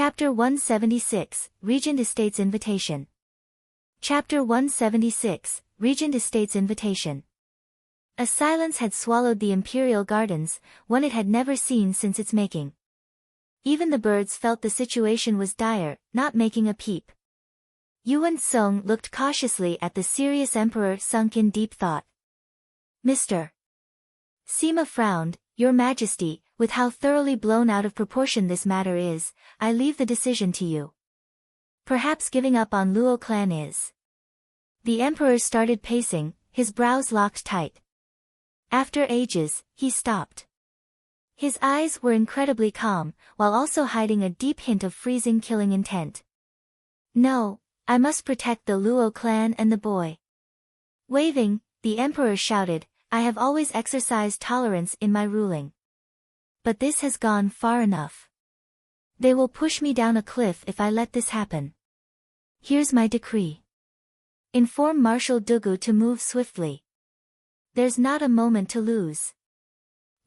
Chapter 176, Regent Estates Invitation. Chapter 176, Regent Estates Invitation. A silence had swallowed the imperial gardens, one it had never seen since its making. Even the birds felt the situation was dire, not making a peep. Yuan Song looked cautiously at the serious emperor, sunk in deep thought. Mr. Sima frowned. Your Majesty, with how thoroughly blown out of proportion this matter is, I leave the decision to you. Perhaps giving up on Luo clan is. The emperor started pacing, his brows locked tight. After ages, he stopped. His eyes were incredibly calm, while also hiding a deep hint of freezing killing intent. No, I must protect the Luo clan and the boy. Waving, the emperor shouted, I have always exercised tolerance in my ruling. But this has gone far enough. They will push me down a cliff if I let this happen. Here's my decree. Inform Marshal Dugu to move swiftly. There's not a moment to lose.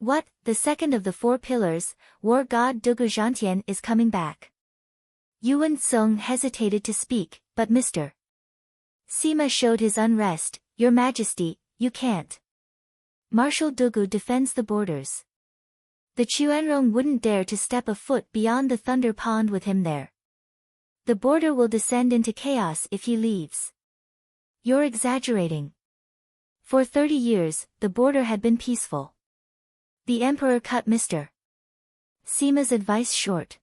What, the second of the four pillars, war god Dugu Zhantian is coming back. Yuan Song hesitated to speak, but Mr. Sima showed his unrest. Your Majesty, you can't. Marshal Dugu defends the borders. The Chuanrong wouldn't dare to step a foot beyond the Thunder Pond with him there. The border will descend into chaos if he leaves. You're exaggerating. For 30 years, the border had been peaceful. The emperor cut Mr. Sima's advice short.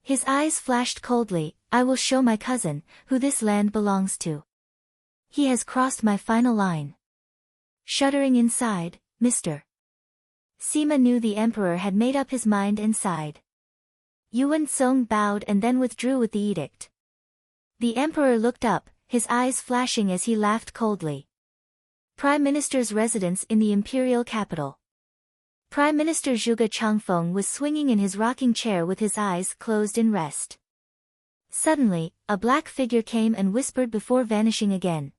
His eyes flashed coldly. I will show my cousin, who this land belongs to. He has crossed my final line. Shuddering inside, Mr. Sima knew the emperor had made up his mind and sighed. Yuan Song bowed and then withdrew with the edict. The emperor looked up, his eyes flashing as he laughed coldly. Prime Minister's residence in the imperial capital. Prime Minister Zhuge Changfeng was swinging in his rocking chair with his eyes closed in rest. Suddenly, a black figure came and whispered before vanishing again.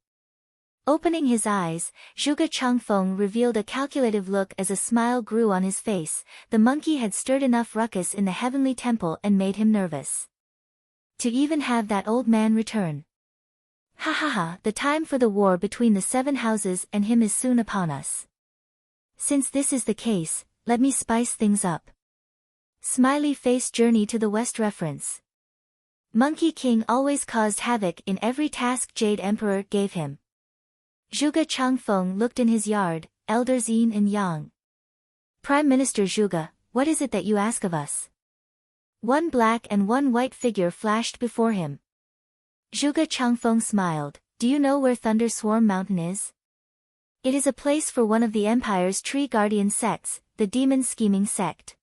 Opening his eyes, Zhuge Changfeng revealed a calculative look as a smile grew on his face. The monkey had stirred enough ruckus in the heavenly temple and made him nervous. To even have that old man return. Ha ha ha, the time for the war between the 7 houses and him is soon upon us. Since this is the case, let me spice things up. Smiley face journey to the west reference. Monkey King always caused havoc in every task Jade Emperor gave him. Zhuge Changfeng looked in his yard, elders Yin and Yang. Prime Minister Zhuge, what is it that you ask of us? One black and one white figure flashed before him. Zhuge Changfeng smiled. Do you know where Thunder Swarm Mountain is? It is a place for one of the Empire's tree guardian sects, the Demon Scheming Sect.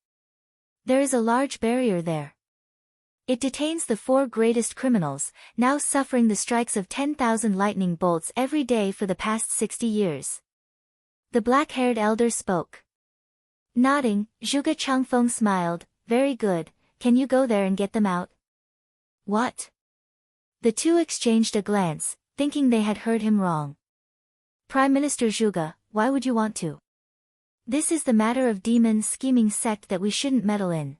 There is a large barrier there. It detains the 4 greatest criminals, now suffering the strikes of 10,000 lightning bolts every day for the past 60 years. The black-haired elder spoke. Nodding, Zhuge Changfeng smiled. Very good, can you go there and get them out? What? The two exchanged a glance, thinking they had heard him wrong. Prime Minister Zhuge, why would you want to? This is the matter of demon scheming sect that we shouldn't meddle in.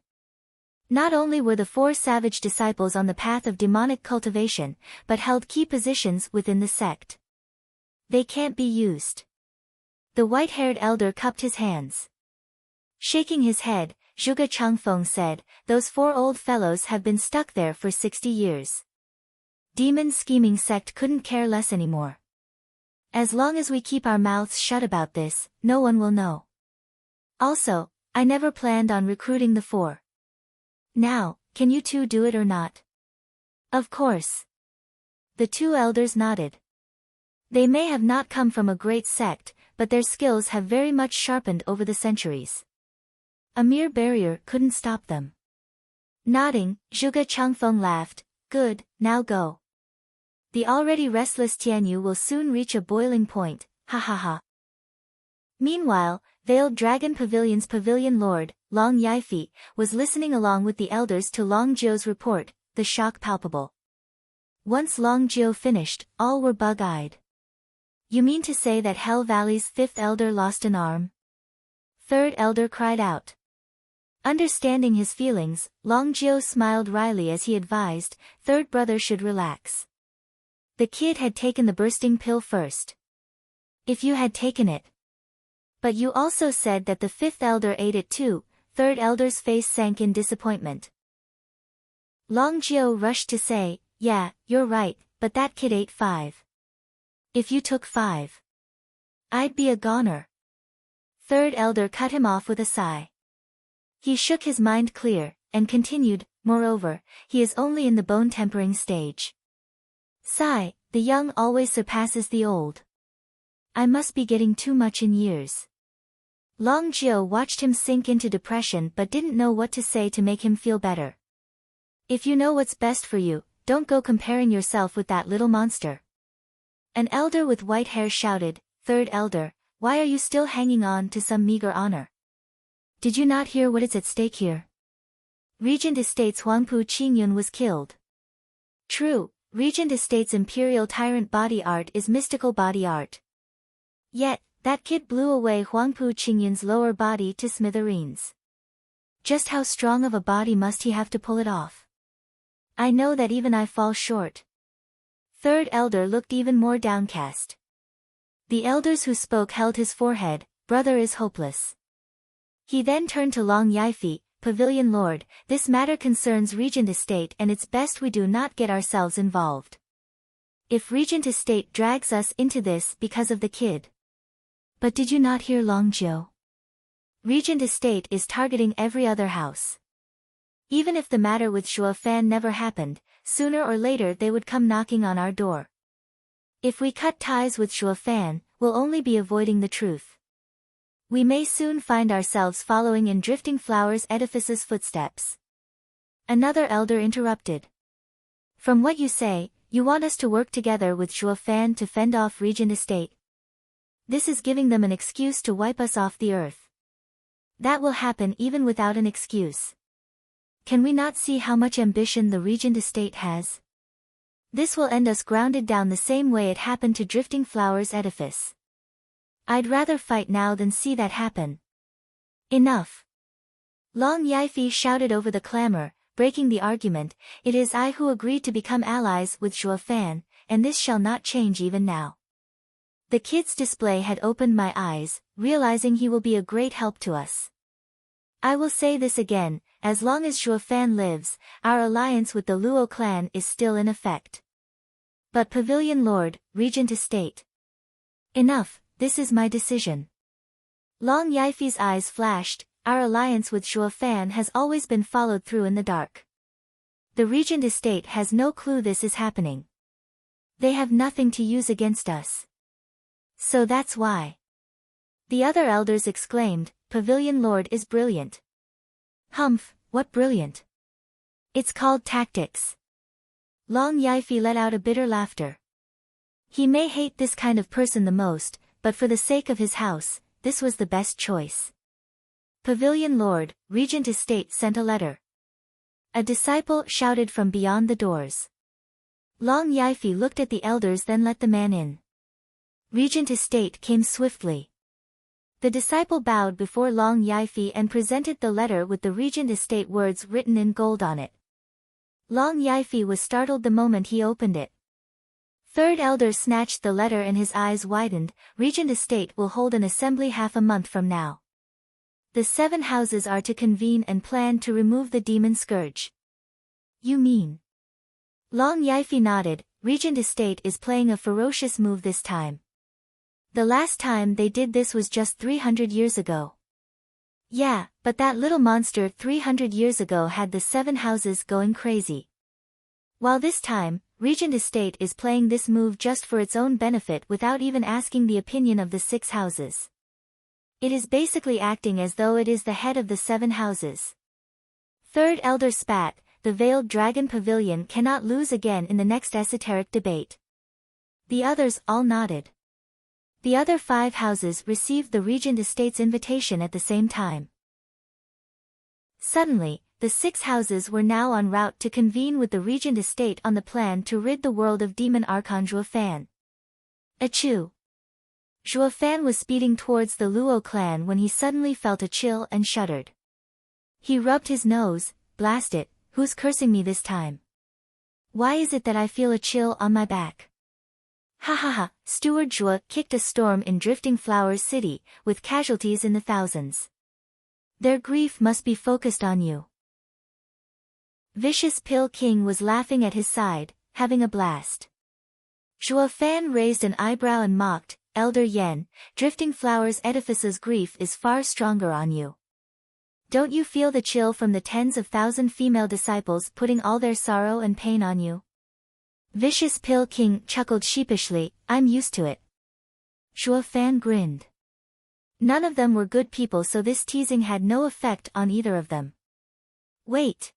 Not only were the 4 savage disciples on the path of demonic cultivation, but held key positions within the sect. They can't be used. The white-haired elder cupped his hands. Shaking his head, Zhuge Changfeng said, those 4 old fellows have been stuck there for 60 years. Demon scheming sect couldn't care less anymore. As long as we keep our mouths shut about this, no one will know. Also, I never planned on recruiting the 4. Now, can you 2 do it or not? Of course. The 2 elders nodded. They may have not come from a great sect, but their skills have very much sharpened over the centuries. A mere barrier couldn't stop them. Nodding, Zhuge Changfeng laughed. Good, now go. The already restless Tianyu will soon reach a boiling point, ha ha ha. Meanwhile, Veiled Dragon Pavilion's pavilion lord, Long Yaifi, was listening along with the elders to Long Jiu's report, the shock palpable. Once Long Jiu finished, all were bug-eyed. You mean to say that Hell Valley's 5th elder lost an arm? 3rd elder cried out. Understanding his feelings, Long Jiao smiled wryly as he advised, third brother should relax. The kid had taken the bursting pill first. If you had taken it. But you also said that the fifth elder ate it too. Third elder's face sank in disappointment. Long Jiao rushed to say, yeah, you're right, but that kid ate 5. If you took 5, I'd be a goner. Third elder cut him off with a sigh. He shook his mind clear, and continued, moreover, he is only in the bone-tempering stage. Sigh, the young always surpasses the old. I must be getting too much in years. Long Jiao watched him sink into depression but didn't know what to say to make him feel better. If you know what's best for you, don't go comparing yourself with that little monster. An elder with white hair shouted, third elder, why are you still hanging on to some meager honor? Did you not hear what is at stake here? Regent Estates Huangpu Qingyun was killed. True, Regent Estates imperial tyrant body art is mystical body art. Yet, that kid blew away Huangpu Qingyun's lower body to smithereens. Just how strong of a body must he have to pull it off? I know that even I fall short. Third elder looked even more downcast. The elders who spoke held his forehead, brother is hopeless. He then turned to Long Yifi, Pavilion Lord, this matter concerns Regent Estate and it's best we do not get ourselves involved. If Regent Estate drags us into this because of the kid. But did you not hear Long Jiao? Regent Estate is targeting every other house. Even if the matter with Shuofan never happened, sooner or later they would come knocking on our door. If we cut ties with Shuofan, we'll only be avoiding the truth. We may soon find ourselves following in Drifting Flowers edifice's footsteps. Another elder interrupted. From what you say, you want us to work together with Shuofan to fend off Regent Estate. This is giving them an excuse to wipe us off the earth. That will happen even without an excuse. Can we not see how much ambition the Regent Estate has? This will end us grounded down the same way it happened to Drifting Flowers edifice. I'd rather fight now than see that happen. Enough. Long Yifi shouted over the clamor, breaking the argument, it is I who agreed to become allies with Shuofan, and this shall not change even now. The kid's display had opened my eyes, realizing he will be a great help to us. I will say this again, as long as Shuofan lives, our alliance with the Luo clan is still in effect. But Pavilion Lord, Regent Estate. Enough. This is my decision. Long Yifi's eyes flashed, our alliance with Shuofan has always been followed through in the dark. The Regent Estate has no clue this is happening. They have nothing to use against us. So that's why. The other elders exclaimed, Pavilion Lord is brilliant. Humph, what brilliant? It's called tactics. Long Yifi let out a bitter laughter. He may hate this kind of person the most, but for the sake of his house, this was the best choice. Pavilion Lord, Regent Estate sent a letter. A disciple shouted from beyond the doors. Long Yifi looked at the elders then let the man in. Regent Estate came swiftly. The disciple bowed before Long Yifi and presented the letter with the Regent Estate words written in gold on it. Long Yifi was startled the moment he opened it. Third elder snatched the letter and his eyes widened, Regent Estate will hold an assembly half a month from now. The 7 houses are to convene and plan to remove the demon scourge. You mean? Long Yifi nodded, Regent Estate is playing a ferocious move this time. The last time they did this was just 300 years ago. Yeah, but that little monster 300 years ago had the 7 houses going crazy. While this time, Regent Estate is playing this move just for its own benefit without even asking the opinion of the 6 houses. It is basically acting as though it is the head of the 7 houses. Third elder spat, the veiled dragon pavilion cannot lose again in the next esoteric debate. The others all nodded. The other 5 houses received the Regent Estate's invitation at the same time. Suddenly, the 6 houses were now en route to convene with the Regent Estate on the plan to rid the world of Demon Archon Zhuofan. Achoo! Zhuofan was speeding towards the Luo clan when he suddenly felt a chill and shuddered. He rubbed his nose. Blast it, who's cursing me this time? Why is it that I feel a chill on my back? Ha ha ha, Steward Zhuo kicked a storm in Drifting Flowers City, with casualties in the thousands. Their grief must be focused on you. Vicious Pill King was laughing at his side, having a blast. Zhuo Fan raised an eyebrow and mocked, Elder Yen, Drifting Flowers Edifice's grief is far stronger on you. Don't you feel the chill from the tens of thousand female disciples putting all their sorrow and pain on you? Vicious Pill King chuckled sheepishly, I'm used to it. Zhuo Fan grinned. None of them were good people, so this teasing had no effect on either of them. Wait.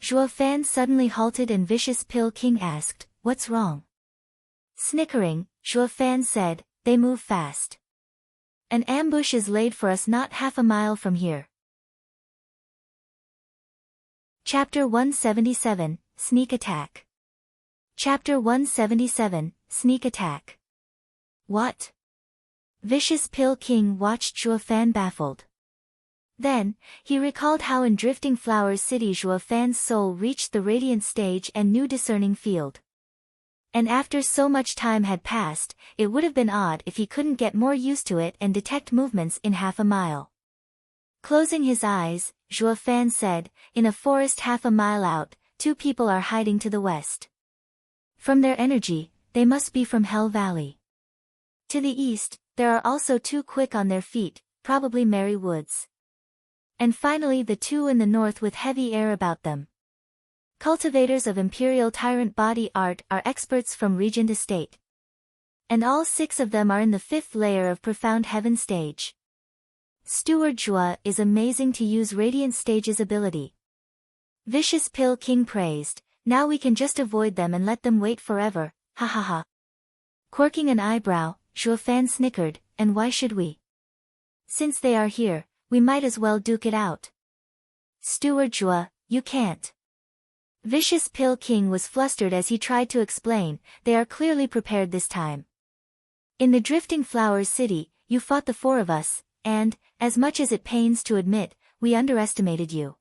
Zhuo Fan suddenly halted and Vicious Pill King asked, what's wrong? Snickering, Zhuo Fan said, they move fast. An ambush is laid for us not half a mile from here. Chapter 177, Sneak Attack. Chapter 177, Sneak Attack. What? Vicious Pill King watched Zhuo Fan baffled. Then, he recalled how in Drifting Flowers City Zhuo Fan's soul reached the radiant stage and new discerning field. And after so much time had passed, it would have been odd if he couldn't get more used to it and detect movements in half a mile. Closing his eyes, Zhuo Fan said, in a forest half a mile out, two people are hiding to the west. From their energy, they must be from Hell Valley. To the east, there are also two quick on their feet, probably Merry Woods. And finally the two in the north with heavy air about them. Cultivators of Imperial Tyrant Body Art are experts from Regent Estate. And all 6 of them are in the 5th layer of Profound Heaven stage. Steward Zhuo is amazing to use Radiant Stage's ability. Vicious Pill King praised, now we can just avoid them and let them wait forever, ha ha ha. Quirking an eyebrow, Zhuo Fan snickered, and why should we? Since they are here, we might as well duke it out. Steward Zhuo, you can't. Vicious Pill King was flustered as he tried to explain, they are clearly prepared this time. In the Drifting Flowers City, you fought the 4 of us, and, as much as it pains to admit, we underestimated you.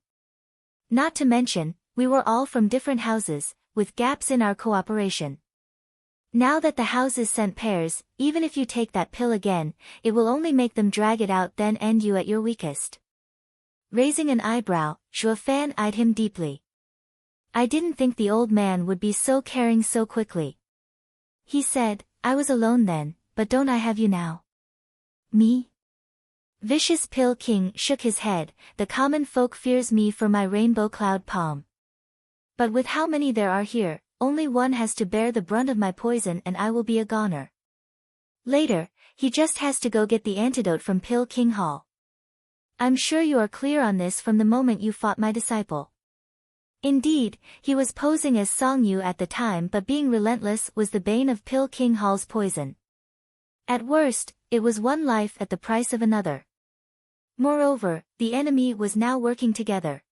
Not to mention, we were all from different houses, with gaps in our cooperation. Now that the houses sent pairs, even if you take that pill again, it will only make them drag it out then end you at your weakest. Raising an eyebrow, Zhuo Fan eyed him deeply. I didn't think the old man would be so caring so quickly. He said, I was alone then, but don't I have you now? Me? Vicious Pill King shook his head, the common folk fears me for my rainbow cloud palm. But with how many there are here, only one has to bear the brunt of my poison and I will be a goner. Later, he just has to go get the antidote from Pill King Hall. I'm sure you are clear on this from the moment you fought my disciple. Indeed, he was posing as Song Yu at the time, but being relentless was the bane of Pill King Hall's poison. At worst, it was one life at the price of another. Moreover, the enemy was now working together.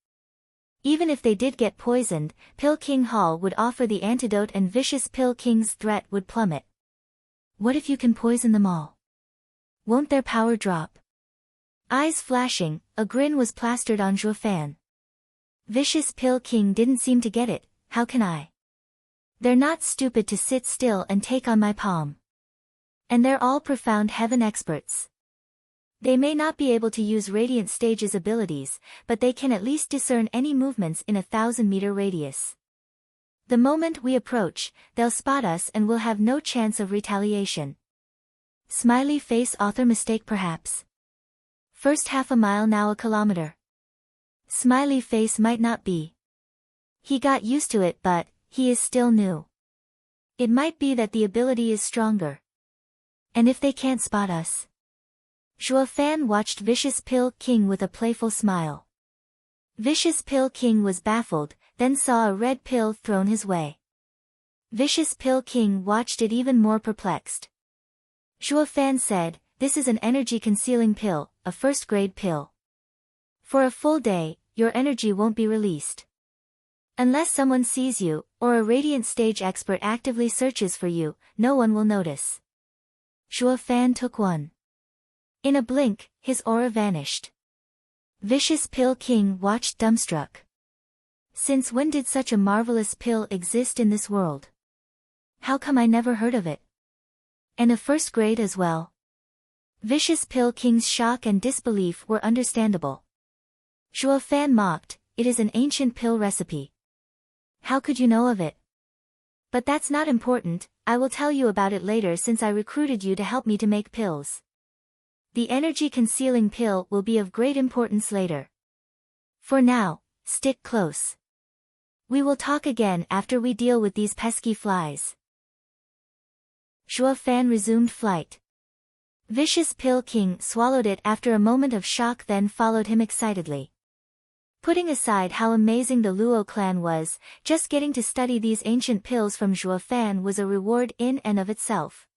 Even if they did get poisoned, Pill King Hall would offer the antidote and Vicious Pill King's threat would plummet. What if you can poison them all? Won't their power drop? Eyes flashing, a grin was plastered on Zhuo Fan. Vicious Pill King didn't seem to get it, how can I? They're not stupid to sit still and take on my palm. And they're all Profound Heaven experts. They may not be able to use Radiant Stage's abilities, but they can at least discern any movements in a 1,000-meter radius. The moment we approach, they'll spot us and we'll have no chance of retaliation. Smiley face author mistake perhaps. First half a mile now a kilometer. Smiley face might not be. He got used to it but, he is still new. It might be that the ability is stronger. And if they can't spot us? Zhuo Fan watched Vicious Pill King with a playful smile. Vicious Pill King was baffled, then saw a red pill thrown his way. Vicious Pill King watched it even more perplexed. Zhuo Fan said, this is an energy-concealing pill, a first-grade pill. For a full day, your energy won't be released. Unless someone sees you, or a Radiant Stage expert actively searches for you, no one will notice. Zhuo Fan took one. In a blink, his aura vanished. Vicious Pill King watched dumbstruck. Since when did such a marvelous pill exist in this world? How come I never heard of it? And a first grade as well. Vicious Pill King's shock and disbelief were understandable. Zhuo Fan mocked, "It is an ancient pill recipe. How could you know of it? But that's not important, I will tell you about it later since I recruited you to help me to make pills. The energy concealing pill will be of great importance later. For now, stick close. We will talk again after we deal with these pesky flies." Zhuo Fan resumed flight. Vicious Pill King swallowed it after a moment of shock, then followed him excitedly. Putting aside how amazing the Luo clan was, just getting to study these ancient pills from Zhuo Fan was a reward in and of itself.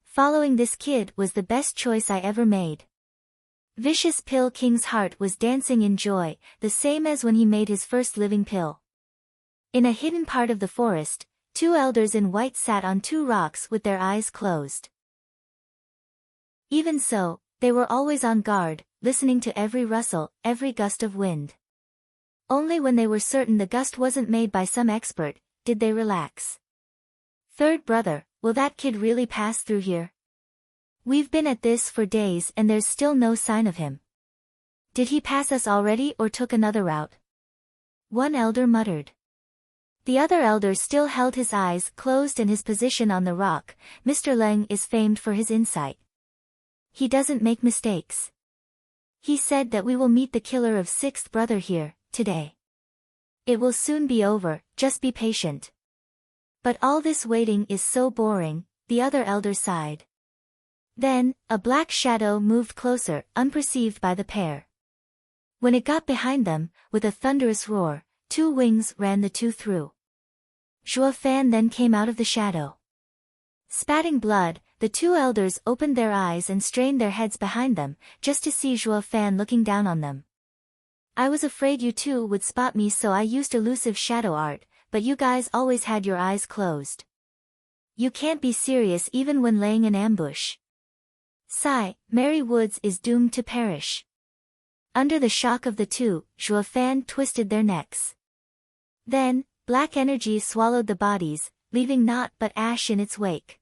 Following this kid was the best choice I ever made. Vicious Pill King's heart was dancing in joy, the same as when he made his first living pill. In a hidden part of the forest, two elders in white sat on two rocks with their eyes closed. Even so, they were always on guard, listening to every rustle, every gust of wind. Only when they were certain the gust wasn't made by some expert, did they relax. "Third brother, will that kid really pass through here? We've been at this for days and there's still no sign of him. Did he pass us already or took another route?" One elder muttered. The other elder still held his eyes closed and his position on the rock. "Mr. Leng is famed for his insight. He doesn't make mistakes. He said that we will meet the killer of sixth brother here, today. It will soon be over, just be patient." "But all this waiting is so boring," the other elder sighed. Then, a black shadow moved closer, unperceived by the pair. When it got behind them, with a thunderous roar, two wings ran the two through. Zhuo Fan then came out of the shadow. Spatting blood, the two elders opened their eyes and strained their heads behind them, just to see Zhuo Fan looking down on them. "I was afraid you two would spot me, so I used elusive shadow art, but you guys always had your eyes closed. You can't be serious even when laying an ambush. Sigh, Mary Woods is doomed to perish." Under the shock of the two, Zhuo Fan twisted their necks. Then, black energy swallowed the bodies, leaving naught but ash in its wake.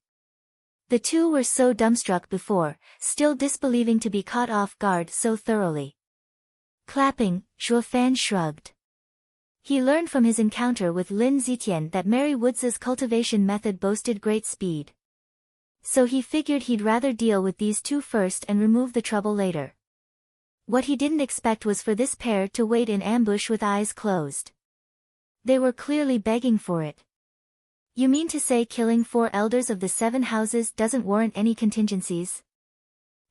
The two were so dumbstruck before, still disbelieving to be caught off guard so thoroughly. Clapping, Zhuo Fan shrugged. He learned from his encounter with Lin Zitian that Mary Woods's cultivation method boasted great speed. So he figured he'd rather deal with these two first and remove the trouble later. What he didn't expect was for this pair to wait in ambush with eyes closed. They were clearly begging for it. "You mean to say killing 4 elders of the 7 houses doesn't warrant any contingencies?"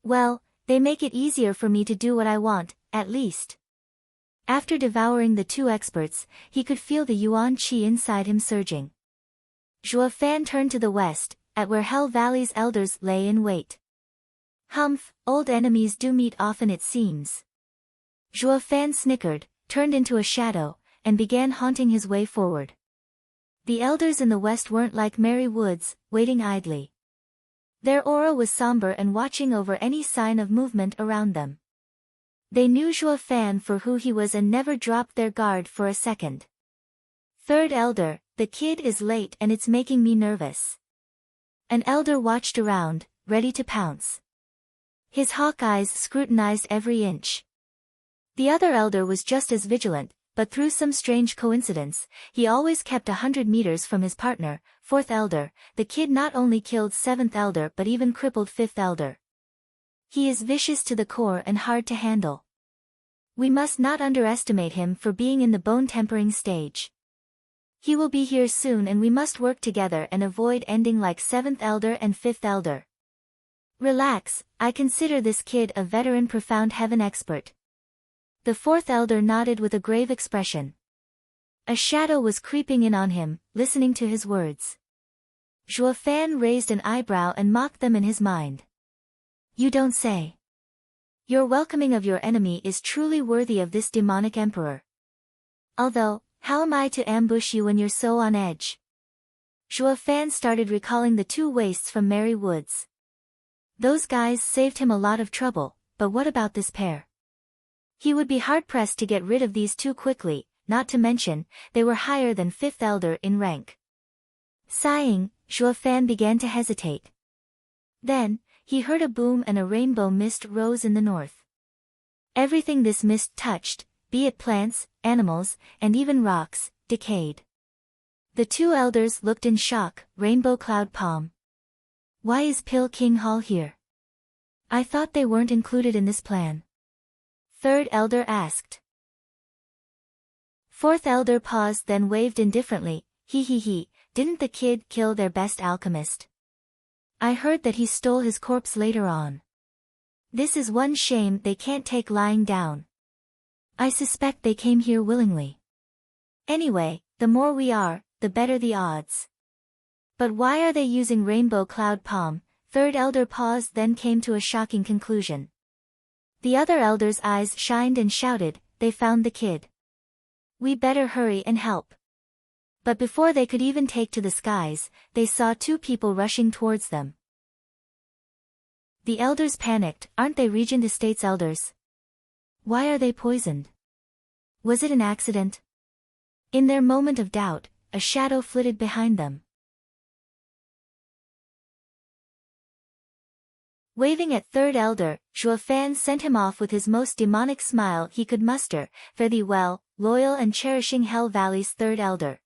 "Well, they make it easier for me to do what I want, at least." After devouring the 2 experts, he could feel the yuan qi inside him surging. Zhuo Fan turned to the west, at where Hell Valley's elders lay in wait. "Humph, old enemies do meet often it seems." Zhuo Fan snickered, turned into a shadow, and began haunting his way forward. The elders in the west weren't like Mary Woods, waiting idly. Their aura was somber and watching over any sign of movement around them. They knew Zhuo Fan for who he was and never dropped their guard for a second. "Third elder, the kid is late and it's making me nervous." An elder watched around, ready to pounce. His hawk eyes scrutinized every inch. The other elder was just as vigilant, but through some strange coincidence, he always kept 100 meters from his partner, 4th elder. The kid not only killed 7th elder but even crippled 5th elder. He is vicious to the core and hard to handle. We must not underestimate him for being in the bone-tempering stage. He will be here soon and we must work together and avoid ending like 7th elder and 5th elder. Relax, I consider this kid a veteran profound heaven expert. The 4th elder nodded with a grave expression. A shadow was creeping in on him, listening to his words. Zhuo Fan raised an eyebrow and mocked them in his mind. "You don't say. Your welcoming of your enemy is truly worthy of this demonic emperor. Although, how am I to ambush you when you're so on edge?" Zhuo Fan started recalling the 2 wastes from Mary Woods. Those guys saved him a lot of trouble, but what about this pair? He would be hard-pressed to get rid of these two quickly, not to mention, they were higher than 5th elder in rank. Sighing, Zhuo Fan began to hesitate. Then, he heard a boom and a rainbow mist rose in the north. Everything this mist touched, be it plants, animals, and even rocks, decayed. The two elders looked in shock. Rainbow Cloud Palm. Why is Pill King Hall here? I thought they weren't included in this plan. Third elder asked. Fourth elder paused, then waved indifferently. He, didn't the kid kill their best alchemist? I heard that he stole his corpse later on. This is one shame they can't take lying down. I suspect they came here willingly. Anyway, the more we are, the better the odds. But why are they using Rainbow Cloud Palm? Third elder paused, then came to a shocking conclusion. The other elders' eyes shined and shouted, they found the kid. We better hurry and help. But before they could even take to the skies, they saw two people rushing towards them. The elders panicked. Aren't they Regent Estates elders? Why are they poisoned? Was it an accident? In their moment of doubt, a shadow flitted behind them. Waving at third elder, Zhuo Fan sent him off with his most demonic smile he could muster. Fare thee well, loyal and cherishing Hell Valley's third elder.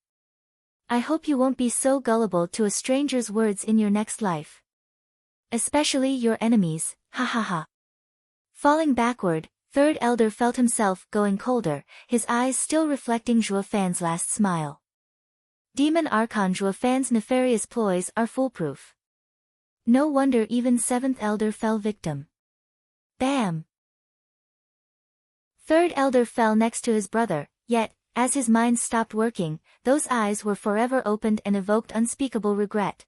I hope you won't be so gullible to a stranger's words in your next life. Especially your enemies, ha ha ha. Falling backward, third elder felt himself going colder, his eyes still reflecting Zhuo Fan's last smile. Demon Archon Zhuo Fan's nefarious ploys are foolproof. No wonder even 7th elder fell victim. Bam! Third elder fell next to his brother, yet, as his mind stopped working, those eyes were forever opened and evoked unspeakable regret.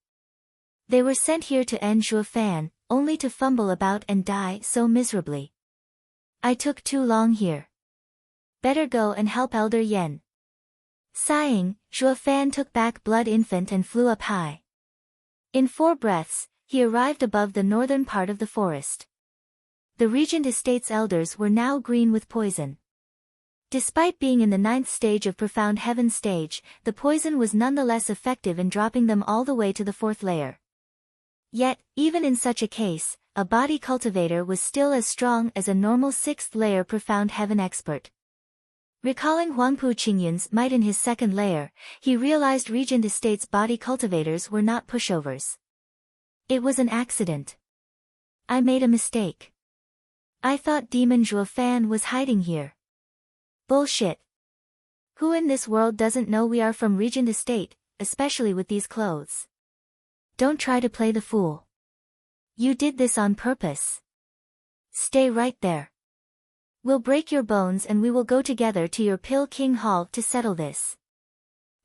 They were sent here to end Zhuo Fan, only to fumble about and die so miserably. I took too long here. Better go and help Elder Yen. Sighing, Zhuo Fan took back Blood Infant and flew up high. In 4 breaths, he arrived above the northern part of the forest. The Regent Estates elders were now green with poison. Despite being in the 9th stage of Profound Heaven stage, the poison was nonetheless effective in dropping them all the way to the 4th layer. Yet, even in such a case, a body cultivator was still as strong as a normal 6th layer Profound Heaven expert. Recalling Huangpu Qingyun's might in his 2nd layer, he realized Regent Estates body cultivators were not pushovers. It was an accident. I made a mistake. I thought Demon Zhuo Fan was hiding here. Bullshit. Who in this world doesn't know we are from Regent Estate, especially with these clothes? Don't try to play the fool. You did this on purpose. Stay right there. We'll break your bones and we will go together to your Pill King Hall to settle this.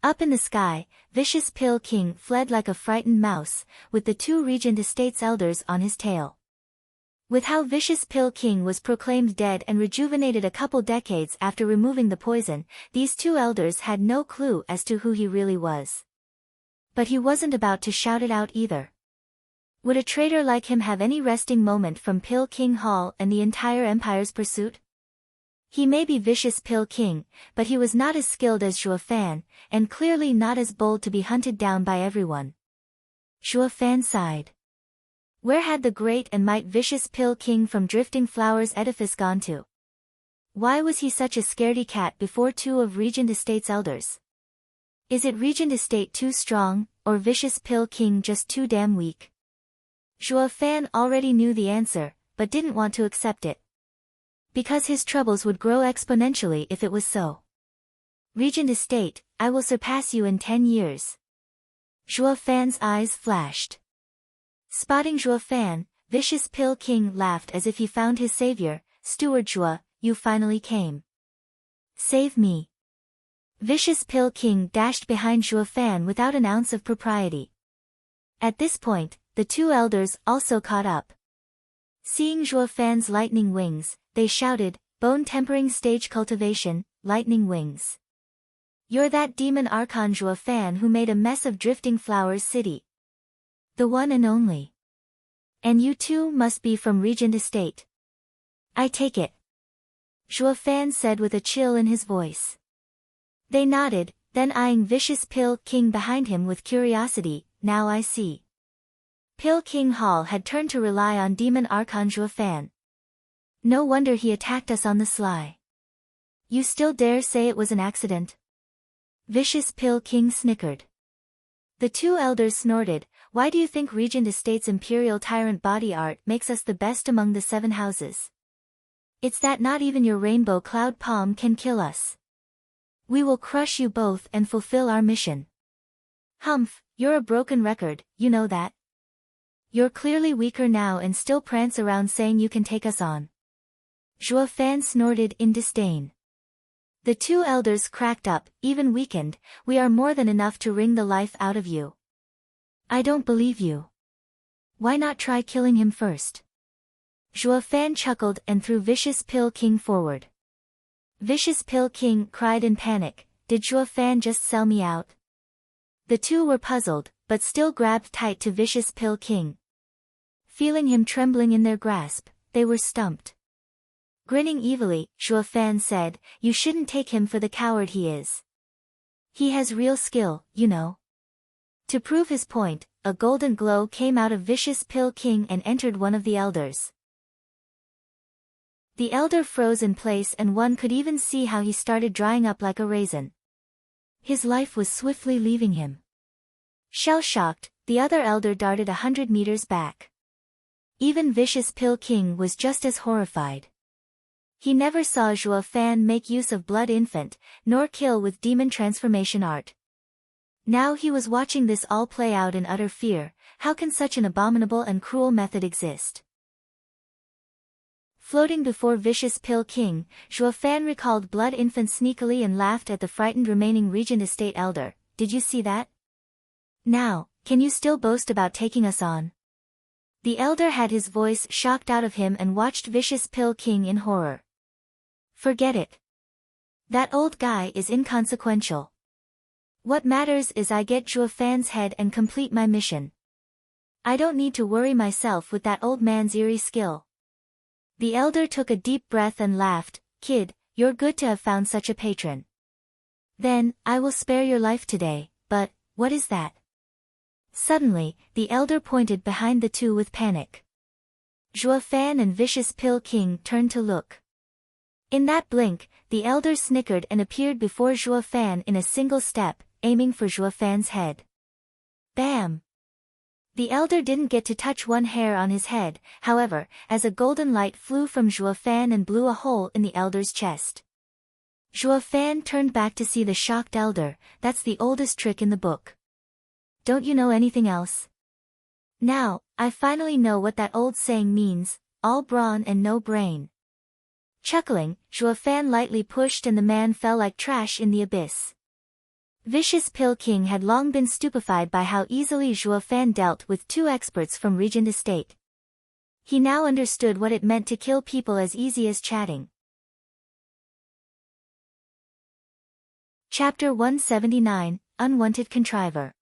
Up in the sky, vicious Pill King fled like a frightened mouse, with the 2 Regent Estates elders on his tail. With how vicious Pill King was proclaimed dead and rejuvenated a couple decades after removing the poison, these 2 elders had no clue as to who he really was. But he wasn't about to shout it out either. Would a traitor like him have any resting moment from Pill King Hall and the entire Empire's pursuit? He may be vicious Pill King, but he was not as skilled as Zhuo Fan, and clearly not as bold to be hunted down by everyone. Zhuo Fan sighed. Where had the great and might vicious Pill King from Drifting Flowers edifice gone to? Why was he such a scaredy cat before 2 of Regent Estate's elders? Is it Regent Estate too strong, or vicious Pill King just too damn weak? Zhuo Fan already knew the answer, but didn't want to accept it. Because his troubles would grow exponentially if it was so. Regent Estate, I will surpass you in 10 years. Zhuo Fan's eyes flashed. Spotting Zhuo Fan, vicious Pill King laughed as if he found his savior. Steward Zhuo, you finally came. Save me. Vicious Pill King dashed behind Zhuo Fan without an ounce of propriety. At this point, the 2 elders also caught up. Seeing Zhuo Fan's lightning wings, they shouted, Bone-tempering stage cultivation, lightning wings. You're that demon Archon Zhuo Fan who made a mess of Drifting Flowers City. The one and only. And you too must be from Regent Estate. I take it. Zhuo Fan said with a chill in his voice. They nodded, then eyeing Vicious Pill King behind him with curiosity. Now I see. Pill King Hall had turned to rely on Demon Archon Zhuo Fan. No wonder he attacked us on the sly. You still dare say it was an accident? Vicious Pill King snickered. The two elders snorted. Why do you think Regent Estate's Imperial Tyrant body art makes us the best among the 7 houses? It's that not even your rainbow cloud palm can kill us. We will crush you both and fulfill our mission. Humph, you're a broken record, you know that. You're clearly weaker now and still prance around saying you can take us on. Zhuo Fan snorted in disdain. The two elders cracked up, even weakened. We are more than enough to wring the life out of you. I don't believe you. Why not try killing him first? Zhuo Fan chuckled and threw Vicious Pill King forward. Vicious Pill King cried in panic. Did Zhuo Fan just sell me out? The two were puzzled, but still grabbed tight to Vicious Pill King. Feeling him trembling in their grasp, they were stumped. Grinning evilly, Zhuo Fan said, you shouldn't take him for the coward he is. He has real skill, you know. To prove his point, a golden glow came out of Vicious Pill King and entered one of the elders. The elder froze in place and one could even see how he started drying up like a raisin. His life was swiftly leaving him. Shell-shocked, the other elder darted 100 meters back. Even Vicious Pill King was just as horrified. He never saw Zhuo Fan make use of Blood Infant, nor kill with demon transformation art. Now he was watching this all play out in utter fear. How can such an abominable and cruel method exist? Floating before Vicious Pill King, Zhuo Fan recalled Blood Infant sneakily and laughed at the frightened remaining Regent Estate elder. Did you see that? Now, can you still boast about taking us on? The elder had his voice shocked out of him and watched Vicious Pill King in horror. Forget it. That old guy is inconsequential. What matters is I get Zhuo Fan's head and complete my mission. I don't need to worry myself with that old man's eerie skill. The elder took a deep breath and laughed. Kid, you're good to have found such a patron. Then, I will spare your life today, but, what is that? Suddenly, the elder pointed behind the two with panic. Zhuo Fan and Vicious Pill King turned to look. In that blink, the elder snickered and appeared before Zhuo Fan in a single step, aiming for Zhuo Fan's head. Bam! The elder didn't get to touch one hair on his head, however, as a golden light flew from Zhuo Fan and blew a hole in the elder's chest. Zhuo Fan turned back to see the shocked elder. That's the oldest trick in the book. Don't you know anything else? Now, I finally know what that old saying means, all brawn and no brain. Chuckling, Zhuo Fan lightly pushed and the man fell like trash in the abyss. Vicious Pill King had long been stupefied by how easily Zhuo Fan dealt with two experts from Regent Estate. He now understood what it meant to kill people as easy as chatting. Chapter 179, Unwanted Contriver.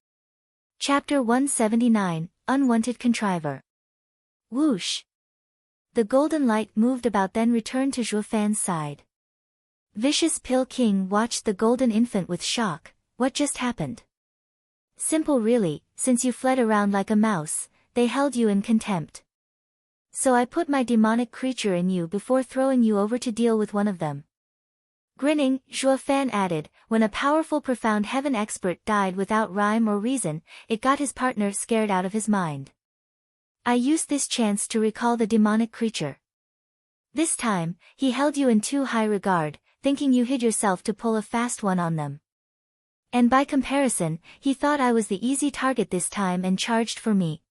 Chapter 179, Unwanted Contriver. Whoosh! The golden light moved about then returned to Zhuo Fan's side. Vicious Pill King watched the golden infant with shock. What just happened? Simple really, since you fled around like a mouse, they held you in contempt. So I put my demonic creature in you before throwing you over to deal with one of them. Grinning, Zhuo Fan added, when a powerful profound heaven expert died without rhyme or reason, it got his partner scared out of his mind. I used this chance to recall the demonic creature. This time, he held you in too high regard, thinking you hid yourself to pull a fast one on them. And by comparison, he thought I was the easy target this time and charged for me.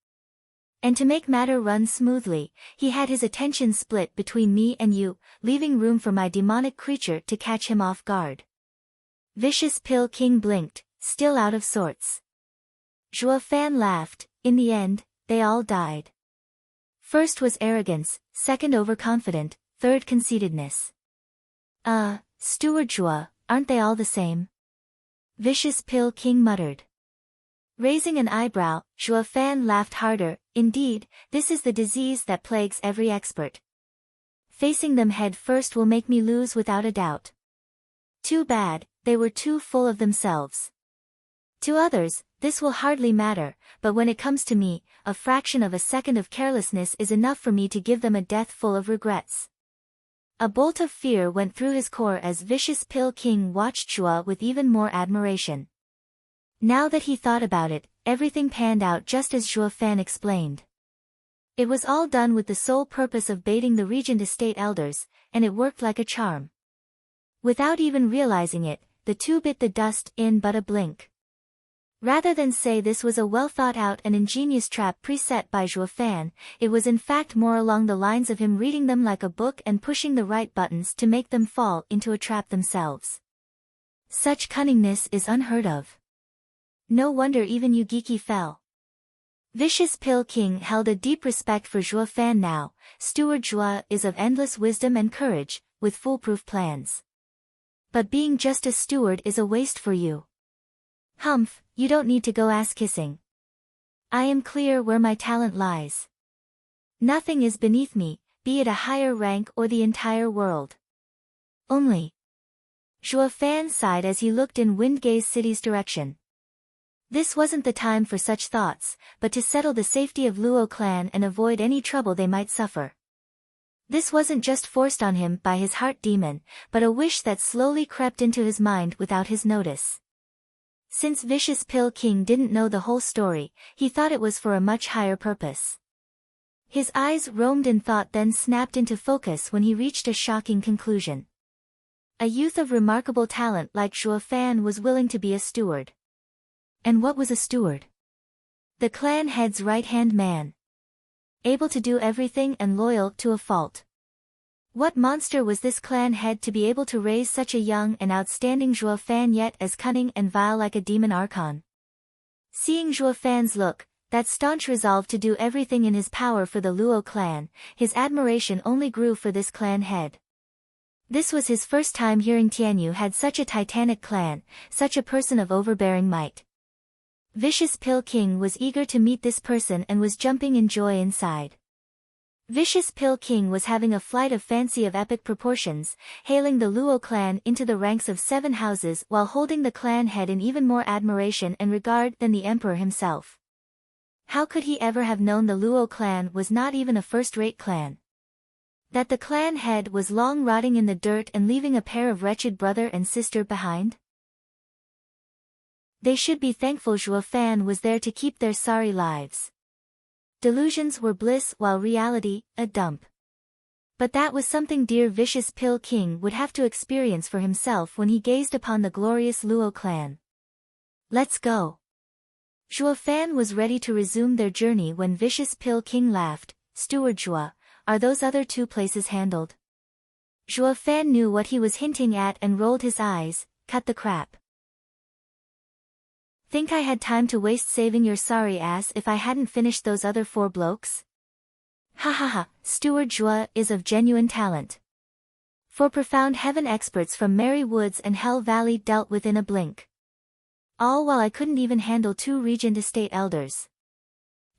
And to make matter run smoothly, he had his attention split between me and you, leaving room for my demonic creature to catch him off guard. Vicious Pill King blinked, still out of sorts. Zhuo Fan laughed. In the end, they all died. First was arrogance, second overconfident, third conceitedness. Steward Zhuo, aren't they all the same? Vicious Pill King muttered. Raising an eyebrow, Zhuo Fan laughed harder. Indeed, this is the disease that plagues every expert. facing them head first will make me lose without a doubt. Too bad, they were too full of themselves. To others, this will hardly matter, but when it comes to me, a fraction of a second of carelessness is enough for me to give them a death full of regrets. A bolt of fear went through his core as Vicious Pill King watched Chua with even more admiration. Now that he thought about it, everything panned out just as Zhuo Fan explained. It was all done with the sole purpose of baiting the Regent Estate elders, and it worked like a charm. Without even realizing it, the two bit the dust in but a blink. Rather than say this was a well-thought-out and ingenious trap preset by Zhuo Fan, it was in fact more along the lines of him reading them like a book and pushing the right buttons to make them fall into a trap themselves. Such cunningness is unheard of. No wonder even Yugiki fell. Vicious Pill King held a deep respect for Zhuo Fan now. Steward Zhuo is of endless wisdom and courage, with foolproof plans. But being just a steward is a waste for you. Humph, you don't need to go ass-kissing. I am clear where my talent lies. Nothing is beneath me, be it a higher rank or the entire world. Only. Zhuo Fan sighed as he looked in Windgaze City's direction. This wasn't the time for such thoughts, but to settle the safety of Luo clan and avoid any trouble they might suffer. This wasn't just forced on him by his heart demon, but a wish that slowly crept into his mind without his notice. Since Vicious Pill King didn't know the whole story, he thought it was for a much higher purpose. His eyes roamed in thought then snapped into focus when he reached a shocking conclusion. A youth of remarkable talent like Zhuo Fan was willing to be a steward. And what was a steward? The clan head's right-hand man. Able to do everything and loyal to a fault. What monster was this clan head to be able to raise such a young and outstanding Zhuo Fan yet as cunning and vile like a demon archon? Seeing Zhuo Fan's look, that staunch resolve to do everything in his power for the Luo clan, his admiration only grew for this clan head. This was his first time hearing Tianyu had such a titanic clan, such a person of overbearing might. Vicious Pill King was eager to meet this person and was jumping in joy inside. Vicious Pill King was having a flight of fancy of epic proportions, hailing the Luo clan into the ranks of 7 houses while holding the clan head in even more admiration and regard than the emperor himself. How could he ever have known the Luo clan was not even a first-rate clan? That the clan head was long rotting in the dirt and leaving a pair of wretched brother and sister behind? They should be thankful Zhuo Fan was there to keep their sorry lives. Delusions were bliss while reality, a dump. But that was something dear Vicious Pill King would have to experience for himself when he gazed upon the glorious Luo clan. Let's go. Zhuo Fan was ready to resume their journey when Vicious Pill King laughed. Steward Zhuo, are those other 2 places handled? Zhuo Fan knew what he was hinting at and rolled his eyes. Cut the crap. Think I had time to waste saving your sorry ass if I hadn't finished those other 4 blokes? Ha ha ha, Steward Zhuo is of genuine talent. 4 profound heaven experts from Merry Woods and Hell Valley dealt with in a blink. All while I couldn't even handle 2 Regent Estate elders.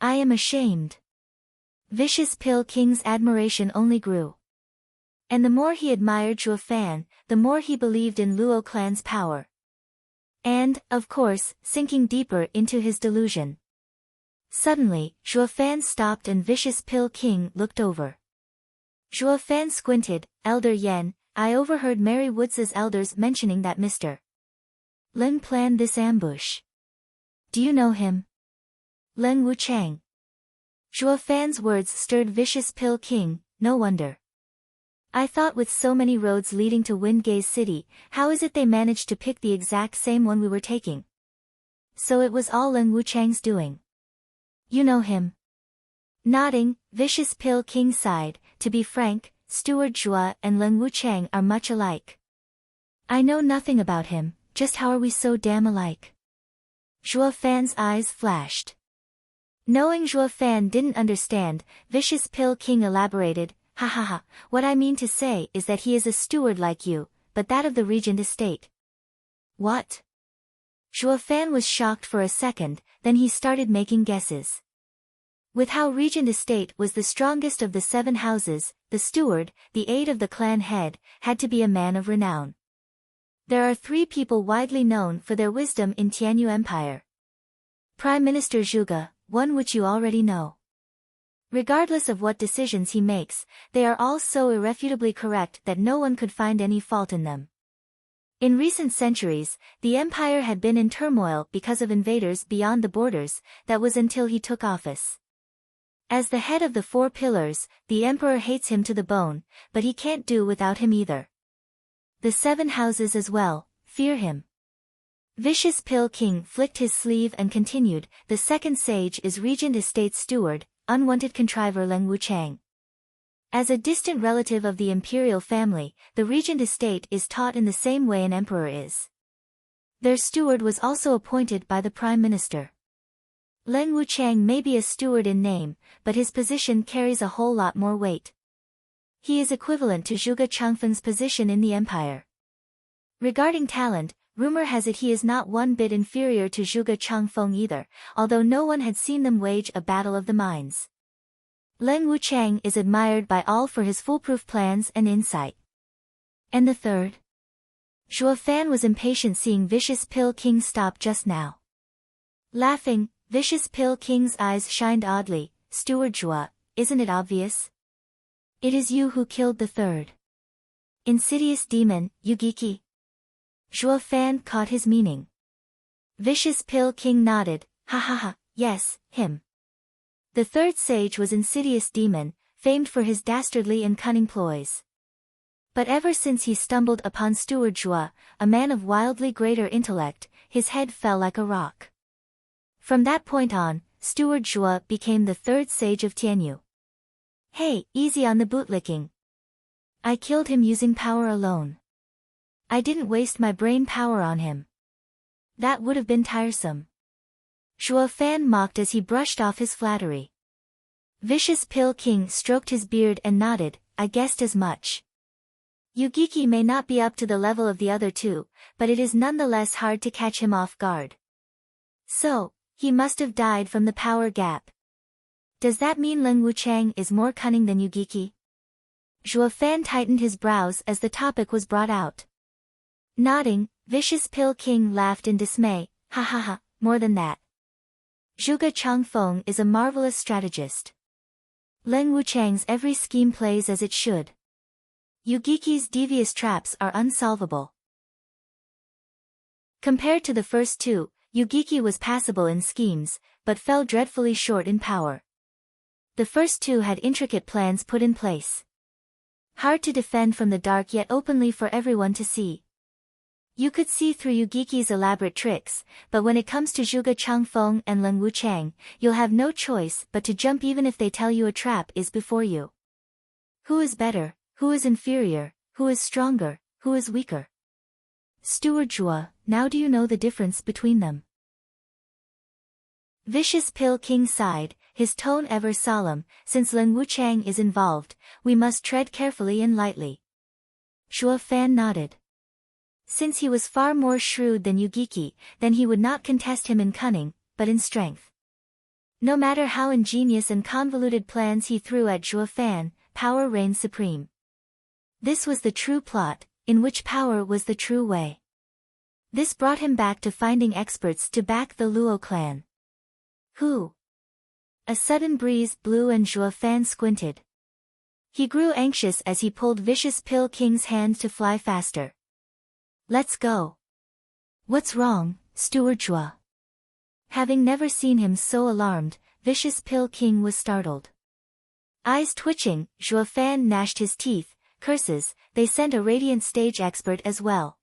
I am ashamed. Vicious Pill King's admiration only grew. And the more he admired Zhuo Fan, the more he believed in Luo clan's power. And, of course, sinking deeper into his delusion. Suddenly, Zhuo Fan stopped and Vicious Pill King looked over. Zhuo Fan squinted. Elder Yen, I overheard Merry Woods' elders mentioning that Mr. Leng planned this ambush. Do you know him? Leng Wuchang. Zhuo Fan's words stirred Vicious Pill King. No wonder. I thought with so many roads leading to Windgaze City, how is it they managed to pick the exact same one we were taking? So it was all Leng Wuchang's doing. You know him? Nodding, Vicious Pill King sighed. To be frank, Steward Zhuo and Leng Wuchang are much alike. I know nothing about him, just how are we so damn alike? Zhuo Fan's eyes flashed. Knowing Zhuo Fan didn't understand, Vicious Pill King elaborated. Ha ha ha, what I mean to say is that he is a steward like you, but that of the Regent Estate. What? Zhuo Fan was shocked for a second, then he started making guesses. With how Regent Estate was the strongest of the 7 houses, the steward, the aide of the clan head, had to be a man of renown. There are 3 people widely known for their wisdom in Tianyu Empire. Prime Minister Zhuge, one which you already know. Regardless of what decisions he makes, they are all so irrefutably correct that no one could find any fault in them. In recent centuries, the empire had been in turmoil because of invaders beyond the borders. That was until he took office. As the head of the 4 pillars, the emperor hates him to the bone, but he can't do without him either. The 7 houses as well fear him. Vicious Pill King flicked his sleeve and continued, the second sage is Regent Estate's steward, unwanted contriver Leng Wuchang. As a distant relative of the imperial family, the regent estate is taught in the same way an emperor is. Their steward was also appointed by the prime minister. Leng Wuchang may be a steward in name, but his position carries a whole lot more weight. He is equivalent to Zhuge Changfeng's position in the empire. Regarding talent, rumor has it he is not one bit inferior to Zhuge Changfeng either, although no one had seen them wage a battle of the minds. Leng Wuchang is admired by all for his foolproof plans and insight. And the third? Zhuo Fan was impatient seeing Vicious Pill King stop just now. Laughing, Vicious Pill King's eyes shined oddly. Steward Zhuo, isn't it obvious? It is you who killed the third. Insidious demon, Yugiki. Zhuo Fan caught his meaning. Vicious Pill King nodded, ha ha ha, yes, him. The third sage was Insidious Demon, famed for his dastardly and cunning ploys. But ever since he stumbled upon Steward Zhuo, a man of wildly greater intellect, his head fell like a rock. From that point on, Steward Zhuo became the 3rd sage of Tianyu. Hey, easy on the bootlicking. I killed him using power alone. I didn't waste my brain power on him. That would have been tiresome. Zhuo Fan mocked as he brushed off his flattery. Vicious Pill King stroked his beard and nodded, I guessed as much. Yugiki may not be up to the level of the other 2, but it is nonetheless hard to catch him off guard. So, he must have died from the power gap. Does that mean Leng Wuchang is more cunning than Yugiki? Zhuo Fan tightened his brows as the topic was brought out. Nodding, Vicious Pill King laughed in dismay, ha ha ha, more than that. Zhuge Changfeng is a marvelous strategist. Leng Wuchang's every scheme plays as it should. Yugiki's devious traps are unsolvable. Compared to the first 2, Yugiki was passable in schemes, but fell dreadfully short in power. The first 2 had intricate plans put in place. Hard to defend from the dark yet openly for everyone to see. You could see through Yugiki's elaborate tricks, but when it comes to Zhuge Changfeng and Leng Wuchang, you'll have no choice but to jump even if they tell you a trap is before you. Who is better, who is inferior, who is stronger, who is weaker? Steward Zhuo, now do you know the difference between them? Vicious Pill King sighed, his tone ever solemn, since Leng Wuchang is involved, we must tread carefully and lightly. Zhuo Fan nodded. Since he was far more shrewd than Yugiki, then he would not contest him in cunning, but in strength. No matter how ingenious and convoluted plans he threw at Zhuo Fan, power reigned supreme. This was the true plot, in which power was the true way. This brought him back to finding experts to back the Luo clan. Who? A sudden breeze blew and Zhuo Fan squinted. He grew anxious as he pulled Vicious Pill King's hand to fly faster. Let's go. What's wrong, Steward Zhuo? Having never seen him so alarmed, Vicious Pill King was startled. Eyes twitching, Zhuo Fan gnashed his teeth, curses, they sent a radiant stage expert as well.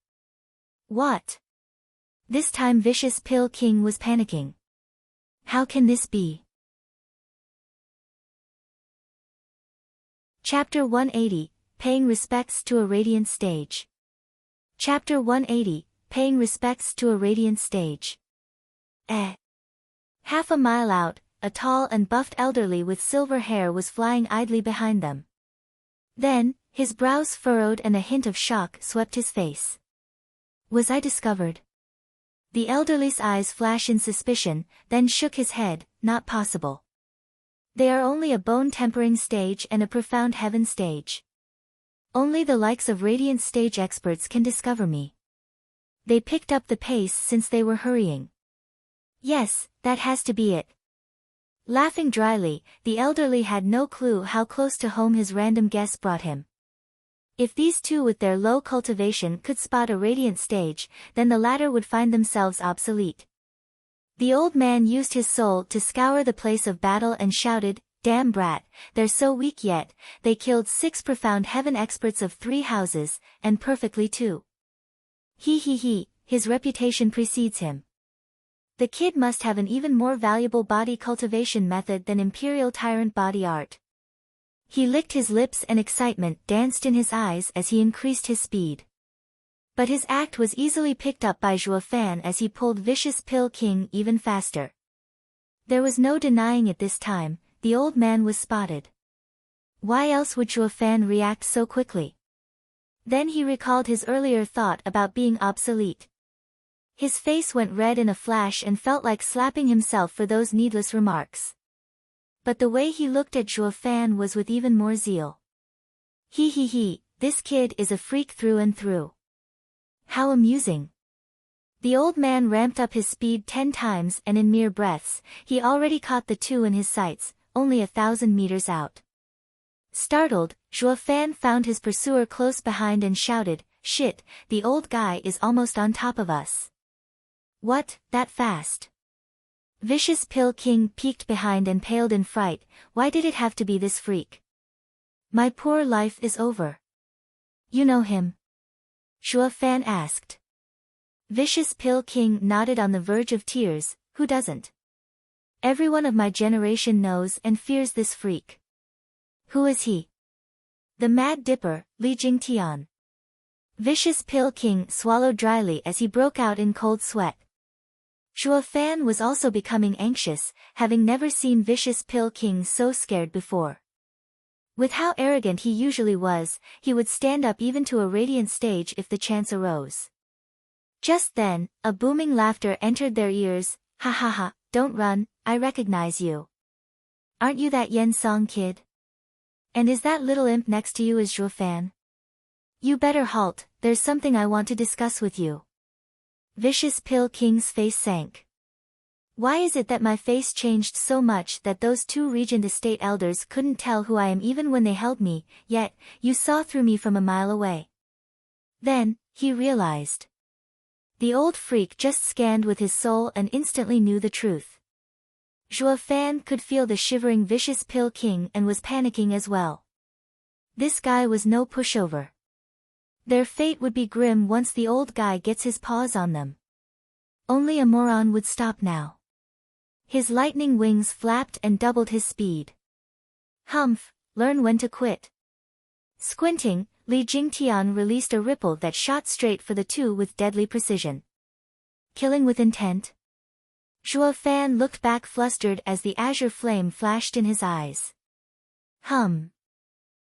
What? This time Vicious Pill King was panicking. How can this be? Chapter 180, Paying Respects to a Radiant Stage. Chapter 180, Paying Respects to a Radiant Stage. Half a mile out, a tall and buffed elderly with silver hair was flying idly behind them. Then, his brows furrowed and a hint of shock swept his face. Was I discovered? The elderly's eyes flashed in suspicion, then shook his head, not possible. They are only a bone-tempering stage and a profound heaven stage. Only the likes of radiant stage experts can discover me. They picked up the pace since they were hurrying. Yes, that has to be it. Laughing dryly, the elderly had no clue how close to home his random guess brought him. If these two with their low cultivation could spot a radiant stage, then the latter would find themselves obsolete. The old man used his soul to scour the place of battle and shouted, "Damn brat, they're so weak yet, they killed 6 profound heaven experts of 3 houses, and perfectly too. He, his reputation precedes him. The kid must have an even more valuable body cultivation method than imperial tyrant body art." He licked his lips and excitement danced in his eyes as he increased his speed. But his act was easily picked up by Zhuo Fan as he pulled Vicious Pill King even faster. There was no denying it this time, the old man was spotted. Why else would Zhuo Fan react so quickly? Then he recalled his earlier thought about being obsolete. His face went red in a flash and felt like slapping himself for those needless remarks. But the way he looked at Zhuo Fan was with even more zeal. He, this kid is a freak through and through. How amusing. The old man ramped up his speed 10 times and in mere breaths, he already caught the two in his sights, only 1,000 meters out. Startled, Zhuo Fan found his pursuer close behind and shouted, "Shit, the old guy is almost on top of us." What, that fast? Vicious Pill King peeked behind and paled in fright. Why did it have to be this freak? My poor life is over. You know him? Zhuo Fan asked. Vicious Pill King nodded on the verge of tears. Who doesn't? Everyone of my generation knows and fears this freak. Who is he? The Mad Dipper, Li Jingtian. Vicious Pill King swallowed dryly as he broke out in cold sweat. Zhuo Fan was also becoming anxious, having never seen Vicious Pill King so scared before. With how arrogant he usually was, he would stand up even to a radiant stage if the chance arose. Just then, a booming laughter entered their ears. Ha ha ha, don't run, I recognize you. Aren't you that Yen Song kid? And is that little imp next to you is Zhuo Fan? You better halt, there's something I want to discuss with you. Vicious Pill King's face sank. Why is it that my face changed so much that those 2 Regent Estate elders couldn't tell who I am even when they held me, yet, you saw through me from a mile away? Then, he realized. The old freak just scanned with his soul and instantly knew the truth. Zhuo Fan could feel the shivering Vicious Pill King and was panicking as well. This guy was no pushover. Their fate would be grim once the old guy gets his paws on them. Only a moron would stop now. His lightning wings flapped and doubled his speed. Humph, learn when to quit. Squinting, Li Jingtian released a ripple that shot straight for the two with deadly precision. Killing with intent? Zhuo Fan looked back flustered as the azure flame flashed in his eyes.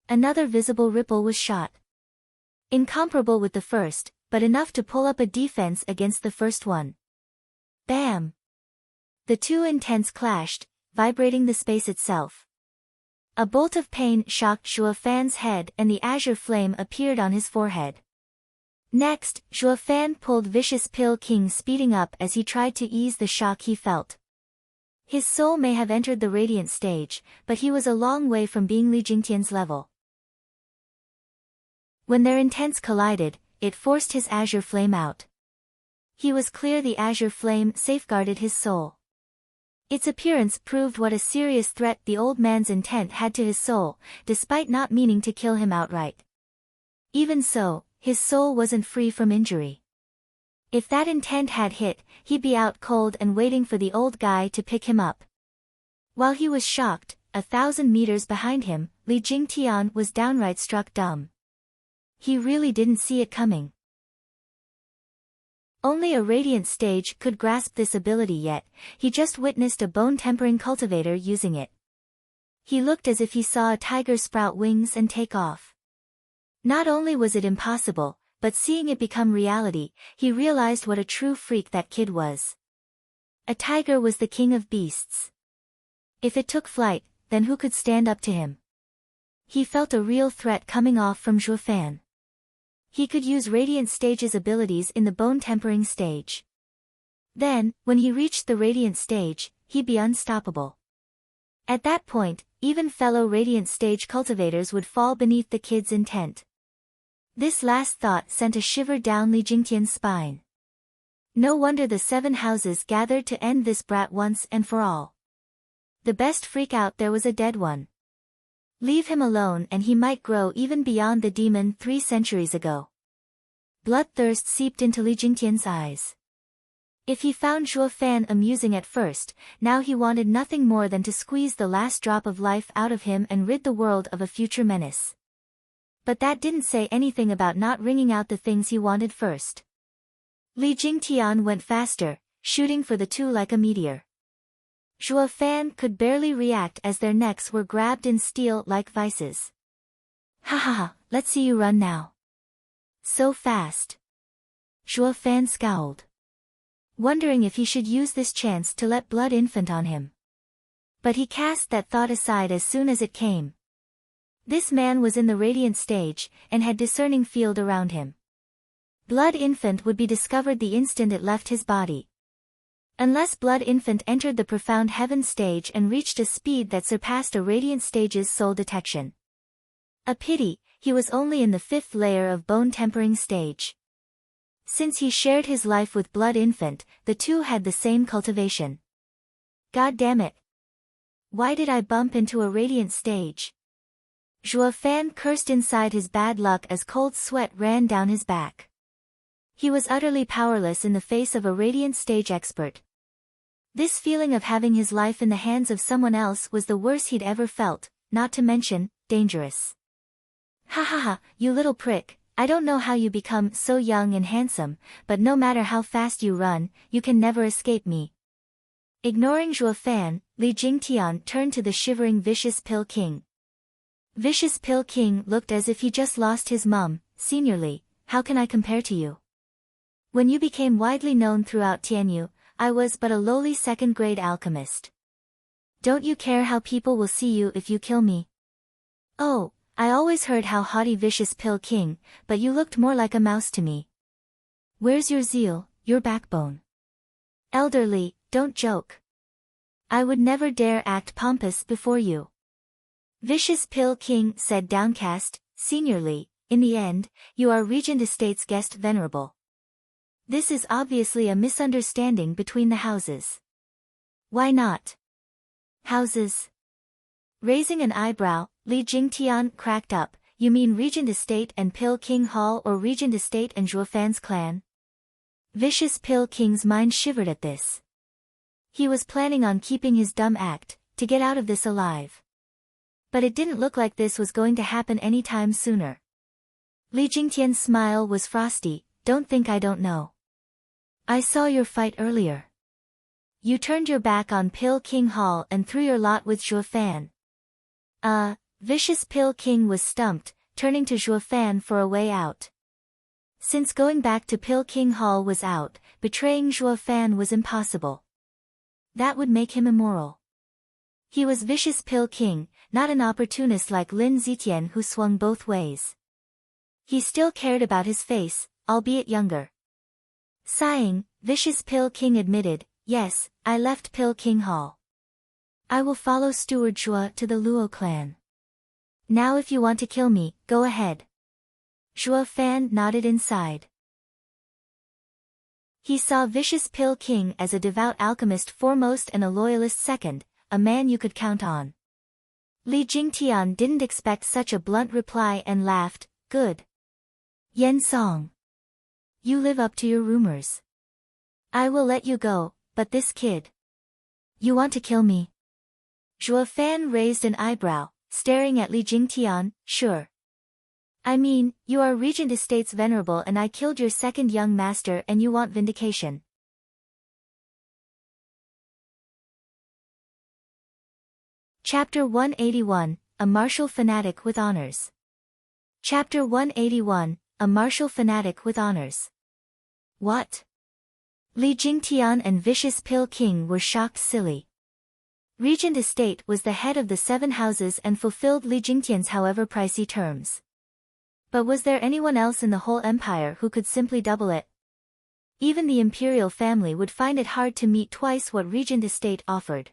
Another visible ripple was shot. Incomparable with the first, but enough to pull up a defense against the first one. Bam! The 2 intents clashed, vibrating the space itself. A bolt of pain shocked Zhuo Fan's head and the azure flame appeared on his forehead. Next, Zhuo Fan pulled Vicious Pill King speeding up as he tried to ease the shock he felt. His soul may have entered the radiant stage, but he was a long way from being Li Jingtian's level. When their intents collided, it forced his azure flame out. He was clear the azure flame safeguarded his soul. Its appearance proved what a serious threat the old man's intent had to his soul, despite not meaning to kill him outright. Even so, his soul wasn't free from injury. If that intent had hit, he'd be out cold and waiting for the old guy to pick him up. While he was shocked, 1,000 meters behind him, Li Jingtian was downright struck dumb. He really didn't see it coming. Only a radiant stage could grasp this ability yet, he just witnessed a bone-tempering cultivator using it. He looked as if he saw a tiger sprout wings and take off. Not only was it impossible, but seeing it become reality, he realized what a true freak that kid was. A tiger was the king of beasts. If it took flight, then who could stand up to him? He felt a real threat coming off from Zhuo Fan. He could use Radiant Stage's abilities in the bone-tempering stage. Then, when he reached the Radiant Stage, he'd be unstoppable. At that point, even fellow Radiant Stage cultivators would fall beneath the kid's intent. This last thought sent a shiver down Li Jingtian's spine. No wonder the 7 houses gathered to end this brat once and for all. The best freak out there was a dead one. Leave him alone and he might grow even beyond the demon 3 centuries ago. Bloodthirst seeped into Li Jingtian's eyes. If he found Zhuo Fan amusing at first, now he wanted nothing more than to squeeze the last drop of life out of him and rid the world of a future menace. But that didn't say anything about not wringing out the things he wanted first. Li Jingtian went faster, shooting for the 2 like a meteor. Zhuo Fan could barely react as their necks were grabbed in steel like vices. Ha ha ha, let's see you run now. So fast. Zhuo Fan scowled, wondering if he should use this chance to let Blood Infant on him. But he cast that thought aside as soon as it came. This man was in the Radiant Stage, and had discerning field around him. Blood Infant would be discovered the instant it left his body. Unless Blood Infant entered the Profound Heaven Stage and reached a speed that surpassed a Radiant Stage's soul detection. A pity, he was only in the 5th layer of bone-tempering stage. Since he shared his life with Blood Infant, the 2 had the same cultivation. God damn it. Why did I bump into a Radiant Stage? Zhuo Fan cursed inside his bad luck as cold sweat ran down his back. He was utterly powerless in the face of a Radiant Stage expert. This feeling of having his life in the hands of someone else was the worst he'd ever felt, not to mention, dangerous. Ha ha ha, you little prick. I don't know how you become so young and handsome, but no matter how fast you run, you can never escape me. Ignoring Zhuo Fan, Li Jingtian turned to the shivering Vicious Pill King. Vicious Pill King looked as if he just lost his mum. Seniorly, how can I compare to you? When you became widely known throughout Tianyu, I was but a lowly 2nd-grade alchemist. Don't you care how people will see you if you kill me? Oh, I always heard how haughty Vicious Pill King, but you looked more like a mouse to me. Where's your zeal, your backbone? Elderly, don't joke. I would never dare act pompous before you. Vicious Pill King said downcast, Seniorly, in the end, you are Regent Estate's guest venerable. This is obviously a misunderstanding between the houses. Why not? Houses? Raising an eyebrow, Li Jingtian cracked up, you mean Regent Estate and Pill King Hall or Regent Estate and Zhuo Fan's clan? Vicious Pill King's mind shivered at this. He was planning on keeping his dumb act, to get out of this alive. But it didn't look like this was going to happen any time sooner. Li Jingtian's smile was frosty, don't think I don't know. I saw your fight earlier. You turned your back on Pill King Hall and threw your lot with Zhuo Fan. Vicious Pill King was stumped, turning to Zhuo Fan for a way out. Since going back to Pill King Hall was out, betraying Zhuo Fan was impossible. That would make him immoral. He was Vicious Pill King, not an opportunist like Lin Zitian who swung both ways. He still cared about his face, albeit younger. Sighing, Vicious Pill King admitted, yes, I left Pill King Hall. I will follow Steward Zhuo to the Luo clan. Now if you want to kill me, go ahead. Zhuo Fan nodded inside. He saw Vicious Pill King as a devout alchemist foremost and a loyalist second, a man you could count on. Li Jingtian didn't expect such a blunt reply and laughed, good. Yen Song. You live up to your rumors. I will let you go, but this kid. You want to kill me? Zhuo Fan raised an eyebrow, staring at Li Jingtian, sure. I mean, you are Regent Estate's venerable and I killed your second young master and you want vindication. Chapter 181, A Martial Fanatic with Honors. Chapter 181, A Martial Fanatic with Honors. What? Li Jingtian and Vicious Pill King were shocked silly. Regent Estate was the head of the 7 houses and fulfilled Li Jingtian's however pricey terms. But was there anyone else in the whole empire who could simply double it? Even the imperial family would find it hard to meet twice what Regent Estate offered.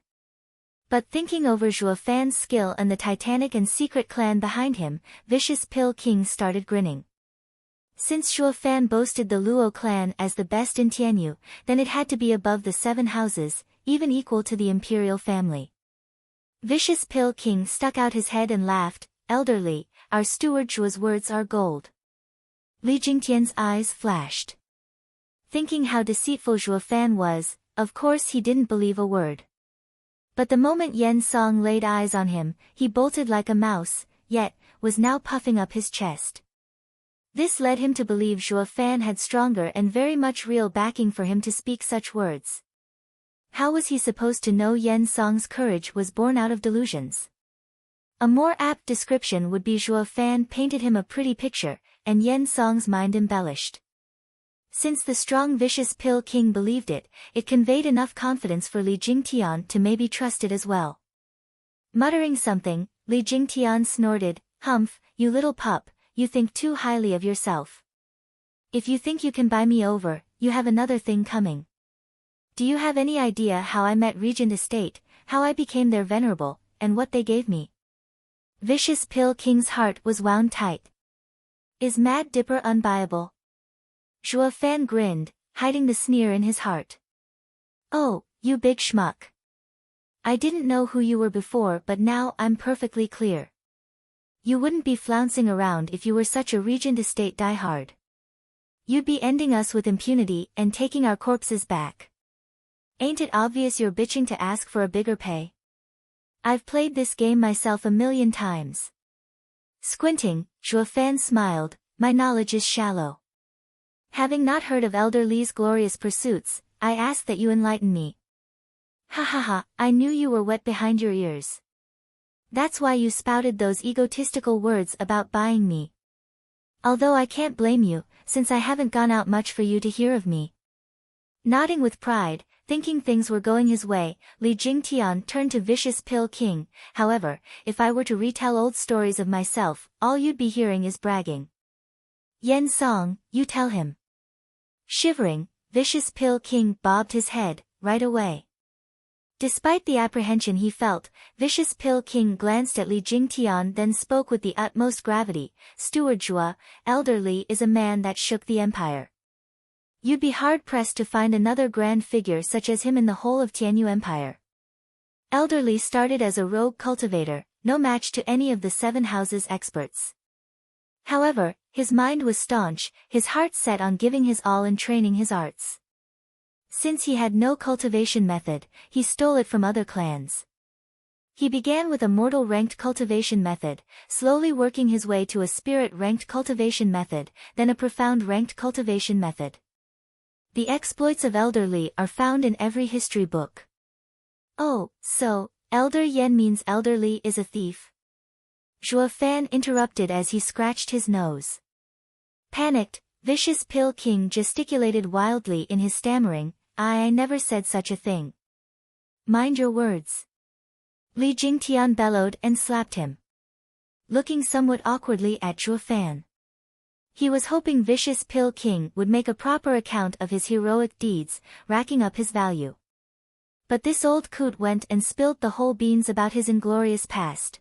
But thinking over Zhuo Fan's skill and the titanic and secret clan behind him, Vicious Pill King started grinning. Since Zhuo Fan boasted the Luo clan as the best in Tianyu, then it had to be above the 7 houses, even equal to the imperial family. Vicious Pill King stuck out his head and laughed. Elderly, our steward Zhuo's words are gold. Li Jingtian's eyes flashed. Thinking how deceitful Zhuo Fan was, of course he didn't believe a word. But the moment Yen Song laid eyes on him, he bolted like a mouse, yet, was now puffing up his chest. This led him to believe Zhuo Fan had stronger and very much real backing for him to speak such words. How was he supposed to know Yen Song's courage was born out of delusions? A more apt description would be Zhuo Fan painted him a pretty picture, and Yen Song's mind embellished. Since the strong Vicious Pill King believed it, it conveyed enough confidence for Li Jingtian to maybe trust it as well. Muttering something, Li Jingtian snorted, "Humph, you little pup, you think too highly of yourself. If you think you can buy me over, you have another thing coming. Do you have any idea how I met Regent Estate, how I became their venerable, and what they gave me?" Vicious Pill King's heart was wound tight. Is Mad Dipper unbuyable? Zhuo Fan grinned, hiding the sneer in his heart. "Oh, you big schmuck. I didn't know who you were before, but now I'm perfectly clear. You wouldn't be flouncing around if you were such a Regent Estate diehard. You'd be ending us with impunity and taking our corpses back. Ain't it obvious you're bitching to ask for a bigger pay? I've played this game myself a million times." Squinting, Zhuo Fan smiled, "My knowledge is shallow. Having not heard of Elder Li's glorious pursuits, I ask that you enlighten me." "Ha ha ha, I knew you were wet behind your ears. That's why you spouted those egotistical words about buying me. Although I can't blame you, since I haven't gone out much for you to hear of me." Nodding with pride, thinking things were going his way, Li Jingtian turned to Vicious Pill King. "However, if I were to retell old stories of myself, all you'd be hearing is bragging." "Yen Song, you tell him." Shivering, Vicious Pill King bobbed his head, right away. Despite the apprehension he felt, Vicious Pill King glanced at Li Jingtian then spoke with the utmost gravity. "Steward Zhuo, Elder Li is a man that shook the empire. You'd be hard-pressed to find another grand figure such as him in the whole of Tianyu Empire. Elder Li started as a rogue cultivator, no match to any of the 7 houses experts. However, his mind was staunch, his heart set on giving his all in training his arts. Since he had no cultivation method, he stole it from other clans. He began with a mortal ranked cultivation method, slowly working his way to a spirit ranked cultivation method, then a profound ranked cultivation method. The exploits of Elder Li are found in every history book. "Oh, so, Elder Yen means Elder Li is a thief?" Zhuo Fan interrupted as he scratched his nose. Panicked, Vicious Pill King gesticulated wildly in his stammering, I never said such a thing." "Mind your words." Li Jingtian bellowed and slapped him. Looking somewhat awkwardly at Zhuo Fan. He was hoping Vicious Pill King would make a proper account of his heroic deeds, racking up his value. But this old coot went and spilled the whole beans about his inglorious past.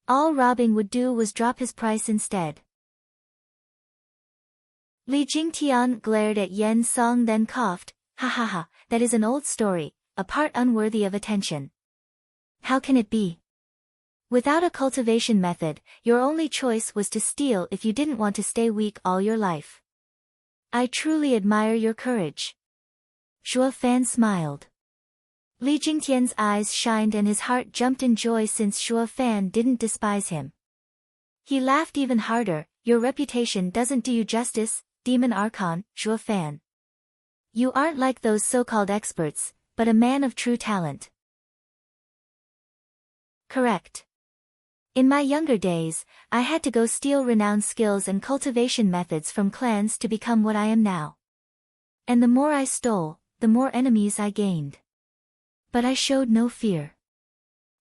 All robbing would do was drop his price instead. Li Jingtian glared at Yen Song then coughed, "Ha ha ha, that is an old story, a part unworthy of attention. How can it be? Without a cultivation method, your only choice was to steal if you didn't want to stay weak all your life. I truly admire your courage." Zhuo Fan smiled. Li Jingtian's eyes shined and his heart jumped in joy since Zhuo Fan didn't despise him. He laughed even harder, "Your reputation doesn't do you justice, Demon Archon, Zhuo Fan. You aren't like those so-called experts, but a man of true talent." "Correct. In my younger days, I had to go steal renowned skills and cultivation methods from clans to become what I am now. And the more I stole, the more enemies I gained. But I showed no fear.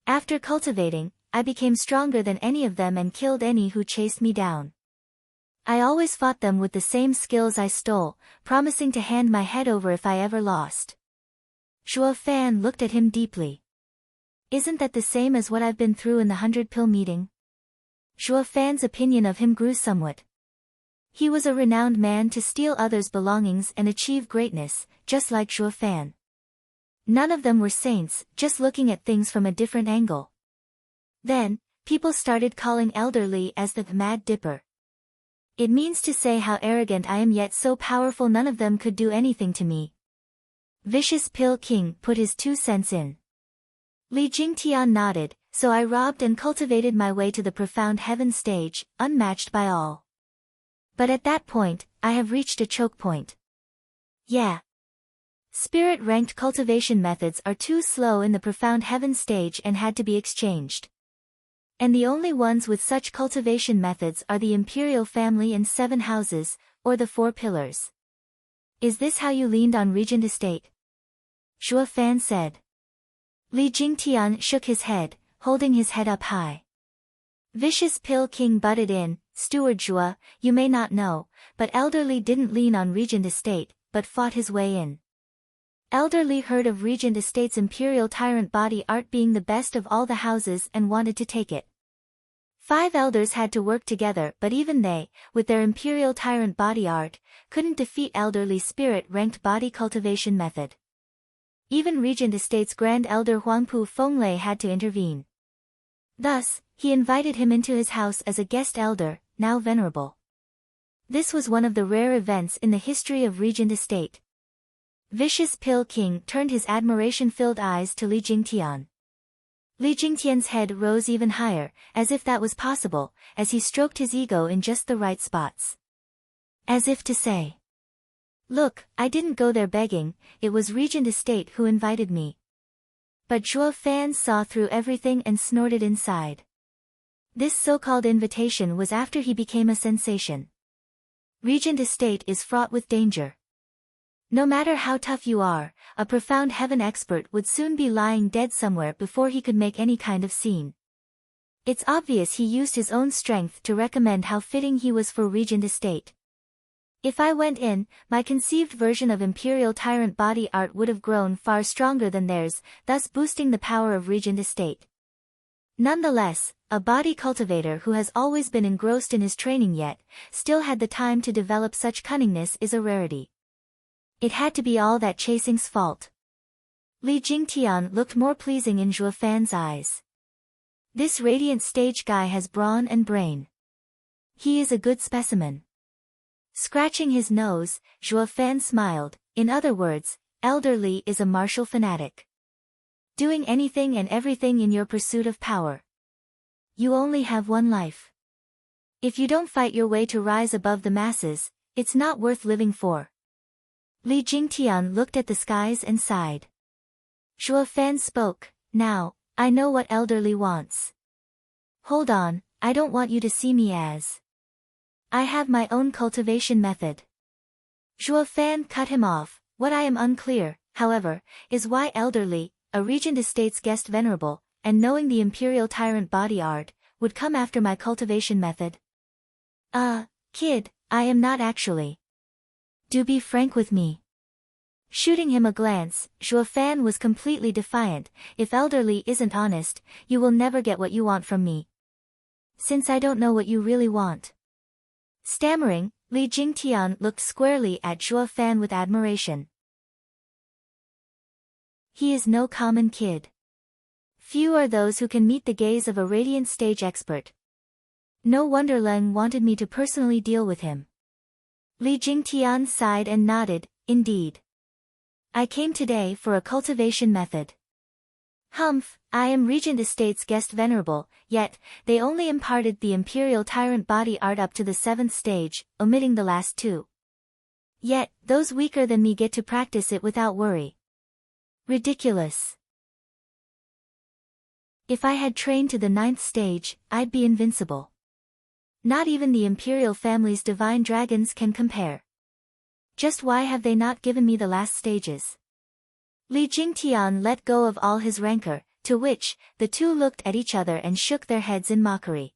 After cultivating, I became stronger than any of them and killed any who chased me down. I always fought them with the same skills I stole, promising to hand my head over if I ever lost. Zhuo Fan looked at him deeply. Isn't that the same as what I've been through in the 100-pill meeting? Zhuo Fan's opinion of him grew somewhat. He was a renowned man to steal others' belongings and achieve greatness, just like Zhuo Fan. None of them were saints, just looking at things from a different angle. Then, people started calling Elder Li as the Mad Dipper. It means to say how arrogant I am, yet so powerful none of them could do anything to me. Vicious Pill King put his 2 cents in. Li Jingtian nodded, so I robbed and cultivated my way to the profound heaven stage, unmatched by all. But at that point, I have reached a choke point. Yeah. Spirit-ranked cultivation methods are too slow in the profound heaven stage and had to be exchanged. And the only ones with such cultivation methods are the imperial family and 7 houses, or the 4 pillars. Is this how you leaned on Regent Estate? Zhuo Fan said. Li Jingtian shook his head, holding his head up high. Vicious Pill King butted in, Steward Zhuo, you may not know, but Elder Li didn't lean on Regent Estate, but fought his way in. Elder Li heard of Regent Estate's imperial tyrant body art being the best of all the houses and wanted to take it. 5 elders had to work together, but even they, with their imperial tyrant body art, couldn't defeat Elder Li's spirit-ranked body cultivation method. Even Regent Estate's Grand Elder Huangpu Fenglei had to intervene. Thus, he invited him into his house as a guest elder, now venerable. This was one of the rare events in the history of Regent Estate. Vicious Pill King turned his admiration-filled eyes to Li Jingtian. Li Jingtian's head rose even higher, as if that was possible, as he stroked his ego in just the right spots. As if to say, look, I didn't go there begging, it was Regent Estate who invited me. But Zhuo Fan saw through everything and snorted inside. This so-called invitation was after he became a sensation. Regent Estate is fraught with danger. No matter how tough you are, a profound heaven expert would soon be lying dead somewhere before he could make any kind of scene. It's obvious he used his own strength to recommend how fitting he was for Regent Estate. If I went in, my conceived version of imperial tyrant body art would have grown far stronger than theirs, thus boosting the power of Regent Estate. Nonetheless, a body cultivator who has always been engrossed in his training yet still had the time to develop such cunningness is a rarity. It had to be all that chasing's fault. Li Jingtian looked more pleasing in Zhuo Fan's eyes. This radiant stage guy has brawn and brain. He is a good specimen. Scratching his nose, Zhuo Fan smiled. In other words, Elder Li is a martial fanatic. Doing anything and everything in your pursuit of power. You only have one life. If you don't fight your way to rise above the masses, it's not worth living for. Li Jingtian looked at the skies and sighed. Zhuo Fan spoke, now, I know what Elder Li wants. Hold on, I don't want you to see me as. I have my own cultivation method. Zhuo Fan cut him off. What I am unclear, however, is why Elder Li, a Regent Estate's guest venerable, and knowing the imperial tyrant body art, would come after my cultivation method. Kid, I am not actually. Do be frank with me. Shooting him a glance, Zhuo Fan was completely defiant. If Elder Li isn't honest, you will never get what you want from me. Since I don't know what you really want. Stammering, Li Jingtian looked squarely at Zhuo Fan with admiration. He is no common kid. Few are those who can meet the gaze of a radiant stage expert. No wonder Leng wanted me to personally deal with him. Li Jingtian sighed and nodded, indeed. I came today for a cultivation method. Humph, I am Regent Estate's guest venerable, yet, they only imparted the imperial tyrant body art up to the 7th stage, omitting the last 2. Yet, those weaker than me get to practice it without worry. Ridiculous. If I had trained to the 9th stage, I'd be invincible. Not even the imperial family's divine dragons can compare. Just why have they not given me the last stages? Li Jingtian let go of all his rancor, to which, the two looked at each other and shook their heads in mockery.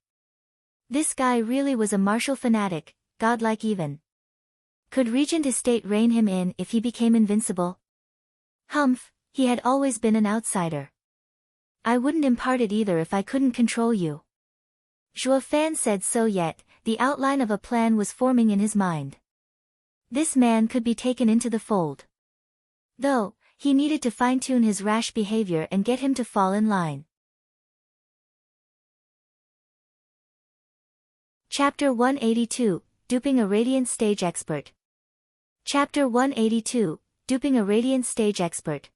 This guy really was a martial fanatic, godlike even. Could Regent Estate rein him in if he became invincible? Humph, he had always been an outsider. I wouldn't impart it either if I couldn't control you. Zhuo Fan said so, yet the outline of a plan was forming in his mind. This man could be taken into the fold. Though, he needed to fine-tune his rash behavior and get him to fall in line. Chapter 182, Duping a Radiant Stage Expert. Chapter 182, Duping a Radiant Stage Expert.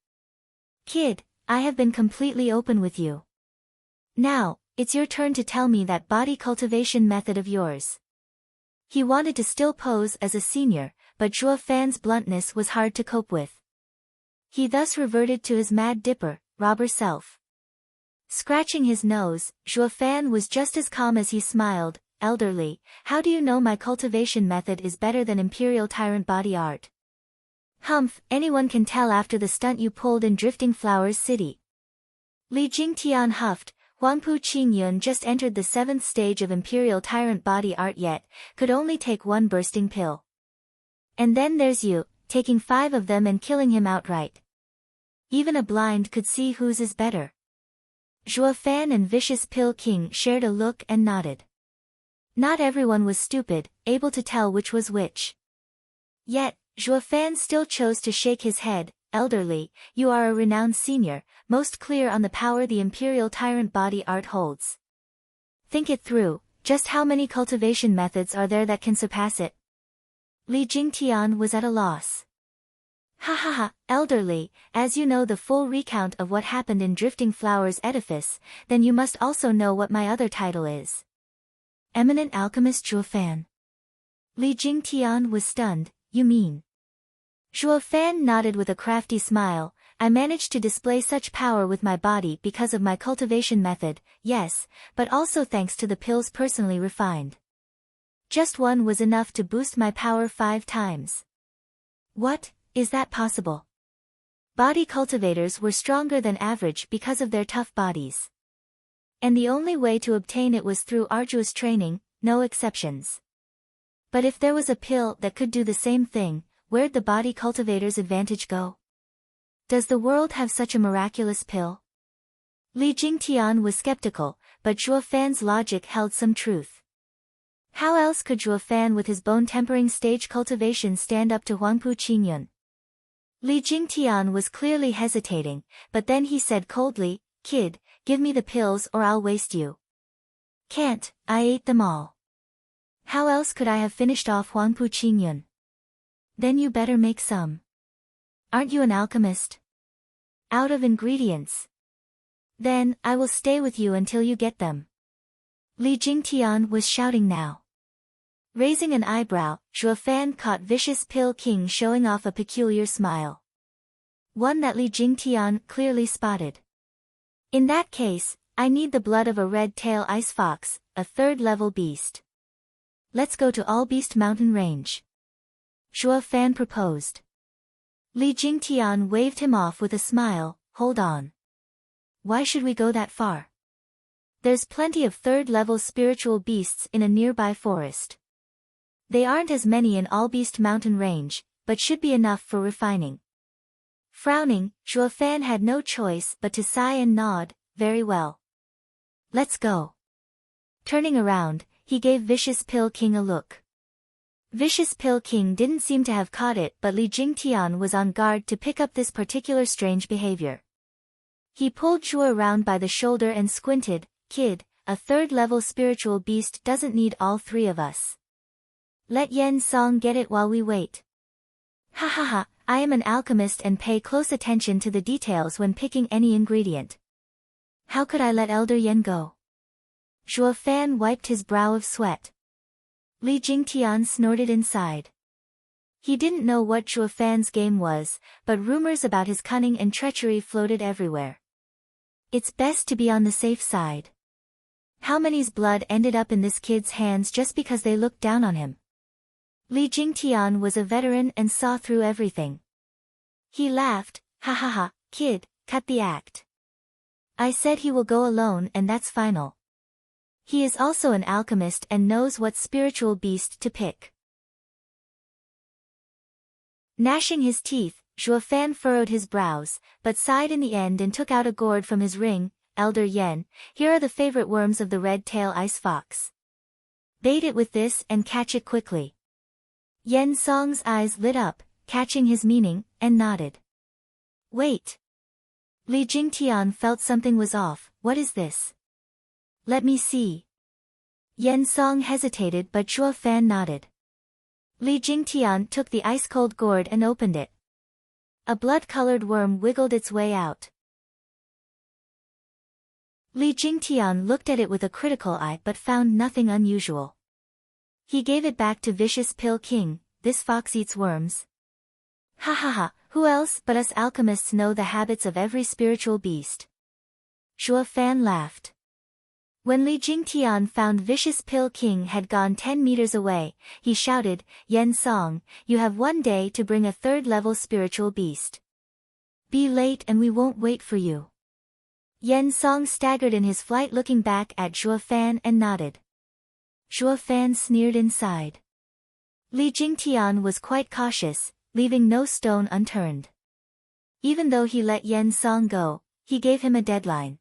Kid, I have been completely open with you. Now, it's your turn to tell me that body cultivation method of yours. He wanted to still pose as a senior, but Zhuo Fan's bluntness was hard to cope with. He thus reverted to his Mad Dipper, robber self. Scratching his nose, Zhuo Fan was just as calm as he smiled. Elderly, how do you know my cultivation method is better than Imperial Tyrant body art? Humph, anyone can tell after the stunt you pulled in Drifting Flowers City. Li Jingtian huffed. Huangpu Qingyun just entered the 7th stage of Imperial Tyrant body art, yet could only take one bursting pill. And then there's you, taking 5 of them and killing him outright. Even a blind could see whose is better. Zhuo Fan and Vicious Pill King shared a look and nodded. Not everyone was stupid, able to tell which was which. Yet, Zhuo Fan still chose to shake his head. Elderly, you are a renowned senior, most clear on the power the Imperial Tyrant body art holds. Think it through, just how many cultivation methods are there that can surpass it? Li Jingtian was at a loss. Ha ha ha, elderly, as you know the full recount of what happened in Drifting Flowers edifice, then you must also know what my other title is. Eminent Alchemist Zhuo Fan. Li Jingtian was stunned. You mean? Zhuo Fan nodded with a crafty smile. I managed to display such power with my body because of my cultivation method, yes, but also thanks to the pills personally refined. Just one was enough to boost my power 5 times. What, is that possible? Body cultivators were stronger than average because of their tough bodies. And the only way to obtain it was through arduous training, no exceptions. But if there was a pill that could do the same thing, where'd the body cultivator's advantage go? Does the world have such a miraculous pill? Li Jingtian was skeptical, but Zhuo Fan's logic held some truth. How else could Zhuo Fan with his bone-tempering stage cultivation stand up to Huangpu Qingyun? Li Jingtian was clearly hesitating, but then he said coldly, Kid, give me the pills or I'll waste you. Can't, I ate them all. How else could I have finished off Huangpu Qingyun? Then you better make some. Aren't you an alchemist? Out of ingredients. Then, I will stay with you until you get them. Li Jingtian was shouting now. Raising an eyebrow, Zhuo Fan caught Vicious Pill King showing off a peculiar smile. One that Li Jingtian clearly spotted. In that case, I need the blood of a red-tail ice fox, a 3rd-level beast. Let's go to All Beast Mountain Range. Zhuo Fan proposed. Li Jingtian waved him off with a smile. Hold on. Why should we go that far? There's plenty of 3rd-level spiritual beasts in a nearby forest. They aren't as many in All Beast Mountain Range, but should be enough for refining. Frowning, Zhuo Fan had no choice but to sigh and nod. Very well. Let's go. Turning around, he gave Vicious Pill King a look. Vicious Pill King didn't seem to have caught it, but Li Jingtian was on guard to pick up this particular strange behavior. He pulled Zhuo around by the shoulder and squinted. Kid, a 3rd-level spiritual beast doesn't need all 3 of us. Let Yen Song get it while we wait. Ha ha ha, I am an alchemist and pay close attention to the details when picking any ingredient. How could I let Elder Yen go? Zhuo Fan wiped his brow of sweat. Li Jingtian snorted inside. He didn't know what Zhuo Fan's game was, but rumors about his cunning and treachery floated everywhere. It's best to be on the safe side. How many's blood ended up in this kid's hands just because they looked down on him? Li Jingtian was a veteran and saw through everything. He laughed. Ha ha ha, kid, cut the act. I said he will go alone and that's final. He is also an alchemist and knows what spiritual beast to pick. Gnashing his teeth, Zhuo Fan furrowed his brows, but sighed in the end and took out a gourd from his ring. Elder Yen, here are the favorite worms of the red-tail ice fox. Bait it with this and catch it quickly. Yen Song's eyes lit up, catching his meaning, and nodded. Wait. Li Jingtian felt something was off. What is this? Let me see. Yen Song hesitated but Zhuo Fan nodded. Li Jingtian took the ice-cold gourd and opened it. A blood-colored worm wiggled its way out. Li Jingtian looked at it with a critical eye but found nothing unusual. He gave it back to Vicious Pill King. This fox eats worms. Ha ha ha, who else but us alchemists know the habits of every spiritual beast? Zhuo Fan laughed. When Li Jingtian found Vicious Pill King had gone 10 meters away, he shouted, Yen Song, you have 1 day to bring a 3rd-level spiritual beast. Be late and we won't wait for you. Yen Song staggered in his flight looking back at Zhuo Fan and nodded. Zhuo Fan sneered inside. Li Jingtian was quite cautious, leaving no stone unturned. Even though he let Yen Song go, he gave him a deadline.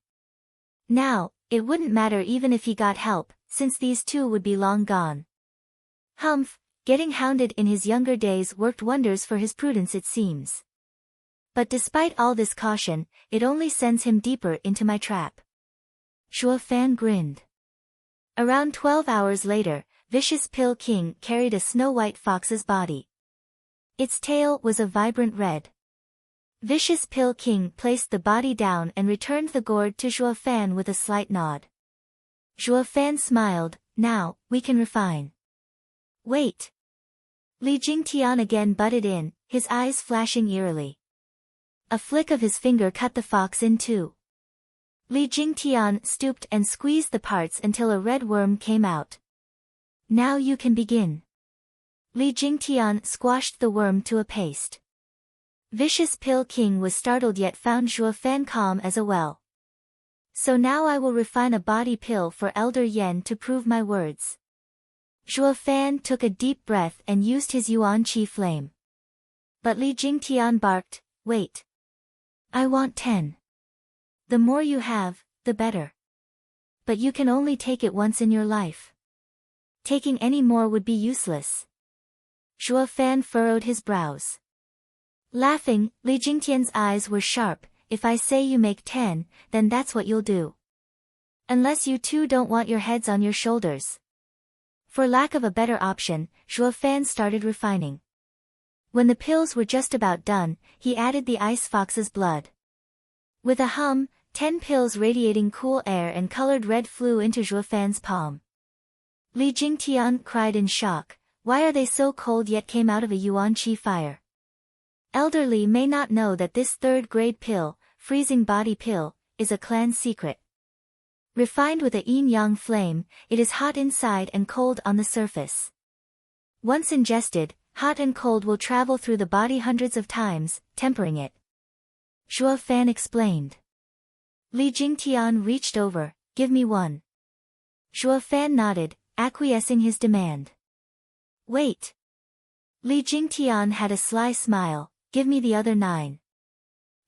Now, it wouldn't matter even if he got help, since these two would be long gone. Humph, getting hounded in his younger days worked wonders for his prudence it seems. But despite all this caution, it only sends him deeper into my trap. Zhuo Fan grinned. Around 12 hours later, Vicious Pill King carried a snow-white fox's body. Its tail was a vibrant red. Vicious Pill King placed the body down and returned the gourd to Zhuo Fan with a slight nod. Zhuo Fan smiled, now, we can refine. Wait. Li Jingtian again butted in, his eyes flashing eerily. A flick of his finger cut the fox in two. Li Jingtian stooped and squeezed the parts until a red worm came out. Now you can begin. Li Jingtian squashed the worm to a paste. Vicious Pill King was startled yet found Zhuo Fan calm as a well. So now I will refine a body pill for Elder Yen to prove my words. Zhuo Fan took a deep breath and used his Yuan Qi flame. But Li Jingtian barked, wait. I want 10. The more you have, the better. But you can only take it once in your life. Taking any more would be useless. Zhuo Fan furrowed his brows. Laughing, Li Jingtian's eyes were sharp, if I say you make 10, then that's what you'll do. Unless you two don't want your heads on your shoulders. For lack of a better option, Zhuo Fan started refining. When the pills were just about done, he added the ice fox's blood. With a hum, 10 pills radiating cool air and colored red flew into Zhuo Fan's palm. Li Jingtian cried in shock, why are they so cold yet came out of a Yuan Qi fire? Elder Li may not know that this 3rd-grade pill, freezing body pill, is a clan secret. Refined with a yin-yang flame, it is hot inside and cold on the surface. Once ingested, hot and cold will travel through the body hundreds of times, tempering it. Zhuo Fan explained. Li Jingtian reached over, give me 1. Zhuo Fan nodded, acquiescing his demand. Wait. Li Jingtian had a sly smile, give me the other 9.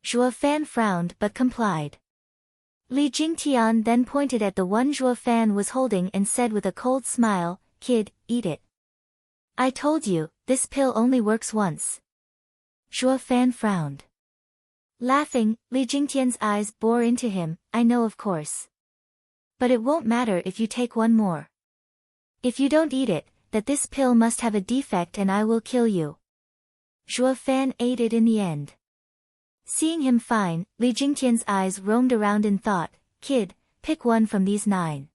Zhuo Fan frowned but complied. Li Jingtian then pointed at the one Zhuo Fan was holding and said with a cold smile, kid, eat it. I told you, this pill only works once. Zhuo Fan frowned. Laughing, Li Jingtian's eyes bore into him, I know of course. But it won't matter if you take 1 more. If you don't eat it, that this pill must have a defect and I will kill you. Zhuo Fan ate it in the end. Seeing him fine, Li Jingtian's eyes roamed around in thought, kid, pick 1 from these 9.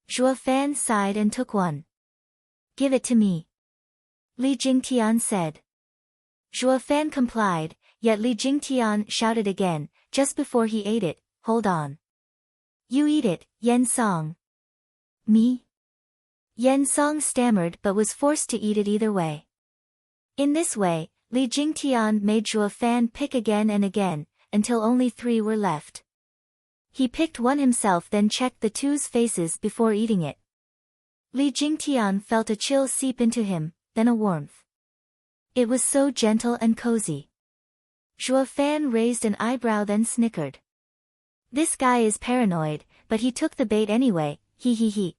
Zhuo Fan sighed and took 1. Give it to me. Li Jingtian said. Zhuo Fan complied, yet Li Jingtian shouted again, just before he ate it, hold on. You eat it, Yen Song. Me? Yen Song stammered but was forced to eat it either way. In this way, Li Jingtian made Zhuo Fan pick again and again, until only 3 were left. He picked one himself, then checked the two's faces before eating it. Li Jingtian felt a chill seep into him, then a warmth. It was so gentle and cozy. Zhuo Fan raised an eyebrow then snickered. This guy is paranoid, but he took the bait anyway, he he he.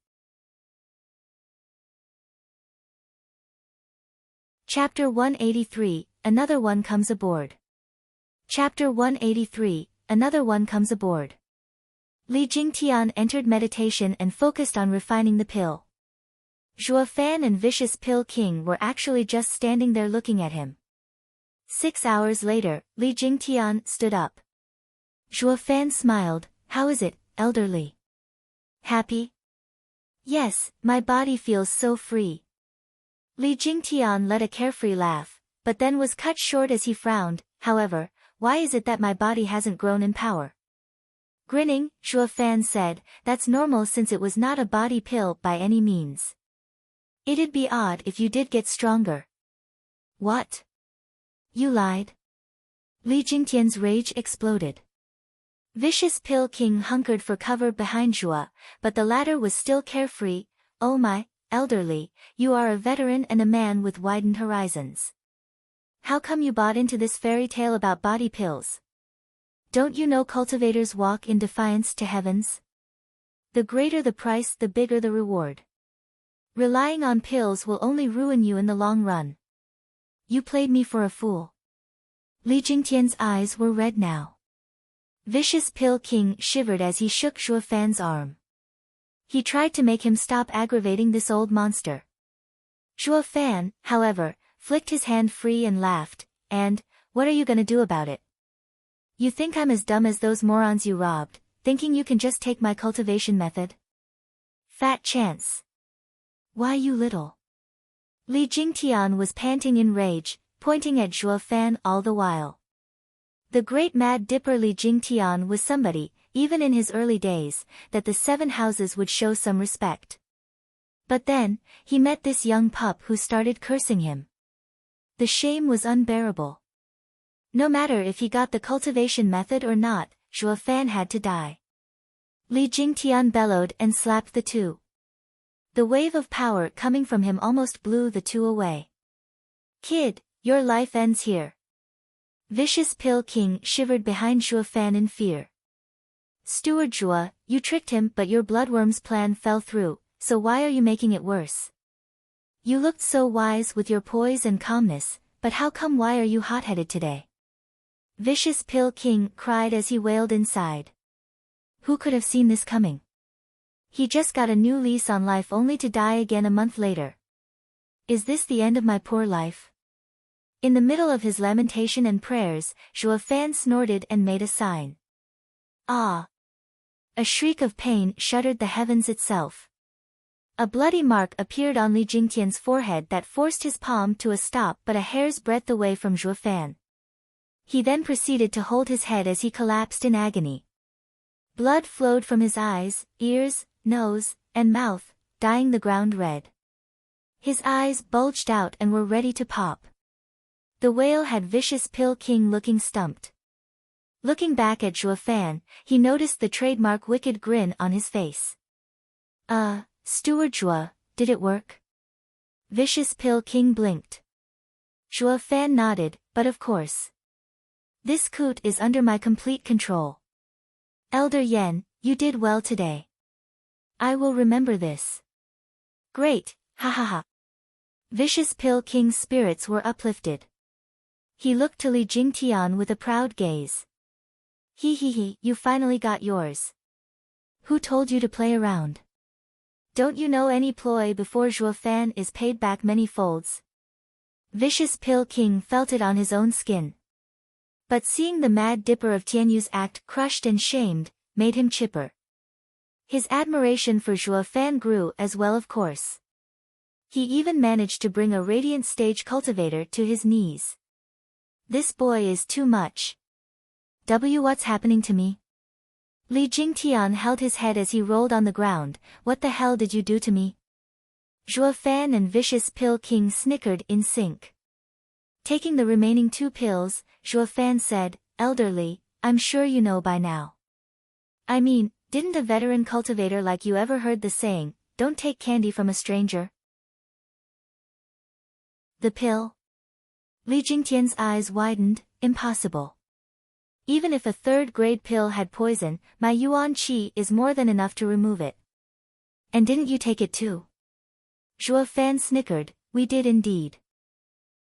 Chapter 183, Another One Comes Aboard. Chapter 183, Another One Comes Aboard. Li Jingtian entered meditation and focused on refining the pill. Zhuo Fan and Vicious Pill King were actually just standing there looking at him. 6 hours later, Li Jingtian stood up. Zhuo Fan smiled. How is it, Elder Li? Happy? Yes, my body feels so free. Li Jingtian let a carefree laugh, but then was cut short as he frowned. However, why is it that my body hasn't grown in power? Grinning, Zhuo Fan said, that's normal since it was not a body pill by any means. It'd be odd if you did get stronger. What? You lied? Li Jingtian's rage exploded. Vicious Pill King hunkered for cover behind Zhuo, but the latter was still carefree. Oh my, Elder Li, you are a veteran and a man with widened horizons. How come you bought into this fairy tale about body pills? Don't you know cultivators walk in defiance to heavens? The greater the price, the bigger the reward. Relying on pills will only ruin you in the long run. You played me for a fool. Li Jingtian's eyes were red now. Vicious Pill King shivered as he shook Zhuo Fan's arm. He tried to make him stop aggravating this old monster. Zhuo Fan, however, flicked his hand free and laughed. And, what are you gonna do about it? You think I'm as dumb as those morons you robbed, thinking you can just take my cultivation method? Fat chance. Why you little? Li Jingtian was panting in rage, pointing at Zhuo Fan all the while. The great Mad Dipper Li Jingtian was somebody, even in his early days, that the 7 houses would show some respect. But then, he met this young pup who started cursing him. The shame was unbearable. No matter if he got the cultivation method or not, Zhuo Fan had to die. Li Jingtian bellowed and slapped the two. The wave of power coming from him almost blew the two away. Kid, your life ends here. Vicious Pill King shivered behind Zhuo Fan in fear. Steward Zhuo, you tricked him, but your bloodworm's plan fell through, so why are you making it worse? You looked so wise with your poise and calmness, but how come why are you hot-headed today? Vicious Pill King cried as he wailed inside. Who could have seen this coming? He just got a new lease on life only to die again a month later. Is this the end of my poor life? In the middle of his lamentation and prayers, Zhuo Fan snorted and made a sign. Ah! A shriek of pain shuddered the heavens itself. A bloody mark appeared on Li Jingtian's forehead that forced his palm to a stop but a hair's breadth away from Zhuo Fan. He then proceeded to hold his head as he collapsed in agony. Blood flowed from his eyes, ears, nose, and mouth, dyeing the ground red. His eyes bulged out and were ready to pop. The whale had Vicious Pill King looking stumped. Looking back at Zhuo Fan, he noticed the trademark wicked grin on his face. Steward Zhuo, did it work? Vicious Pill King blinked. Zhuo Fan nodded, but of course. This coot is under my complete control. Elder Yen, you did well today. I will remember this. Great, ha ha ha. Vicious Pill King's spirits were uplifted. He looked to Li Jingtian with a proud gaze. He, you finally got yours. Who told you to play around? Don't you know any ploy before Zhuo Fan is paid back many folds? Vicious Pill King felt it on his own skin. But seeing the Mad Dipper of Tianyu's act crushed and shamed, made him chipper. His admiration for Zhuo Fan grew as well, of course. He even managed to bring a radiant stage cultivator to his knees. This boy is too much. What's happening to me? Li Jingtian held his head as he rolled on the ground. What the hell did you do to me? Zhuo Fan and Vicious Pill King snickered in sync. Taking the remaining 2 pills, Zhuo Fan said, Elder Li, I'm sure you know by now. I mean, didn't a veteran cultivator like you ever heard the saying, don't take candy from a stranger? The pill? Li Jingtian's eyes widened, impossible. Even if a third-grade pill had poison, my yuan qi is more than enough to remove it. And didn't you take it too? Zhuo Fan snickered, we did indeed.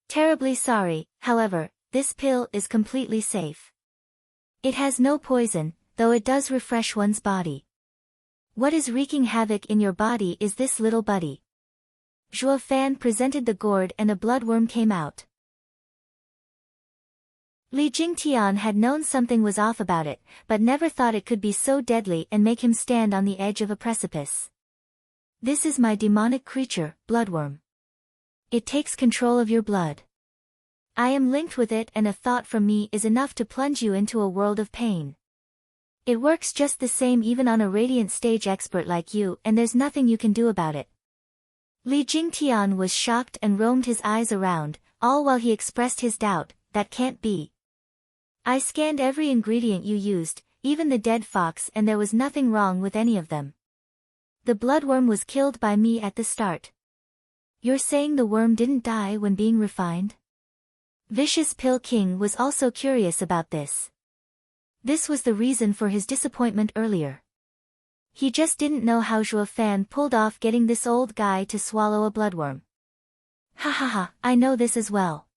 Terribly sorry, however, this pill is completely safe. It has no poison, though it does refresh one's body. What is wreaking havoc in your body is this little buddy. Zhuo Fan presented the gourd and a bloodworm came out. Li Jingtian had known something was off about it, but never thought it could be so deadly and make him stand on the edge of a precipice. This is my demonic creature, bloodworm. It takes control of your blood. I am linked with it and a thought from me is enough to plunge you into a world of pain. It works just the same even on a radiant stage expert like you and there's nothing you can do about it. Li Jingtian was shocked and roamed his eyes around, all while he expressed his doubt, that can't be. I scanned every ingredient you used, even the dead fox and there was nothing wrong with any of them. The bloodworm was killed by me at the start. You're saying the worm didn't die when being refined? Vicious Pill King was also curious about this. This was the reason for his disappointment earlier. He just didn't know how Zhuo Fan pulled off getting this old guy to swallow a bloodworm. Ha ha ha, I know this as well.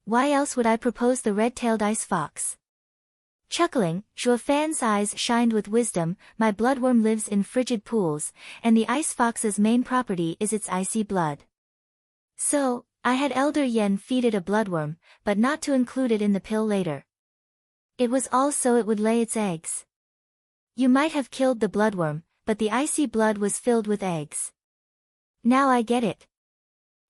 Why else would I propose the red-tailed ice fox? Chuckling, Zhuo Fan's eyes shined with wisdom, my bloodworm lives in frigid pools, and the ice fox's main property is its icy blood. So, I had Elder Yen feed it a bloodworm, but not to include it in the pill later. It was all so it would lay its eggs. You might have killed the bloodworm, but the icy blood was filled with eggs. Now I get it.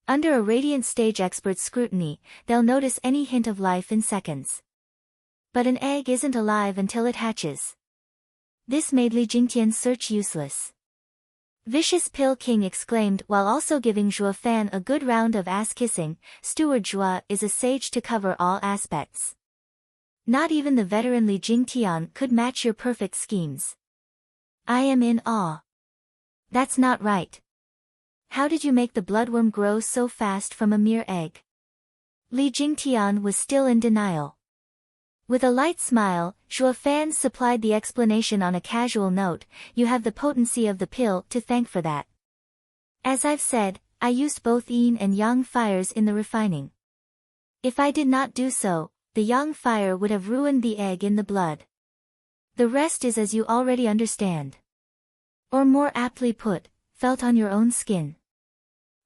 Under a radiant stage expert's scrutiny, they'll notice any hint of life in seconds. But an egg isn't alive until it hatches. This made Li Jingtian's search useless. Vicious Pill King exclaimed while also giving Zhuo Fan a good round of ass-kissing, Steward Zhuo is a sage to cover all aspects. Not even the veteran Li Jingtian could match your perfect schemes. I am in awe. That's not right. How did you make the bloodworm grow so fast from a mere egg? Li Jingtian was still in denial. With a light smile, Zhuo Fan supplied the explanation on a casual note, you have the potency of the pill to thank for that. As I've said, I used both yin and yang fires in the refining. If I did not do so, the yang fire would have ruined the egg in the blood. The rest is as you already understand. Or more aptly put, felt on your own skin.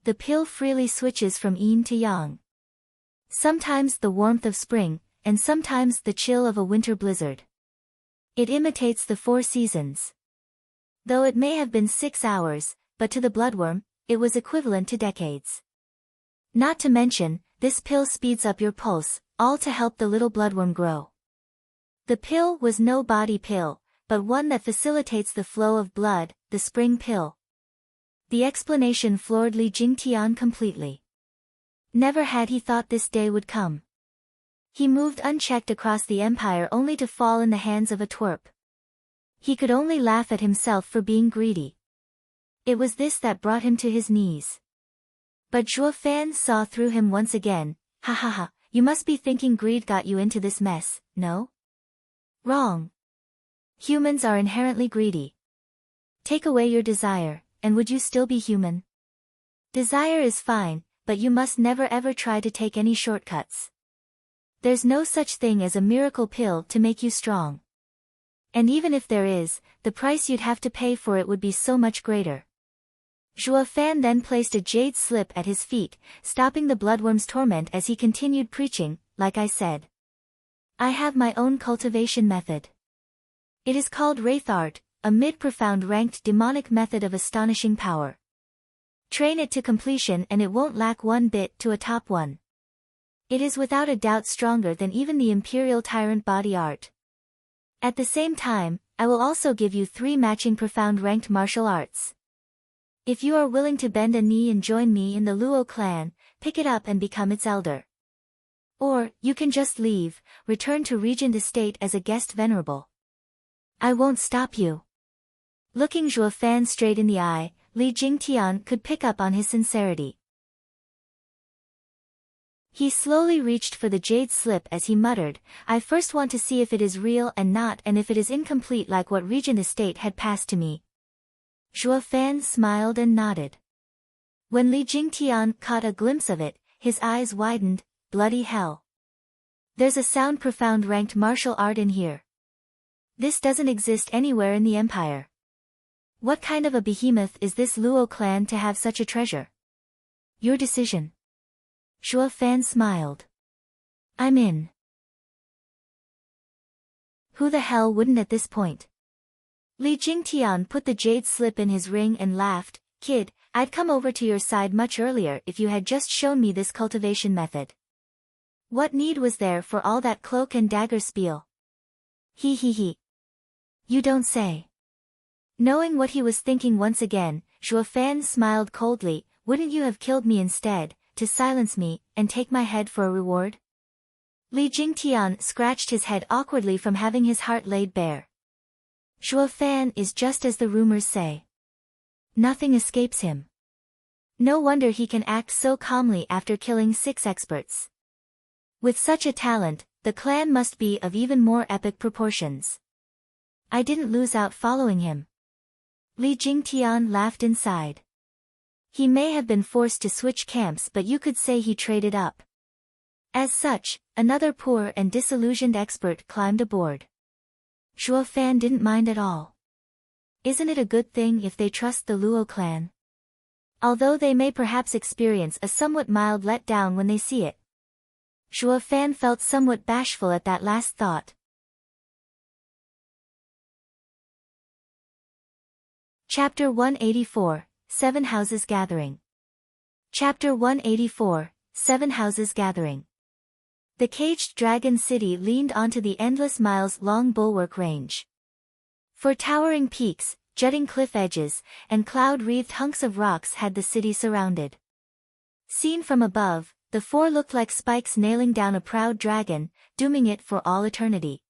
The pill freely switches from yin to yang. Sometimes the warmth of spring, and sometimes the chill of a winter blizzard. It imitates the 4 seasons. Though it may have been 6 hours, but to the bloodworm, it was equivalent to decades. Not to mention, this pill speeds up your pulse, all to help the little bloodworm grow. The pill was no body pill, but one that facilitates the flow of blood, the spring pill. The explanation floored Li Jingtian completely. Never had he thought this day would come. He moved unchecked across the empire only to fall in the hands of a twerp. He could only laugh at himself for being greedy. It was this that brought him to his knees. But Zhuo Fan saw through him once again, ha ha ha, you must be thinking greed got you into this mess, no? Wrong. Humans are inherently greedy. Take away your desire, and would you still be human? Desire is fine, but you must never ever try to take any shortcuts. There's no such thing as a miracle pill to make you strong. And even if there is, the price you'd have to pay for it would be so much greater. Zhuo Fan then placed a jade slip at his feet, stopping the bloodworm's torment as he continued preaching, like I said. I have my own cultivation method. It is called Wraith Art, a mid-profound ranked demonic method of astonishing power. Train it to completion and it won't lack one bit to a top one. It is without a doubt stronger than even the Imperial Tyrant Body Art. At the same time, I will also give you 3 matching profound ranked martial arts. If you are willing to bend a knee and join me in the Luo clan, pick it up and become its elder. Or, you can just leave, return to Regent Estate as a guest venerable. I won't stop you. Looking Zhuo Fan straight in the eye, Li Jingtian could pick up on his sincerity. He slowly reached for the jade slip as he muttered, I first want to see if it is real and not and if it is incomplete like what Regent Estate had passed to me. Zhuo Fan smiled and nodded. When Li Jingtian caught a glimpse of it, his eyes widened, bloody hell. There's a sound profound ranked martial art in here. This doesn't exist anywhere in the empire. What kind of a behemoth is this Luo clan to have such a treasure? Your decision. Zhuo Fan smiled. I'm in. Who the hell wouldn't at this point? Li Jingtian put the jade slip in his ring and laughed, Kid, I'd come over to your side much earlier if you had just shown me this cultivation method. What need was there for all that cloak and dagger spiel? He. You don't say. Knowing what he was thinking once again, Zhuo Fan smiled coldly, wouldn't you have killed me instead, to silence me, and take my head for a reward? Li Jingtian scratched his head awkwardly from having his heart laid bare. Zhuo Fan is just as the rumors say. Nothing escapes him. No wonder he can act so calmly after killing 6 experts. With such a talent, the clan must be of even more epic proportions. I didn't lose out following him. Li Jingtian laughed inside. He may have been forced to switch camps, but you could say he traded up. As such, another poor and disillusioned expert climbed aboard. Zhuo Fan didn't mind at all. Isn't it a good thing if they trust the Luo clan? Although they may perhaps experience a somewhat mild letdown when they see it. Zhuo Fan felt somewhat bashful at that last thought. Chapter 184, 7 Houses Gathering. Chapter 184, 7 Houses Gathering. The caged dragon city leaned onto the endless miles-long bulwark range. For towering peaks, jutting cliff edges, and cloud-wreathed hunks of rocks had the city surrounded. Seen from above, the 4 looked like spikes nailing down a proud dragon, dooming it for all eternity.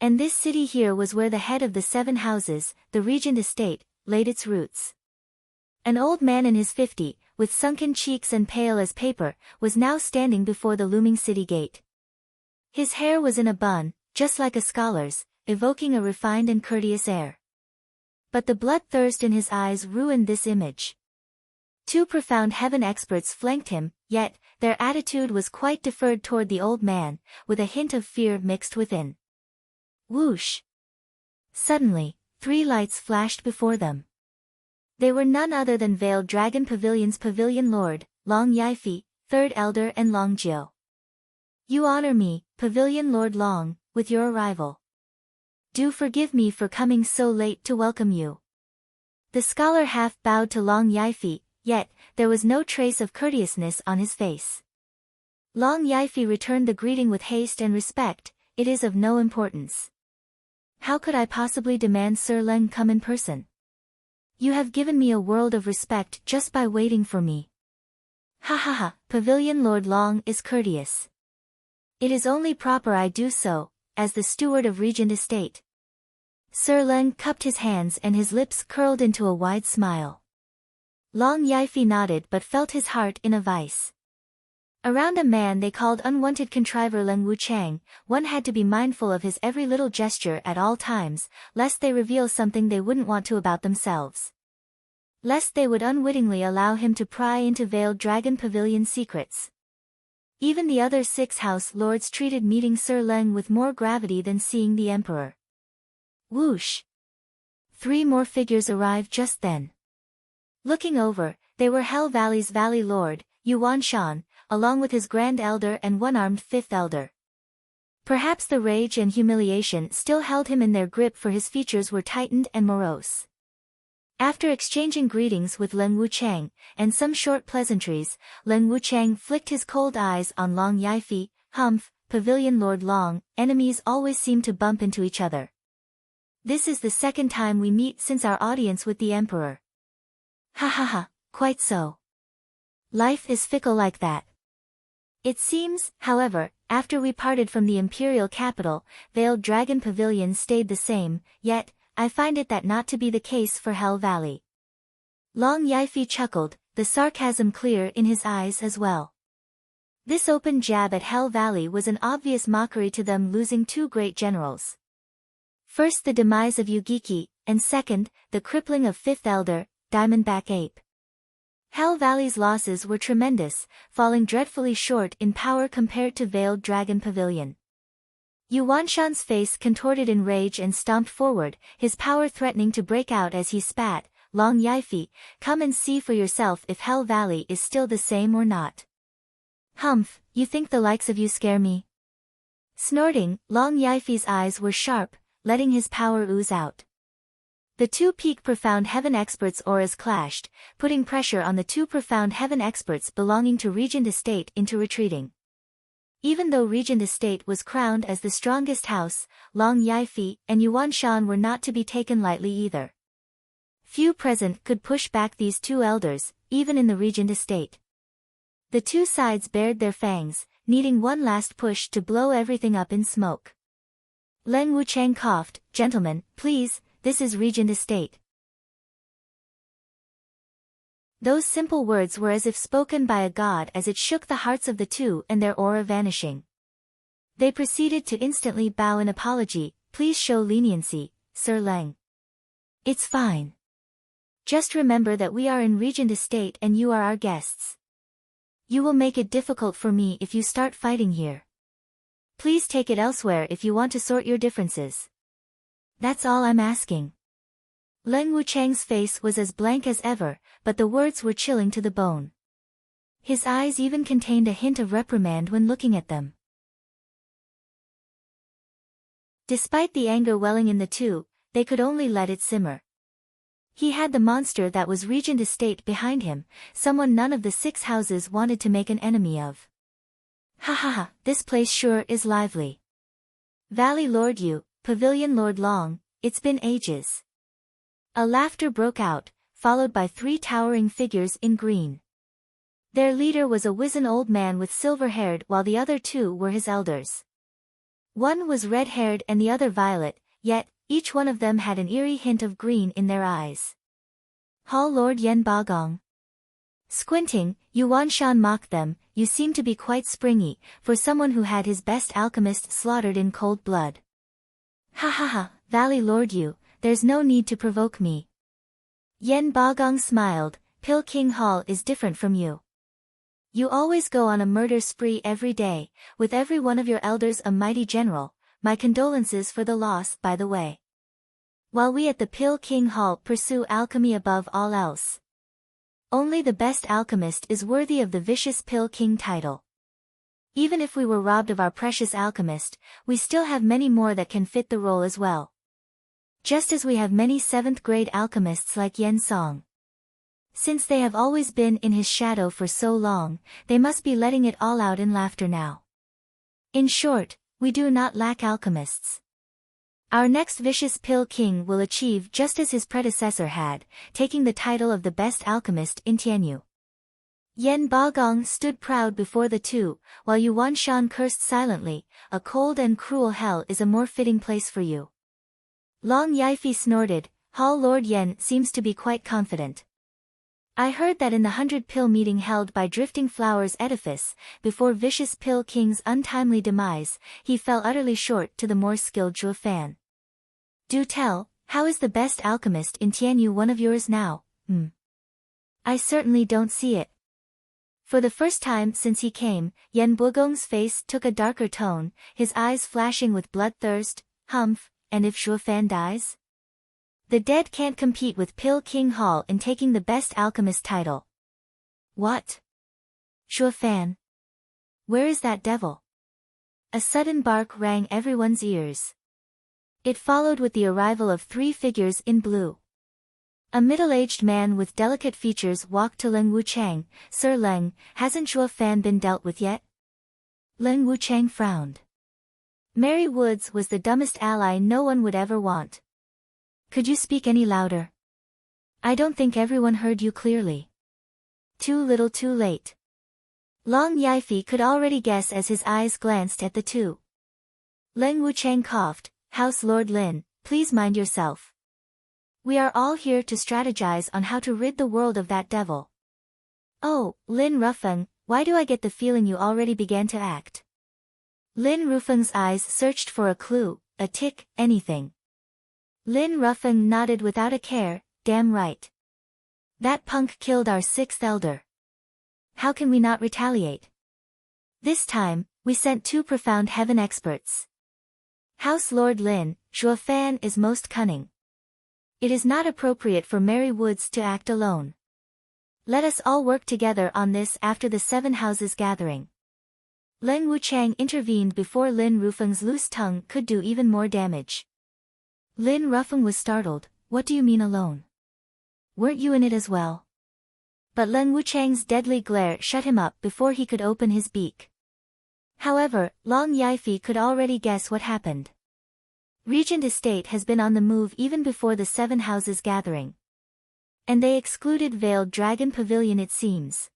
And this city here was where the head of the 7 houses, the Regent Estate, laid its roots. An old man in his 50s, with sunken cheeks and pale as paper, was now standing before the looming city gate. His hair was in a bun, just like a scholar's, evoking a refined and courteous air. But the bloodthirst in his eyes ruined this image. 2 profound heaven experts flanked him, yet, their attitude was quite deferred toward the old man, with a hint of fear mixed within. Whoosh! Suddenly, 3 lights flashed before them. They were none other than Veiled Dragon Pavilion's Pavilion Lord, Long Yifi, 3rd Elder and Long Jiu. You honor me, Pavilion Lord Long, with your arrival. Do forgive me for coming so late to welcome you. The scholar half bowed to Long Yifi, yet, there was no trace of courteousness on his face. Long Yifi returned the greeting with haste and respect, it is of no importance. How could I possibly demand Sir Leng come in person? You have given me a world of respect just by waiting for me. Ha, Pavilion Lord Long is courteous. It is only proper I do so, as the steward of Regent Estate. Sir Leng cupped his hands and his lips curled into a wide smile. Long Yifi nodded but felt his heart in a vice. Around a man they called unwanted contriver Leng Wuchang, one had to be mindful of his every little gesture at all times, lest they reveal something they wouldn't want to about themselves. Lest they would unwittingly allow him to pry into Veiled Dragon Pavilion's secrets. Even the other 6 house lords treated meeting Sir Leng with more gravity than seeing the emperor. Whoosh! 3 more figures arrived just then. Looking over, they were Hell Valley's Valley Lord, Yuan Shan, along with his Grand Elder and one-armed 5th Elder. Perhaps the rage and humiliation still held him in their grip, for his features were tightened and morose. After exchanging greetings with Leng Wuchang, and some short pleasantries, Leng Wuchang flicked his cold eyes on Long Yifi, Humph, Pavilion Lord Long, enemies always seem to bump into each other. This is the 2nd time we meet since our audience with the Emperor. Ha, quite so. Life is fickle like that. It seems, however, after we parted from the imperial capital, Veiled Dragon Pavilion stayed the same, yet, I find it that not to be the case for Hell Valley. Long Yifi chuckled, the sarcasm clear in his eyes as well. This open jab at Hell Valley was an obvious mockery to them losing two great generals. First the demise of Yugiki, and second, the crippling of Fifth Elder, Diamondback Ape. Hell Valley's losses were tremendous, falling dreadfully short in power compared to Veiled Dragon Pavilion. Yuanshan's face contorted in rage and stomped forward, his power threatening to break out as he spat, Long Yifi, come and see for yourself if Hell Valley is still the same or not. Humph, you think the likes of you scare me? Snorting, Long Yifi's eyes were sharp, letting his power ooze out. The two peak Profound Heaven experts' auras clashed, putting pressure on the two Profound Heaven experts belonging to Regent Estate into retreating. Even though Regent Estate was crowned as the strongest house, Long Yifi and Yuanshan were not to be taken lightly either. Few present could push back these two elders, even in the Regent Estate. The two sides bared their fangs, needing one last push to blow everything up in smoke. Leng Wuchang coughed, gentlemen, please, this is Regent Estate. Those simple words were as if spoken by a god as it shook the hearts of the two and their aura vanishing. They proceeded to instantly bow in apology, please show leniency, Sir Leng. It's fine. Just remember that we are in Regent Estate and you are our guests. You will make it difficult for me if you start fighting here. Please take it elsewhere if you want to sort your differences. That's all I'm asking. Leng Wuchang's face was as blank as ever, but the words were chilling to the bone. His eyes even contained a hint of reprimand when looking at them. Despite the anger welling in the two, they could only let it simmer. He had the monster that was Regent Estate behind him, someone none of the 6 houses wanted to make an enemy of. Ha ha ha, this place sure is lively. Valley Lord Yu, Pavilion Lord Long, it's been ages. A laughter broke out, followed by 3 towering figures in green. Their leader was a wizened old man with silver-haired while the other 2 were his elders. One was red-haired and the other violet, yet, each one of them had an eerie hint of green in their eyes. Hall Lord Yen Bagong. Squinting, Yuanshan mocked them, you seem to be quite springy, for someone who had his best alchemist slaughtered in cold blood. Ha ha ha, Valley Lord Yu, there's no need to provoke me. Yen Bagong smiled, Pill King Hall is different from you. You always go on a murder spree every day, with every one of your elders a mighty general, my condolences for the loss by the way. While we at the Pill King Hall pursue alchemy above all else. Only the best alchemist is worthy of the vicious Pill King title. Even if we were robbed of our precious alchemist, we still have many more that can fit the role as well. Just as we have many 7th grade alchemists like Yen Song. Since they have always been in his shadow for so long, they must be letting it all out in laughter now. In short, we do not lack alchemists. Our next vicious Pill King will achieve just as his predecessor had, taking the title of the best alchemist in Tianyu. Yen Bagong stood proud before the two, while Yuanshan cursed silently, a cold and cruel hell is a more fitting place for you. Long Yifi snorted, Hall Lord Yen seems to be quite confident. I heard that in the 100-pill meeting held by Drifting Flowers edifice, before vicious Pill King's untimely demise, he fell utterly short to the more skilled Zhuo Fan. Do tell, how is the best alchemist in Tianyu one of yours now? I certainly don't see it. For the first time since he came, Yen Bagong's face took a darker tone, his eyes flashing with bloodthirst. Humph, and if Zhuo Fan dies? The dead can't compete with Pill King Hall in taking the best alchemist title. What? Zhuo Fan? Where is that devil? A sudden bark rang everyone's ears. It followed with the arrival of 3 figures in blue. A middle-aged man with delicate features walked to Leng Wuchang. Sir Leng, hasn't Zhuo Fan been dealt with yet? Leng Wuchang frowned. Mary Woods was the dumbest ally no one would ever want. Could you speak any louder? I don't think everyone heard you clearly. Too little too late. Long Yifi could already guess as his eyes glanced at the two. Leng Wuchang coughed, "House Lord Lin, please mind yourself. We are all here to strategize on how to rid the world of that devil." "Oh, Lin Rufeng, why do I get the feeling you already began to act?" Lin Rufeng's eyes searched for a clue, a tick, anything. Lin Rufeng nodded without a care, "Damn right. That punk killed our sixth elder. How can we not retaliate? This time, we sent two profound heaven experts. House Lord Lin, Zhuo Fan is most cunning. It is not appropriate for Mary Woods to act alone. Let us all work together on this after the Seven Houses gathering." Leng Wuchang intervened before Lin Rufeng's loose tongue could do even more damage. Lin Rufeng was startled. "What do you mean alone? Weren't you in it as well?" But Leng Wuchang's deadly glare shut him up before he could open his beak. However, Long Yifi could already guess what happened. Regent Estate has been on the move even before the Seven Houses gathering. And they excluded Veiled Dragon Pavilion, it seems.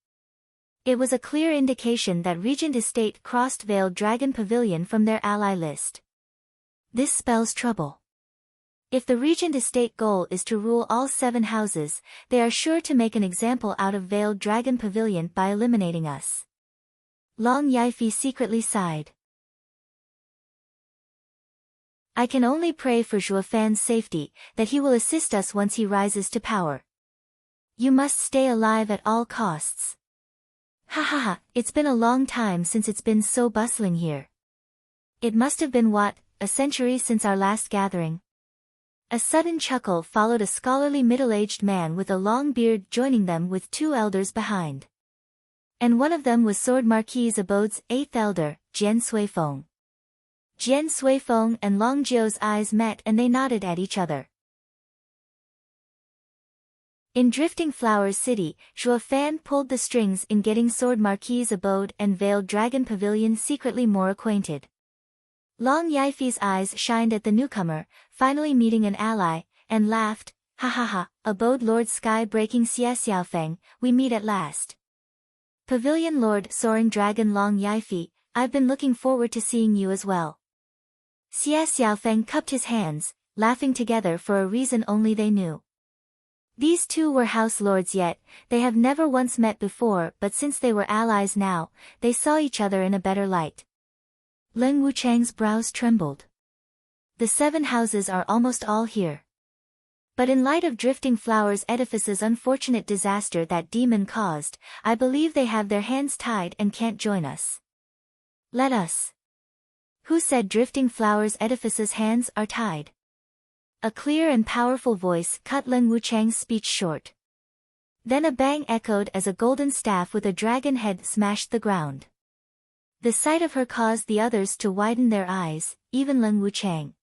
It was a clear indication that Regent Estate crossed Veiled Dragon Pavilion from their ally list. This spells trouble. If the Regent Estate goal is to rule all seven houses, they are sure to make an example out of Veiled Dragon Pavilion by eliminating us. Long Yifi secretly sighed. I can only pray for Zhuo Fan's safety, that he will assist us once he rises to power. You must stay alive at all costs. Ha ha ha, it's been a long time since it's been so bustling here. It must have been what, a century since our last gathering? A sudden chuckle followed a scholarly middle-aged man with a long beard joining them with two elders behind. And one of them was Sword Marquis Abode's eighth elder, Jian Suifeng. Jian Suifeng and Long Jiu's eyes met and they nodded at each other. In Drifting Flowers City, Zhuo Fan pulled the strings in getting Sword Marquis Abode and Veiled Dragon Pavilion secretly more acquainted. Long Yifi's eyes shined at the newcomer, finally meeting an ally, and laughed, "Ha ha ha, Abode Lord Sky Breaking Xia Xiaofeng, we meet at last. Pavilion Lord Soaring Dragon Long Yifi, I've been looking forward to seeing you as well." Xia Xiaofeng cupped his hands, laughing together for a reason only they knew. These two were house lords yet, they have never once met before, but since they were allies now, they saw each other in a better light. Leng Wuchang's brows trembled. The seven houses are almost all here. But in light of Drifting Flowers Edifice's unfortunate disaster that demon caused, I believe they have their hands tied and can't join us. Let us. Who said Drifting Flowers Edifice's hands are tied? A clear and powerful voice cut Leng Wuchang's speech short. Then a bang echoed as a golden staff with a dragon head smashed the ground. The sight of her caused the others to widen their eyes, even Leng Wuchang.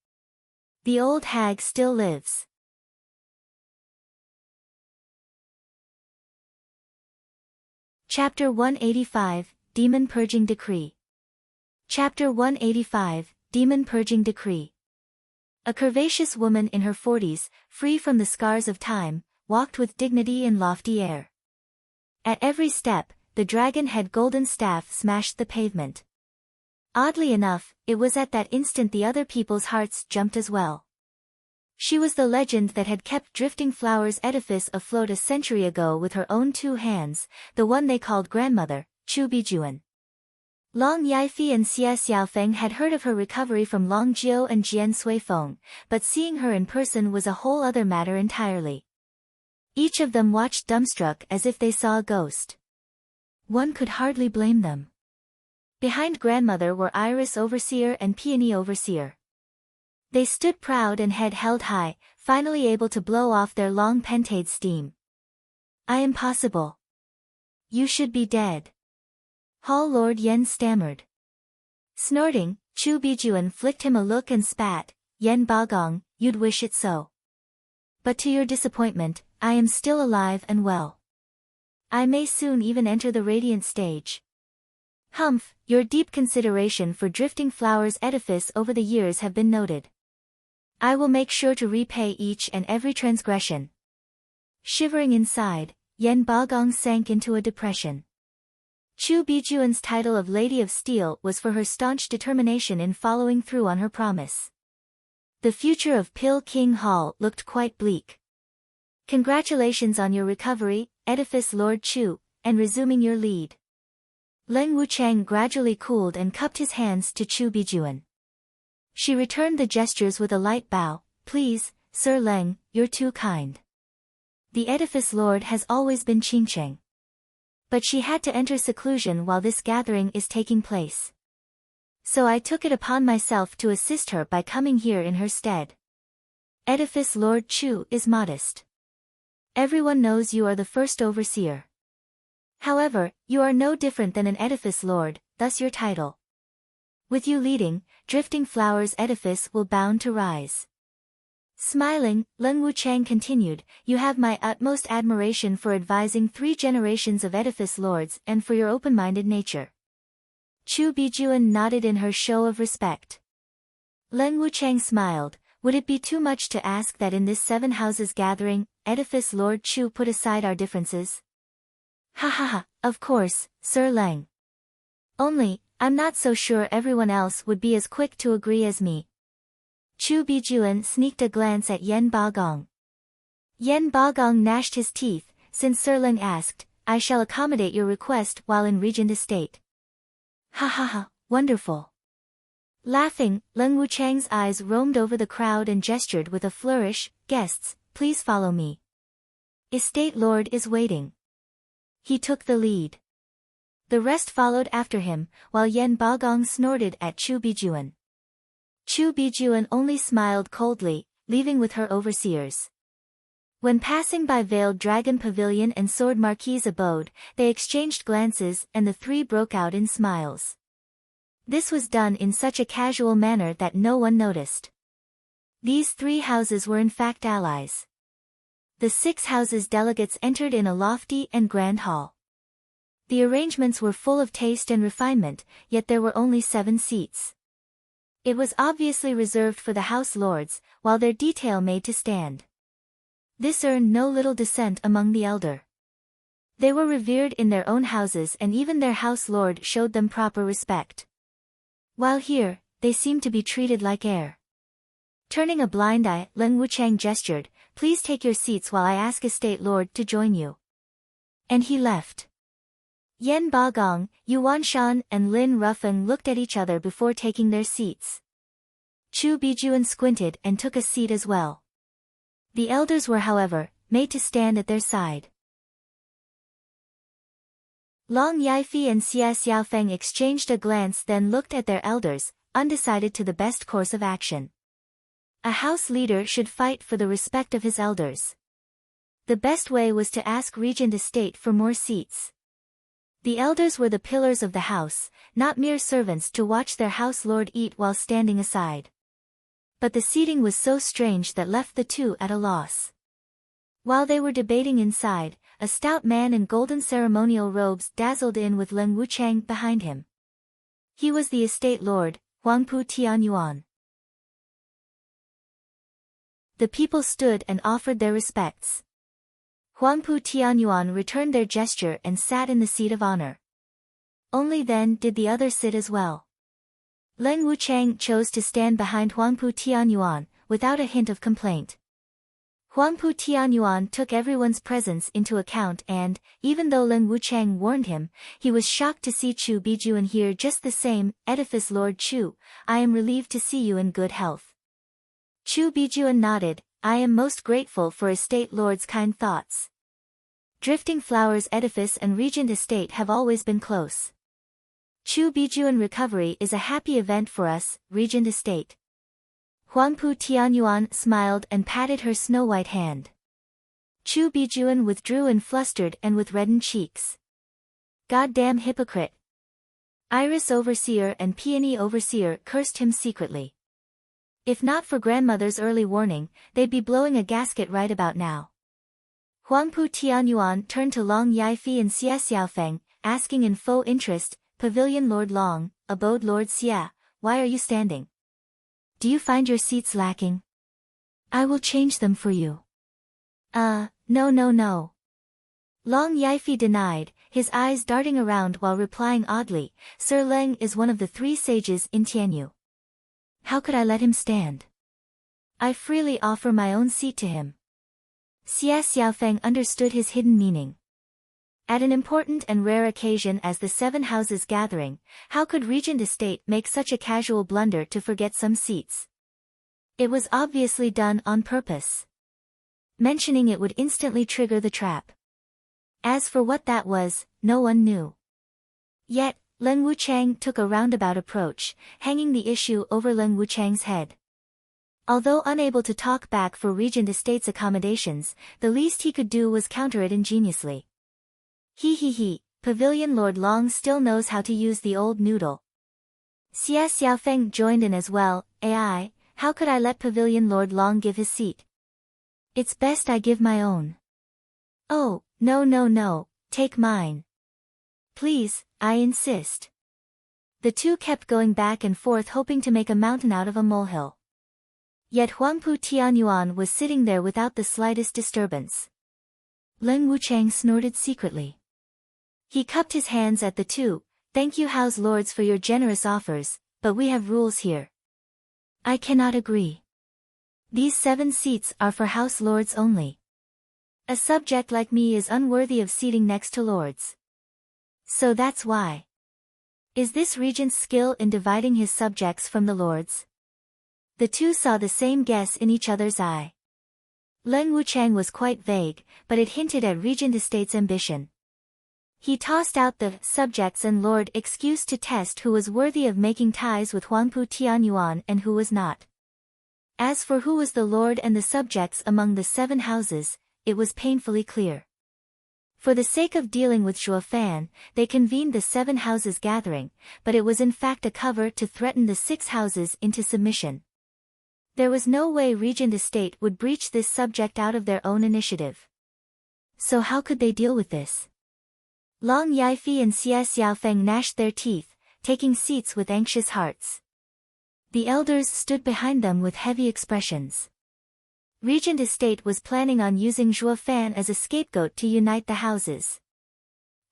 The old hag still lives. Chapter 185, Demon Purging Decree. Chapter 185, Demon Purging Decree. A curvaceous woman in her 40s, free from the scars of time, walked with dignity and lofty air. At every step, the dragon-head golden staff smashed the pavement. Oddly enough, it was at that instant the other people's hearts jumped as well. She was the legend that had kept Drifting Flowers Edifice afloat a century ago with her own two hands, the one they called grandmother, Chu Bijuan. Long Yifi and Xia Xiaofeng had heard of her recovery from Long Jiu and Jian Suifeng, but seeing her in person was a whole other matter entirely. Each of them watched dumbstruck as if they saw a ghost. One could hardly blame them. Behind grandmother were Iris Overseer and Peony Overseer. They stood proud and head held high, finally able to blow off their long pentade steam. I am possible. You should be dead. Hall Lord Yen stammered. Snorting, Chu Bijuan flicked him a look and spat, Yen Bagong, you'd wish it so. But to your disappointment, I am still alive and well. I may soon even enter the Radiant stage. Humph, your deep consideration for Drifting Flowers Edifice over the years have been noted. I will make sure to repay each and every transgression. Shivering inside, Yen Bagong sank into a depression. Chu Bijuan's title of Lady of Steel was for her staunch determination in following through on her promise. The future of Pil King Hall looked quite bleak. Congratulations on your recovery, Edifice Lord Chu, and resuming your lead. Leng Wuchang gradually cooled and cupped his hands to Chu Bijuan. She returned the gestures with a light bow. Please, Sir Leng, you're too kind. The Edifice Lord has always been Qingcheng. But she had to enter seclusion while this gathering is taking place. So I took it upon myself to assist her by coming here in her stead. Edifice Lord Chu is modest. Everyone knows you are the first overseer. However, you are no different than an edifice lord, thus your title. With you leading, Drifting Flowers Edifice will bound to rise. Smiling, Leng Wuchang continued, you have my utmost admiration for advising 3 generations of edifice lords and for your open-minded nature. Chu Bijuan nodded in her show of respect. Leng Wuchang smiled. Would it be too much to ask that in this 7 houses gathering, Edifice Lord Chu put aside our differences? Ha ha ha, of course, Sir Leng. Only, I'm not so sure everyone else would be as quick to agree as me. Chu Bijuan sneaked a glance at Yen Bagong. Yen Bagong gnashed his teeth. Since Sir Leng asked, I shall accommodate your request while in Regent Estate. Ha ha ha, wonderful. Laughing, Leng Wuchang's eyes roamed over the crowd and gestured with a flourish, guests, please follow me. Estate Lord is waiting. He took the lead. The rest followed after him, while Yen Bagong snorted at Chu Bijuan. Chu Bijuan only smiled coldly, leaving with her overseers. When passing by Veiled Dragon Pavilion and Sword Marquis' abode, they exchanged glances and the 3 broke out in smiles. This was done in such a casual manner that no one noticed. These 3 houses were in fact allies. The 6 houses' delegates entered in a lofty and grand hall. The arrangements were full of taste and refinement, yet there were only 7 seats. It was obviously reserved for the house lords, while their detail made to stand. This earned no little dissent among the elder. They were revered in their own houses and even their house lord showed them proper respect. While here, they seemed to be treated like air. Turning a blind eye, Leng Wuchang gestured, please take your seats while I ask Estate Lord to join you. And he left. Yen Bagong, Yuan Shan and Lin Rufeng looked at each other before taking their seats. Chu Bijuan squinted and took a seat as well. The elders were however, made to stand at their side. Long Yifei and Xia Xiaofeng exchanged a glance then looked at their elders, undecided to the best course of action. A house leader should fight for the respect of his elders. The best way was to ask Regent Estate for more seats. The elders were the pillars of the house, not mere servants to watch their house lord eat while standing aside. But the seating was so strange that left the 2 at a loss. While they were debating inside, a stout man in golden ceremonial robes dazzled in with Leng Wuchang behind him. He was the estate lord, Huangpu Tianyuan. The people stood and offered their respects. Huangpu Tianyuan returned their gesture and sat in the seat of honor. Only then did the others sit as well. Leng Wuchang chose to stand behind Huangpu Tianyuan, without a hint of complaint. Huangpu Tianyuan took everyone's presence into account and, even though Leng Wuchang warned him, he was shocked to see Chu Bijuan here just the same. Edifice Lord Chu, I am relieved to see you in good health. Chu Bijuan nodded, I am most grateful for Estate Lord's kind thoughts. Drifting Flowers Edifice and Regent Estate have always been close. Chu Bijuan recovery is a happy event for us, Regent Estate. Huangpu Tianyuan smiled and patted her snow-white hand. Chu Bijuan withdrew in flustered and with reddened cheeks. Goddamn hypocrite. Iris Overseer and Peony Overseer cursed him secretly. If not for grandmother's early warning, they'd be blowing a gasket right about now. Huangpu Tianyuan turned to Long Yifei and Xia Xiaofeng, asking in faux interest, Pavilion Lord Long, Abode Lord Xia, why are you standing? Do you find your seats lacking? I will change them for you. No. Long Yifei denied, his eyes darting around while replying oddly, Sir Leng is one of the 3 sages in Tianyu. How could I let him stand? I freely offer my own seat to him. Xia Xiaofeng understood his hidden meaning. At an important and rare occasion as the 7 houses gathering, how could Regent Estate make such a casual blunder to forget some seats? It was obviously done on purpose. Mentioning it would instantly trigger the trap. As for what that was, no one knew. Yet, Leng Wuchang took a roundabout approach, hanging the issue over Leng Wuchang's head. Although unable to talk back for Regent Estate's accommodations, the least he could do was counter it ingeniously. He, Pavilion Lord Long still knows how to use the old noodle. Xia Xiaofeng joined in as well. Ai, how could I let Pavilion Lord Long give his seat? It's best I give my own. Oh, no, take mine. Please, I insist. The 2 kept going back and forth hoping to make a mountain out of a molehill. Yet Huangpu Tianyuan was sitting there without the slightest disturbance. Leng Wuchang snorted secretly. He cupped his hands at the 2, thank you House Lords for your generous offers, but we have rules here. I cannot agree. These 7 seats are for House Lords only. A subject like me is unworthy of seating next to Lords. So that's why. Is this Regent's skill in dividing his subjects from the Lords? The 2 saw the same guess in each other's eye. Leng Wuchang was quite vague, but it hinted at Regent Estate's ambition. He tossed out the subjects and lord excuse to test who was worthy of making ties with Huangpu Tianyuan and who was not. As for who was the lord and the subjects among the 7 houses, it was painfully clear. For the sake of dealing with Zhuo Fan, they convened the 7 houses gathering, but it was in fact a cover to threaten the 6 houses into submission. There was no way Regent Estate would breach this subject out of their own initiative. So how could they deal with this? Long Yaifi and Xia Xiaofeng gnashed their teeth, taking seats with anxious hearts. The elders stood behind them with heavy expressions. Regent Estate was planning on using Zhuo Fan as a scapegoat to unite the houses.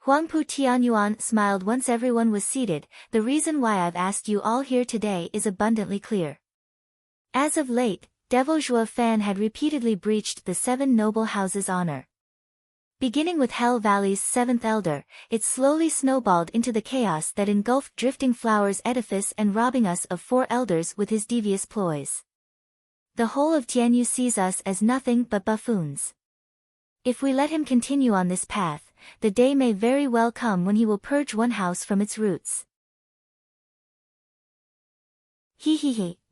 Huangpu Tianyuan smiled once everyone was seated. The reason why I've asked you all here today is abundantly clear. As of late, Devil Zhuo Fan had repeatedly breached the 7 noble houses' honor. Beginning with Hell Valley's 7th elder, it slowly snowballed into the chaos that engulfed Drifting Flower's edifice and robbing us of 4 elders with his devious ploys. The whole of Tianyu sees us as nothing but buffoons. If we let him continue on this path, the day may very well come when he will purge one house from its roots.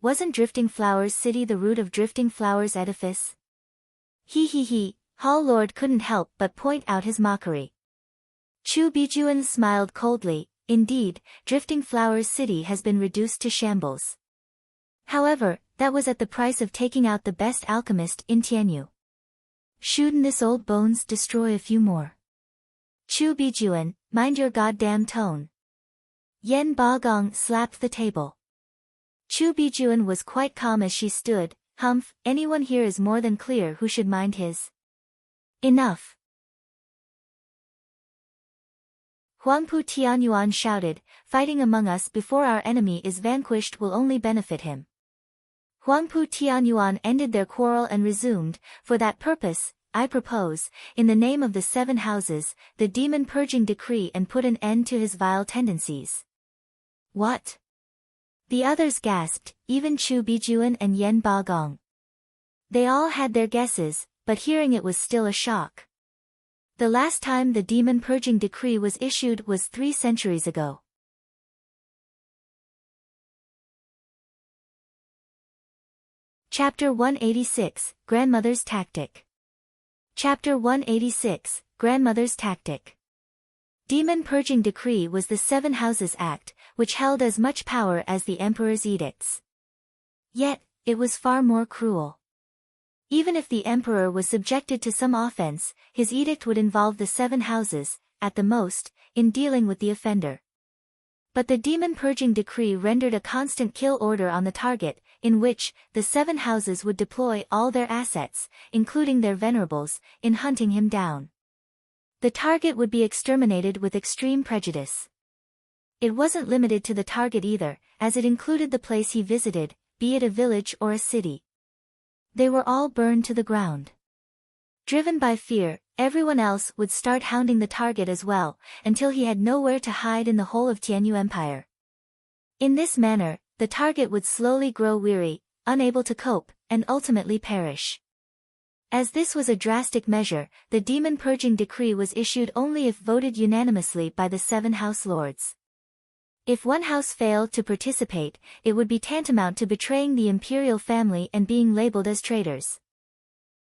Wasn't Drifting Flower's city the root of Drifting Flower's edifice? Hall Lord couldn't help but point out his mockery. Chu Bijuan smiled coldly. Indeed, Drifting Flower's city has been reduced to shambles. However, that was at the price of taking out the best alchemist in Tianyu. Shouldn't this old bones destroy a few more? Chu Bijuan, mind your goddamn tone. Yen Bagong slapped the table. Chu Bijuan was quite calm as she stood. Humph, anyone here is more than clear who should mind his. Enough. Huangpu Tianyuan shouted, fighting among us before our enemy is vanquished will only benefit him. Huangpu Tianyuan ended their quarrel and resumed, for that purpose, I propose, in the name of the 7 houses, the demon-purging decree and put an end to his vile tendencies. What? The others gasped, even Chu Bijuan and Yen Bagong. They all had their guesses, but hearing it was still a shock. The last time the demon-purging decree was issued was 3 centuries ago. Chapter 186, Grandmother's Tactic. Chapter 186, Grandmother's Tactic. Demon-purging decree was the 7 Houses Act, which held as much power as the emperor's edicts. Yet, it was far more cruel. Even if the emperor was subjected to some offense, his edict would involve the 7 houses, at the most, in dealing with the offender. But the demon-purging decree rendered a constant kill order on the target, in which, the 7 houses would deploy all their assets, including their venerables, in hunting him down. The target would be exterminated with extreme prejudice. It wasn't limited to the target either, as it included the place he visited, be it a village or a city. They were all burned to the ground. Driven by fear, everyone else would start hounding the target as well, until he had nowhere to hide in the whole of Tianyu Empire. In this manner, the target would slowly grow weary, unable to cope, and ultimately perish. As this was a drastic measure, the demon purging decree was issued only if voted unanimously by the 7 house lords. If one house failed to participate, it would be tantamount to betraying the imperial family and being labeled as traitors.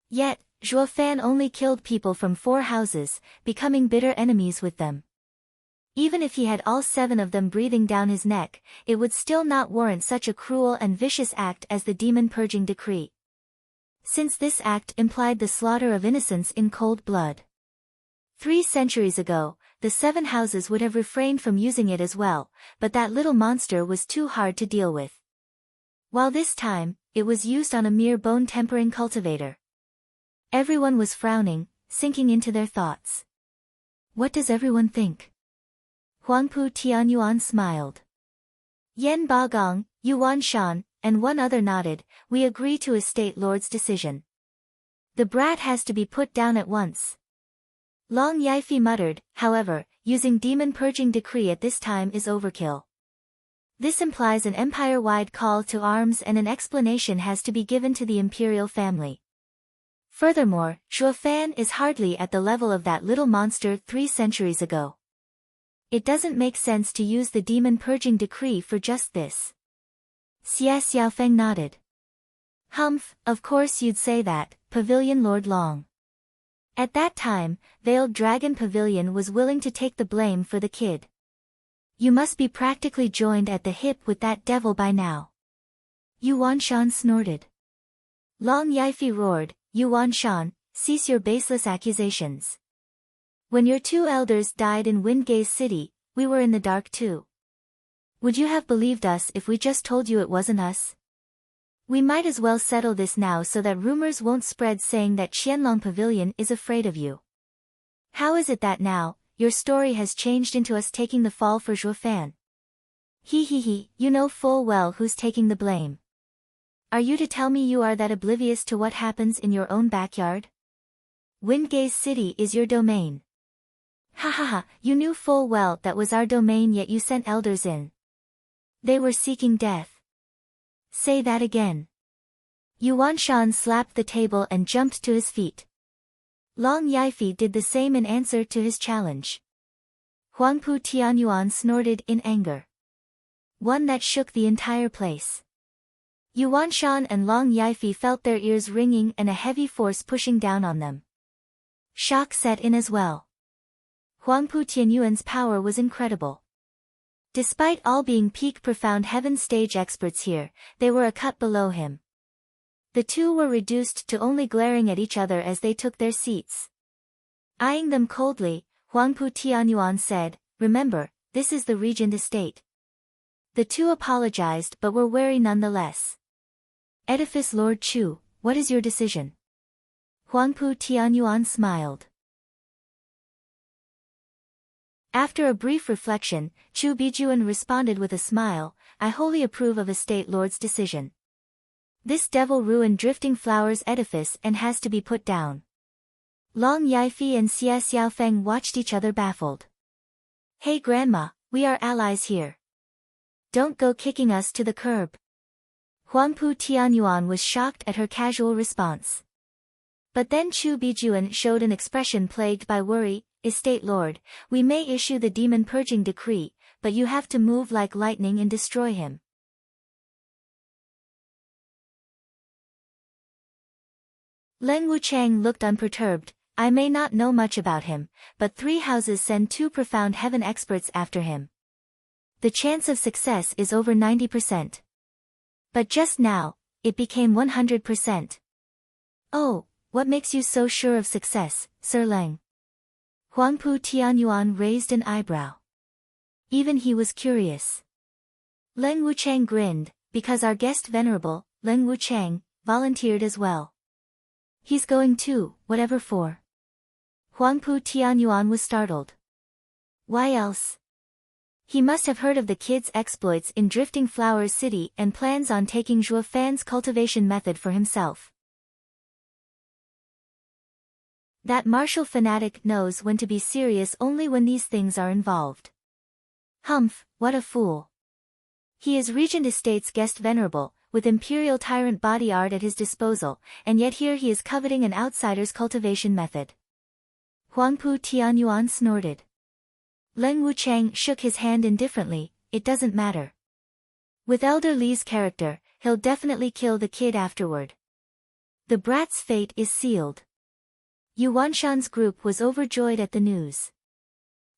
Yet, Zhuo Fan only killed people from 4 houses, becoming bitter enemies with them. Even if he had all 7 of them breathing down his neck, it would still not warrant such a cruel and vicious act as the demon purging decree. Since this act implied the slaughter of innocents in cold blood. 3 centuries ago, the 7 houses would have refrained from using it as well, but that little monster was too hard to deal with. While this time, it was used on a mere bone-tempering cultivator. Everyone was frowning, sinking into their thoughts. What does everyone think? Huangpu Tianyuan smiled. Yan Bagong, Yuan Shan, and one other nodded. We agree to Estate Lord's decision. The brat has to be put down at once. Long Yifi muttered, however, using demon purging decree at this time is overkill. This implies an empire-wide call to arms and an explanation has to be given to the imperial family. Furthermore, Zhuo Fan is hardly at the level of that little monster 3 centuries ago. It doesn't make sense to use the demon purging decree for just this. Xia Xiaofeng nodded. Humph, of course you'd say that, Pavilion Lord Long. At that time, Veiled Dragon Pavilion was willing to take the blame for the kid. You must be practically joined at the hip with that devil by now. Yuan Shan snorted. Long Yifi roared, Yuan Shan, cease your baseless accusations. When your 2 elders died in Windgaze City, we were in the dark too. Would you have believed us if we just told you it wasn't us? We might as well settle this now so that rumors won't spread saying that Qianlong Pavilion is afraid of you. How is it that now, your story has changed into us taking the fall for Zhuo Fan? He, you know full well who's taking the blame. Are you to tell me you are that oblivious to what happens in your own backyard? Windgaze City is your domain. Ha, you knew full well that was our domain yet you sent elders in. They were seeking death. Say that again. Yuan Shan slapped the table and jumped to his feet. Long Yifi did the same in answer to his challenge. Huangpu Tianyuan snorted in anger. One that shook the entire place. Yuan Shan and Long Yifi felt their ears ringing and a heavy force pushing down on them. Shock set in as well. Huangpu Tianyuan's power was incredible. Despite all being peak profound heaven stage experts here, they were a cut below him. The 2 were reduced to only glaring at each other as they took their seats. Eyeing them coldly, Huangpu Tianyuan said, remember, this is the Regent Estate. The 2 apologized but were wary nonetheless. Edifice Lord Chu, what is your decision? Huangpu Tianyuan smiled. After a brief reflection, Chu Bijuan responded with a smile, I wholly approve of Estate Lord's decision. This devil ruined Drifting Flowers edifice and has to be put down. Long Yifi and Xia Xiaofeng watched each other baffled. Hey Grandma, we are allies here. Don't go kicking us to the curb. Huangpu Tianyuan was shocked at her casual response. But then Chu Bijuan showed an expression plagued by worry, Estate Lord, we may issue the demon purging decree, but you have to move like lightning and destroy him. Leng Wuchang looked unperturbed, I may not know much about him, but 3 houses send 2 profound heaven experts after him. The chance of success is over 90%. But just now, it became 100%. Oh, what makes you so sure of success, Sir Leng? Huangpu Tianyuan raised an eyebrow. Even he was curious. Leng Wuchang grinned, because our guest venerable, Leng Wuchang, volunteered as well. He's going too, whatever for. Huangpu Tianyuan was startled. Why else? He must have heard of the kid's exploits in Drifting Flowers City and plans on taking Zhuo Fan's cultivation method for himself. That martial fanatic knows when to be serious only when these things are involved. Humph, what a fool. He is Regent Estate's guest venerable, with imperial tyrant body art at his disposal, and yet here he is coveting an outsider's cultivation method. Huangpu Tianyuan snorted. Leng Wuchang shook his hand indifferently. It doesn't matter. With Elder Li's character, he'll definitely kill the kid afterward. The brat's fate is sealed. Yu Wanshan's group was overjoyed at the news.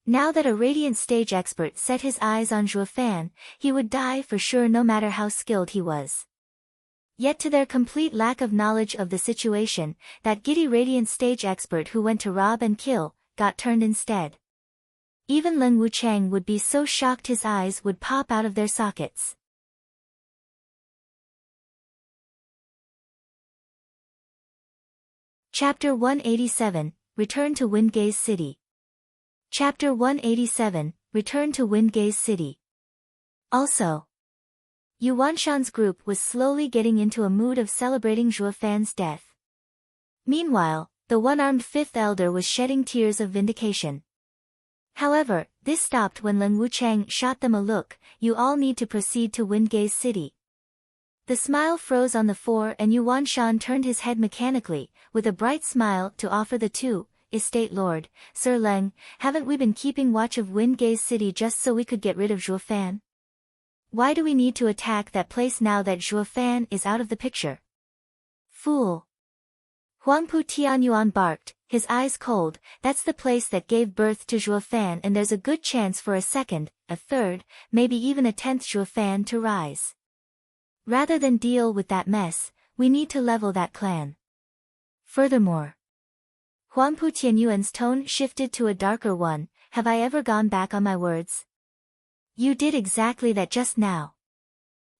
Now that a radiant stage expert set his eyes on Zhuo Fan, he would die for sure no matter how skilled he was. Yet to their complete lack of knowledge of the situation, that giddy radiant stage expert who went to rob and kill, got turned instead. Even Leng Wuchang would be so shocked his eyes would pop out of their sockets. Chapter 187, Return to Windgaze City. Chapter 187, Return to Windgaze City. Also, Yu Wanshan's group was slowly getting into a mood of celebrating Zhuo Fan's death. Meanwhile, the one-armed fifth elder was shedding tears of vindication. However, this stopped when Leng Wuchang shot them a look. You all need to proceed to Windgaze City. The smile froze on the four and Yu Wanshan turned his head mechanically, with a bright smile, to offer the two, Estate Lord, Sir Leng, haven't we been keeping watch of Windgaze City just so we could get rid of Zhuo Fan? Why do we need to attack that place now that Zhuo Fan is out of the picture? Fool! Huangpu Tianyuan barked, his eyes cold. That's the place that gave birth to Zhuo Fan, and there's a good chance for a second, a third, maybe even a 10th Zhuo Fan to rise. Rather than deal with that mess, we need to level that clan. Furthermore, Huangpu Tianyuan's tone shifted to a darker one. Have I ever gone back on my words? You did exactly that just now.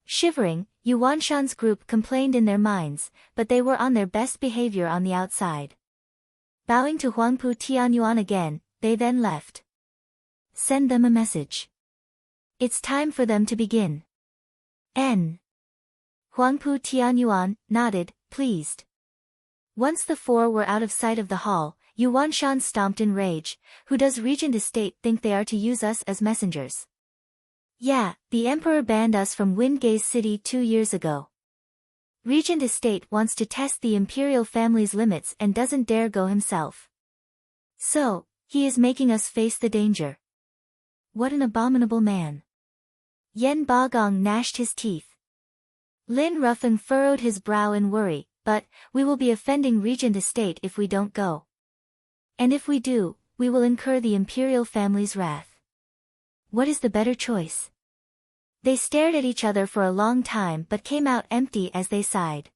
Shivering, Yu Wanshan's group complained in their minds, but they were on their best behavior on the outside. Bowing to Huangpu Tianyuan again, they then left. Send them a message. It's time for them to begin. N. Huangpu Tianyuan nodded, pleased. Once the four were out of sight of the hall, Yu Wanshan stomped in rage. Who does Regent Estate think they are to use us as messengers? Yeah, the Emperor banned us from Windgaze City 2 years ago. Regent Estate wants to test the imperial family's limits and doesn't dare go himself. So, he is making us face the danger. What an abominable man. Yen Bagong gnashed his teeth. Lin Ruffin furrowed his brow in worry, but, we will be offending Regent Estate if we don't go. And if we do, we will incur the imperial family's wrath. What is the better choice? They stared at each other for a long time but came out empty as they sighed.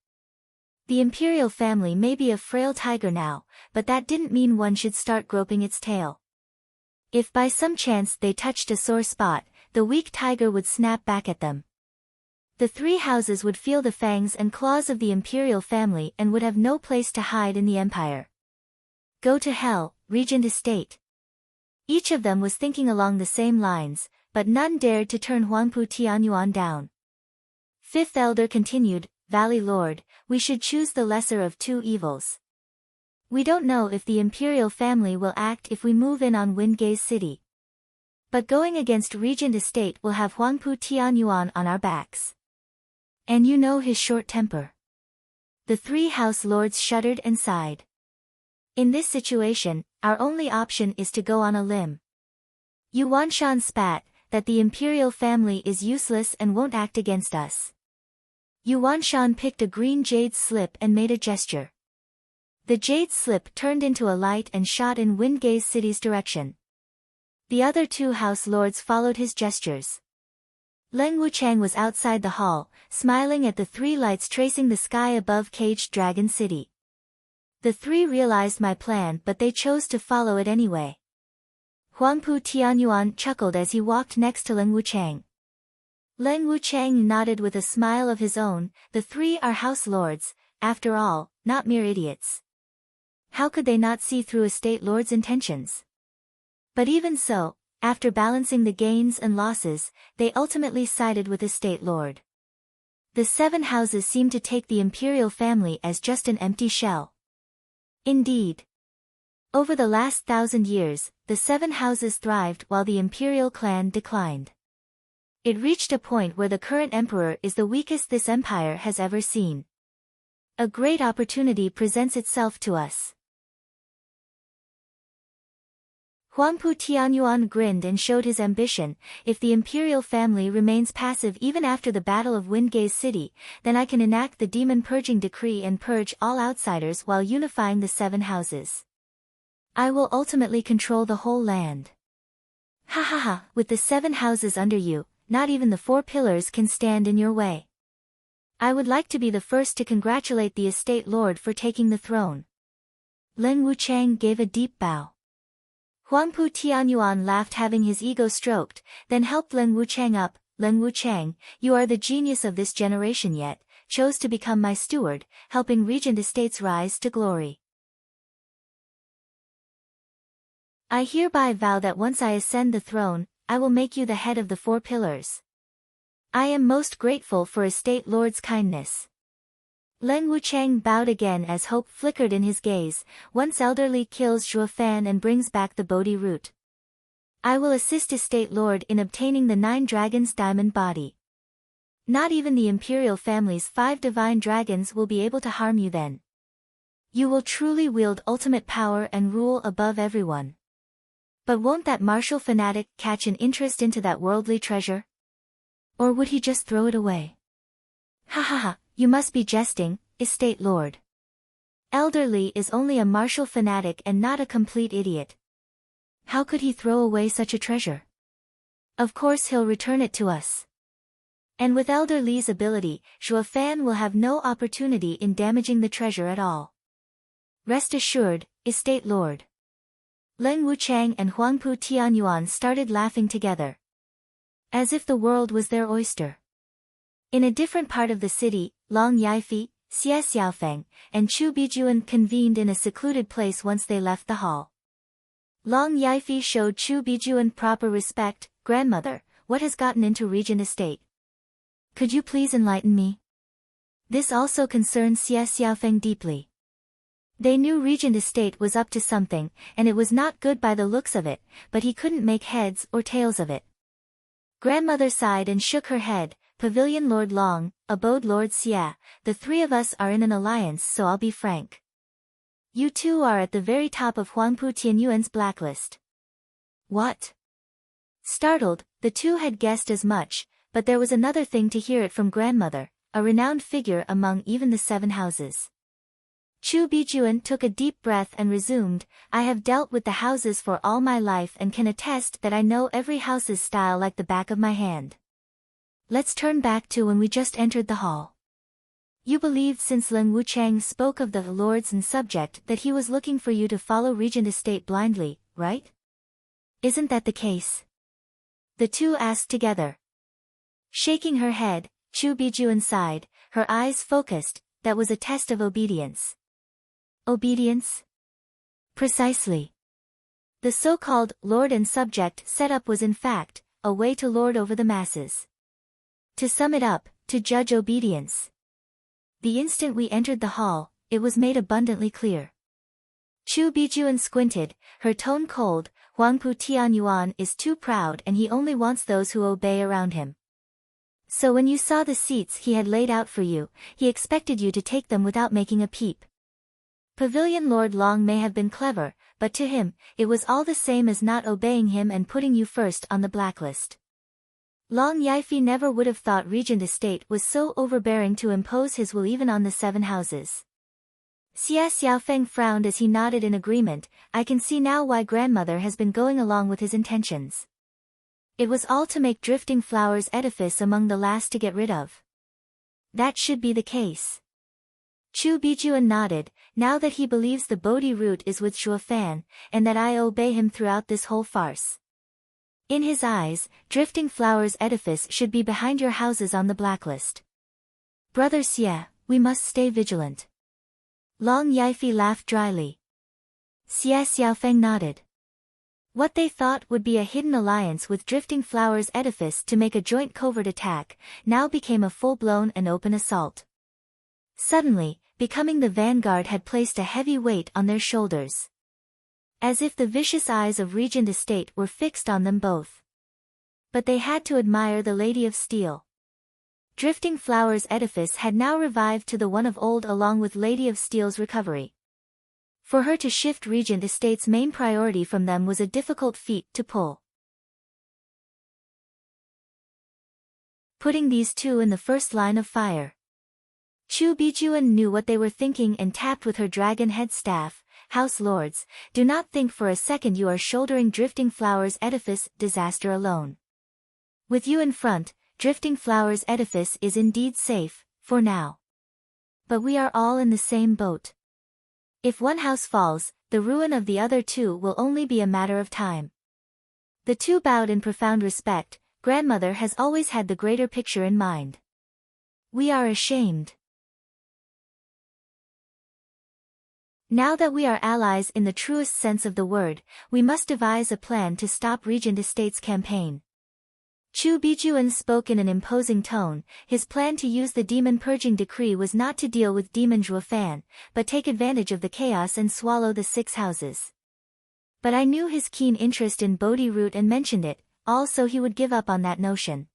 The imperial family may be a frail tiger now, but that didn't mean one should start groping its tail. If by some chance they touched a sore spot, the weak tiger would snap back at them. The three houses would feel the fangs and claws of the imperial family and would have no place to hide in the empire. Go to hell, Regent Estate. Each of them was thinking along the same lines, but none dared to turn Huangpu Tianyuan down. Fifth Elder continued, Valley Lord, we should choose the lesser of two evils. We don't know if the imperial family will act if we move in on Windgaze City. But going against Regent Estate will have Huangpu Tianyuan on our backs. And you know his short temper. The three house lords shuddered and sighed. In this situation, our only option is to go on a limb. Yu Wanshan spat, that the imperial family is useless and won't act against us. Yu Wanshan picked a green jade slip and made a gesture. The jade slip turned into a light and shot in Windgaze City's direction. The other two house lords followed his gestures. Leng Wuchang was outside the hall, smiling at the three lights tracing the sky above Caged Dragon City. The three realized my plan, but they chose to follow it anyway. Huangpu Tianyuan chuckled as he walked next to Leng Wuchang. Leng Wuchang nodded with a smile of his own. The three are house lords, after all, not mere idiots. How could they not see through a state lord's intentions? But even so, after balancing the gains and losses, they ultimately sided with the state lord. The 7 houses seemed to take the imperial family as just an empty shell. Indeed. Over the last 1,000 years, the 7 houses thrived while the imperial clan declined. It reached a point where the current emperor is the weakest this empire has ever seen. A great opportunity presents itself to us. Huangpu Tianyuan grinned and showed his ambition. If the imperial family remains passive even after the Battle of Windgaze City, then I can enact the demon-purging decree and purge all outsiders while unifying the 7 houses. I will ultimately control the whole land. Ha ha ha, with the 7 houses under you, not even the 4 pillars can stand in your way. I would like to be the first to congratulate the estate lord for taking the throne. Leng Wuchang gave a deep bow. Huangpu Tianyuan laughed, having his ego stroked, then helped Leng Wuchang up. Leng Wuchang, you are the genius of this generation yet, chose to become my steward, helping regent estates rise to glory. I hereby vow that once I ascend the throne, I will make you the head of the 4 pillars. I am most grateful for estate lord's kindness. Leng Wuchang bowed again as hope flickered in his gaze. Once elderly kills Zhuo Fan and brings back the Bodhi root. I will assist estate lord in obtaining the 9 dragons' diamond body. Not even the imperial family's 5 divine dragons will be able to harm you then. You will truly wield ultimate power and rule above everyone. But won't that martial fanatic catch an interest into that worldly treasure? Or would he just throw it away? Ha ha ha, you must be jesting, estate lord. Elderly is only a martial fanatic and not a complete idiot. How could he throw away such a treasure? Of course he'll return it to us. And with Elder Li's ability, Zhuo Fan will have no opportunity in damaging the treasure at all. Rest assured, estate lord. Leng Wuchang and Huangpu Tianyuan started laughing together. As if the world was their oyster. In a different part of the city, Long Yaifi, Xie Xiaofeng, and Chu Bijuan convened in a secluded place once they left the hall. Long Yaifi showed Chu Bijuan proper respect. Grandmother, what has gotten into Regent Estate? Could you please enlighten me? This also concerns Xie Xiaofeng deeply. They knew Regent Estate was up to something, and it was not good by the looks of it, but he couldn't make heads or tails of it. Grandmother sighed and shook her head. Pavilion Lord Long, Abode Lord Xie, the 3 of us are in an alliance, so I'll be frank. You 2 are at the very top of Huangpu Tianyuan's blacklist. What? Startled, the 2 had guessed as much, but there was another thing to hear it from grandmother, a renowned figure among even the 7 houses. Chu Bijuan took a deep breath and resumed, I have dealt with the houses for all my life and can attest that I know every house's style like the back of my hand. Let's turn back to when we just entered the hall. You believed since Leng Wuchang spoke of the lords and subject that he was looking for you to follow Regent Estate blindly, right? Isn't that the case? The 2 asked together. Shaking her head, Chu Bijuan sighed, her eyes focused, that was a test of obedience. Obedience? Precisely. The so-called lord and subject setup was in fact a way to lord over the masses. To sum it up, to judge obedience. The instant we entered the hall, it was made abundantly clear. Chu Bijuan squinted, her tone cold. Huangpu Tianyuan is too proud and he only wants those who obey around him. So when you saw the seats he had laid out for you, he expected you to take them without making a peep. Pavilion Lord Long may have been clever, but to him, it was all the same as not obeying him and putting you first on the blacklist. Long Yaifi never would have thought Regent Estate was so overbearing to impose his will even on the 7 houses. Xie Xiaofeng frowned as he nodded in agreement. I can see now why grandmother has been going along with his intentions. It was all to make Drifting Flowers edifice among the last to get rid of. That should be the case. Chu Bijuan nodded, now that he believes the Bodhi root is with Zhuo Fan, and that I obey him throughout this whole farce. In his eyes, Drifting Flowers edifice should be behind your houses on the blacklist. Brother Xie, we must stay vigilant. Long Yaifi laughed dryly. Xia Xiaofeng nodded. What they thought would be a hidden alliance with Drifting Flower's edifice to make a joint covert attack, now became a full-blown and open assault. Suddenly, becoming the vanguard had placed a heavy weight on their shoulders. As if the vicious eyes of Regent Estate were fixed on them both. But they had to admire the Lady of Steel. Drifting Flower's edifice had now revived to the one of old along with Lady of Steel's recovery. For her to shift Regent Estate's main priority from them was a difficult feat to pull. Putting these two in the first line of fire. Chu Bijuan knew what they were thinking and tapped with her dragon head staff. House Lords, do not think for a second you are shouldering Drifting Flower's edifice disaster alone. With you in front, Drifting Flower's edifice is indeed safe, for now. But we are all in the same boat. If one house falls, the ruin of the other two will only be a matter of time. The two bowed in profound respect. Grandmother has always had the greater picture in mind. We are ashamed. Now that we are allies in the truest sense of the word, we must devise a plan to stop Regent Estate's campaign. Chu Bijuan spoke in an imposing tone. His plan to use the demon purging decree was not to deal with Demon Zhuofan, but take advantage of the chaos and swallow the 6 houses. But I knew his keen interest in Bodhi root and mentioned it, also he would give up on that notion.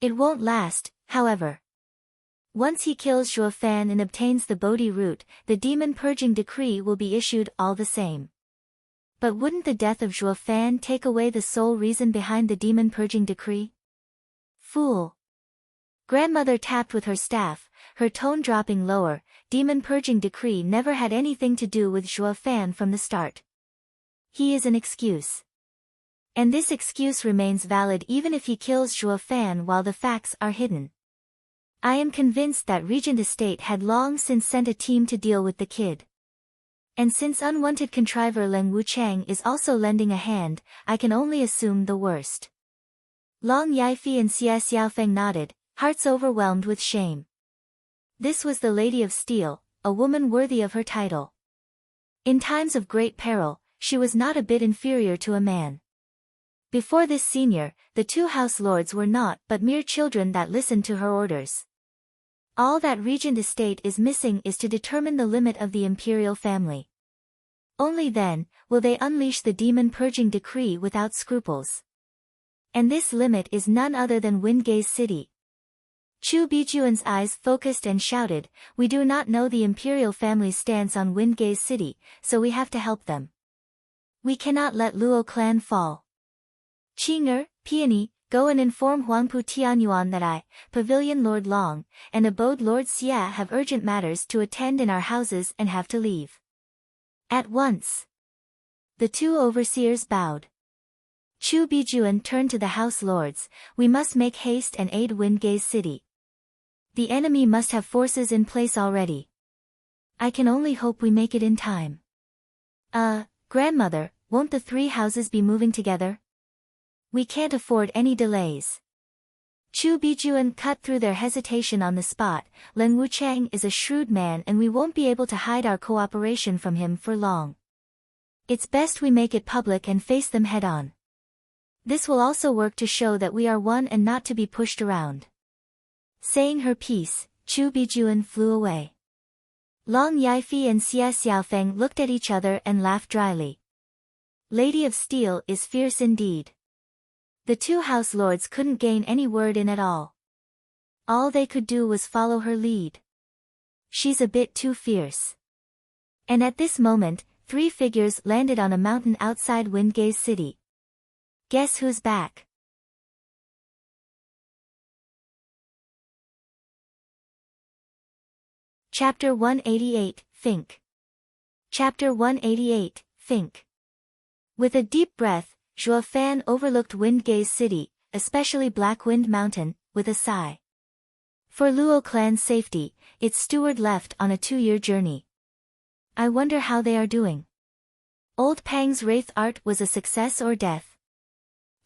It won't last, however. Once he kills Zhuofan and obtains the Bodhi root, the demon purging decree will be issued all the same. But wouldn't the death of Zhuofan take away the sole reason behind the demon purging decree? Fool. Grandmother tapped with her staff, her tone dropping lower. Demon purging decree never had anything to do with Zhuofan from the start. He is an excuse. And this excuse remains valid even if he kills Zhuofan while the facts are hidden. I am convinced that Regent Estate had long since sent a team to deal with the kid. And since unwanted contriver Leng Wuchang is also lending a hand, I can only assume the worst. Long Yifei and Xia Xiaofeng nodded, hearts overwhelmed with shame. This was the Lady of Steel, a woman worthy of her title. In times of great peril, she was not a bit inferior to a man. Before this senior, the 2 house lords were naught but mere children that listened to her orders. All that Regent Estate is missing is to determine the limit of the imperial family. Only then, will they unleash the demon purging decree without scruples. And this limit is none other than Windgaze City. Chu Bijuan's eyes focused and shouted, we do not know the imperial family's stance on Windgaze City, so we have to help them. We cannot let Luo clan fall. Qing'er, Peony, go and inform Huangpu Tianyuan that I, Pavilion Lord Long, and Abode Lord Xia have urgent matters to attend in our houses and have to leave. At once. The 2 overseers bowed. Chu Bijuan turned to the house lords, we must make haste and aid Windgaze City. The enemy must have forces in place already. I can only hope we make it in time. Grandmother, won't the 3 houses be moving together? We can't afford any delays. Chu Bijuan cut through their hesitation on the spot. Leng Wuchang is a shrewd man and we won't be able to hide our cooperation from him for long. It's best we make it public and face them head-on. This will also work to show that we are one and not to be pushed around. Saying her piece, Chu Bijuan flew away. Long Yifei and Xia Xiaofeng looked at each other and laughed dryly. Lady of Steel is fierce indeed. The 2 house lords couldn't gain any word in at all. All they could do was follow her lead. She's a bit too fierce. And at this moment, 3 figures landed on a mountain outside Windgaze City. Guess who's back? Chapter 188, Fink. Chapter 188, Fink. With a deep breath, Zhuofan overlooked Windgaze City, especially Blackwind Mountain, with a sigh. For Luo clan's safety, its steward left on a 2-year journey. I wonder how they are doing. Old Pang's wraith art was a success or death.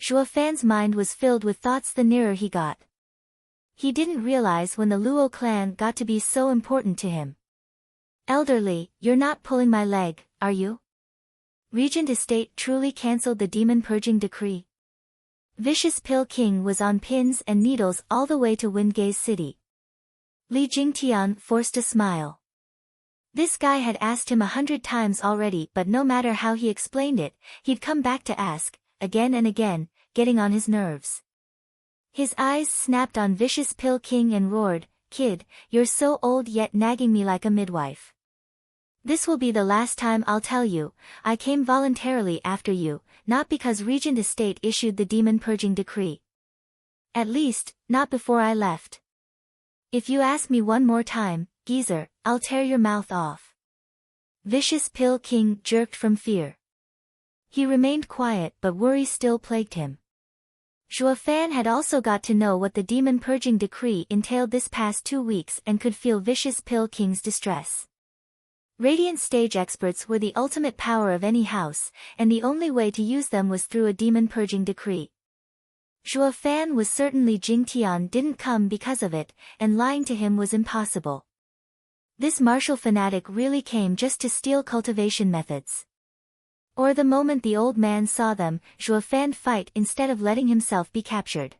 Zhuofan's mind was filled with thoughts the nearer he got. He didn't realize when the Luo clan got to be so important to him. Elderly, you're not pulling my leg, are you? Regent Estate truly cancelled the demon-purging decree. Vicious Pill King was on pins and needles all the way to Windgaze City. Li Jingtian forced a smile. This guy had asked him 100 times already, but no matter how he explained it, he'd come back to ask, again and again, getting on his nerves. His eyes snapped on Vicious Pill King and roared, "Kid, you're so old yet nagging me like a midwife. This will be the last time I'll tell you, I came voluntarily after you, not because Regent Estate issued the demon-purging decree. At least, not before I left. If you ask me one more time, geezer, I'll tear your mouth off." Vicious Pill King jerked from fear. He remained quiet but worry still plagued him. Zhuo Fan had also got to know what the demon-purging decree entailed this past 2 weeks and could feel Vicious Pill King's distress. Radiant stage experts were the ultimate power of any house, and the only way to use them was through a demon-purging decree. Zhuo Fan was certain Li Jingtian didn't come because of it, and lying to him was impossible. This martial fanatic really came just to steal cultivation methods. Or the moment the old man saw them, Zhuo Fan fight instead of letting himself be captured.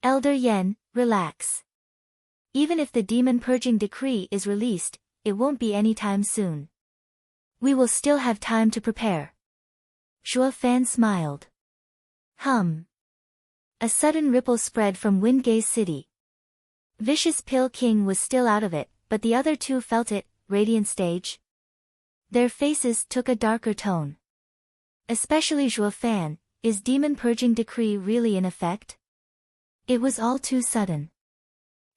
Elder Yen, relax. Even if the demon-purging decree is released, it won't be anytime soon. We will still have time to prepare. Zhuo Fan smiled. A sudden ripple spread from Windgaze City. Vicious Pill King was still out of it, but the other two felt it, Radiant Stage. Their faces took a darker tone. Especially Zhuo Fan, is demon-purging decree really in effect? It was all too sudden.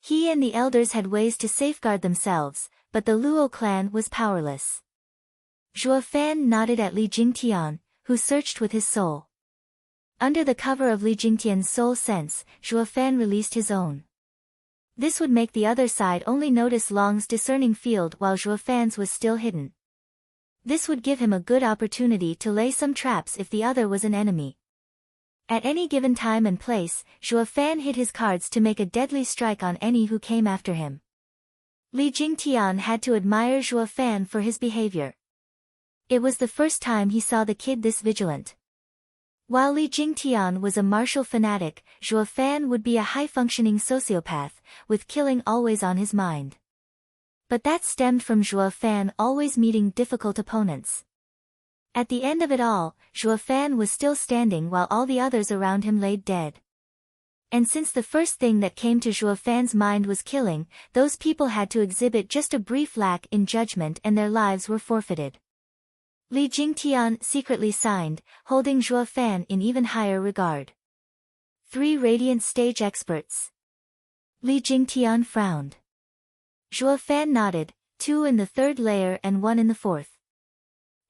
He and the elders had ways to safeguard themselves, but the Luo clan was powerless. Zhuo Fan nodded at Li Jingtian, who searched with his soul. Under the cover of Li Jingtian's soul sense, Zhuo Fan released his own. This would make the other side only notice Long's discerning field while Zhuo Fan's was still hidden. This would give him a good opportunity to lay some traps if the other was an enemy. At any given time and place, Zhuo Fan hid his cards to make a deadly strike on any who came after him. Li Jingtian had to admire Zhuo Fan for his behavior. It was the first time he saw the kid this vigilant. While Li Jingtian was a martial fanatic, Zhuo Fan would be a high-functioning sociopath, with killing always on his mind. But that stemmed from Zhuo Fan always meeting difficult opponents. At the end of it all, Zhuo Fan was still standing while all the others around him laid dead. And since the first thing that came to Zhuo Fan's mind was killing, those people had to exhibit just a brief lack in judgment and their lives were forfeited. Li Jingtian secretly signed, holding Zhuo Fan in even higher regard. 3 Radiant Stage Experts. Li Jingtian frowned. Zhuo Fan nodded, 2 in the 3rd layer and 1 in the 4th.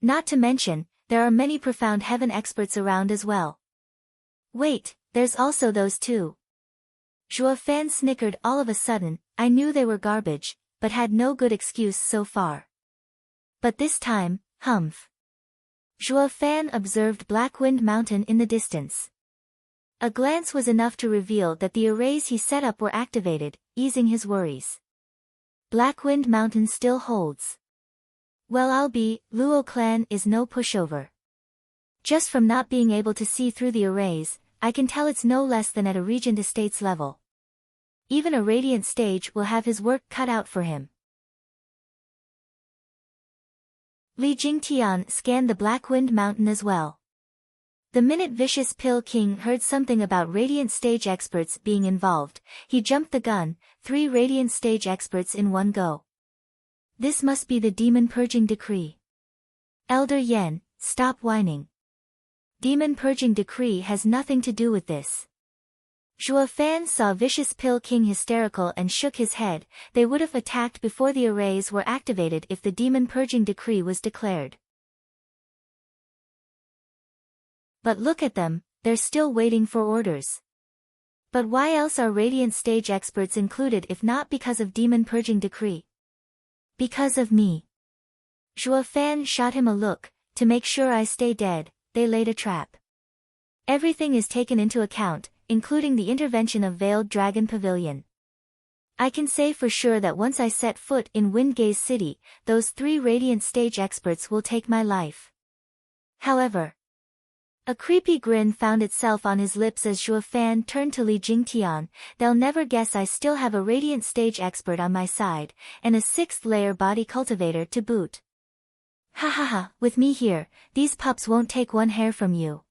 Not to mention, there are many profound heaven experts around as well. Wait, there's also those 2. Zhuo Fan snickered all of a sudden. I knew they were garbage, but had no good excuse so far. But this time, humph. Zhuo Fan observed Blackwind Mountain in the distance. A glance was enough to reveal that the arrays he set up were activated, easing his worries. Blackwind Mountain still holds. Well, Luo clan is no pushover. Just from not being able to see through the arrays, I can tell it's no less than at a Regent Estates level. Even a Radiant Stage will have his work cut out for him. Li Jingtian scanned the Blackwind Mountain as well. The minute Vicious Pill King heard something about Radiant Stage experts being involved, he jumped the gun, 3 Radiant Stage experts in one go. This must be the demon-purging decree. Elder Yen, stop whining. Demon-purging decree has nothing to do with this. Zhuo Fan saw Vicious Pill King hysterical and shook his head. They would have attacked before the arrays were activated if the demon-purging decree was declared. But look at them, they're still waiting for orders. But why else are Radiant Stage experts included if not because of demon-purging decree? Because of me. Zhuo Fan shot him a look. To make sure I stay dead, they laid a trap. Everything is taken into account, including the intervention of Veiled Dragon Pavilion. I can say for sure that once I set foot in Windgaze City, those 3 Radiant Stage experts will take my life. However, a creepy grin found itself on his lips as Zhuo Fan turned to Li Jingtian. They'll never guess I still have a radiant stage expert on my side, and a 6th layer body cultivator to boot. Ha ha ha, with me here, these pups won't take one hair from you.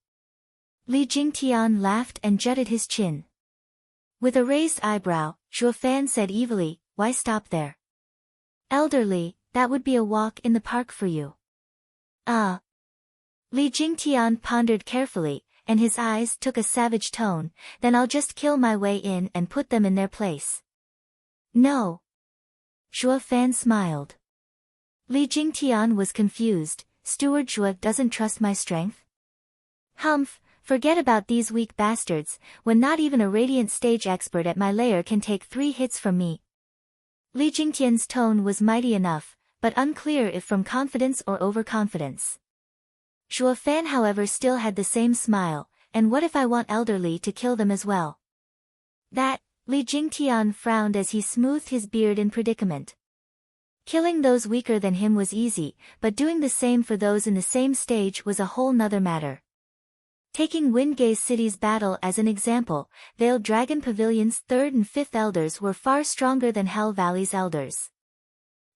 Li Jingtian laughed and jutted his chin. With a raised eyebrow, Zhuo Fan said evilly, why stop there? Elderly, that would be a walk in the park for you. Li Jingtian pondered carefully, and his eyes took a savage tone, then I'll just kill my way in and put them in their place. No. Zhuo Fan smiled. Li Jingtian was confused. Steward Zhuo doesn't trust my strength? Humph, forget about these weak bastards, when not even a radiant stage expert at my lair can take 3 hits from me. Li Jingtian's tone was mighty enough, but unclear if from confidence or overconfidence. Zhuo Fan however still had the same smile, and what if I want elderly to kill them as well? That, Li Jingtian frowned as he smoothed his beard in predicament. Killing those weaker than him was easy, but doing the same for those in the same stage was a whole nother matter. Taking Windgaze City's battle as an example, Veiled Dragon Pavilion's 3rd and 5th elders were far stronger than Hell Valley's elders.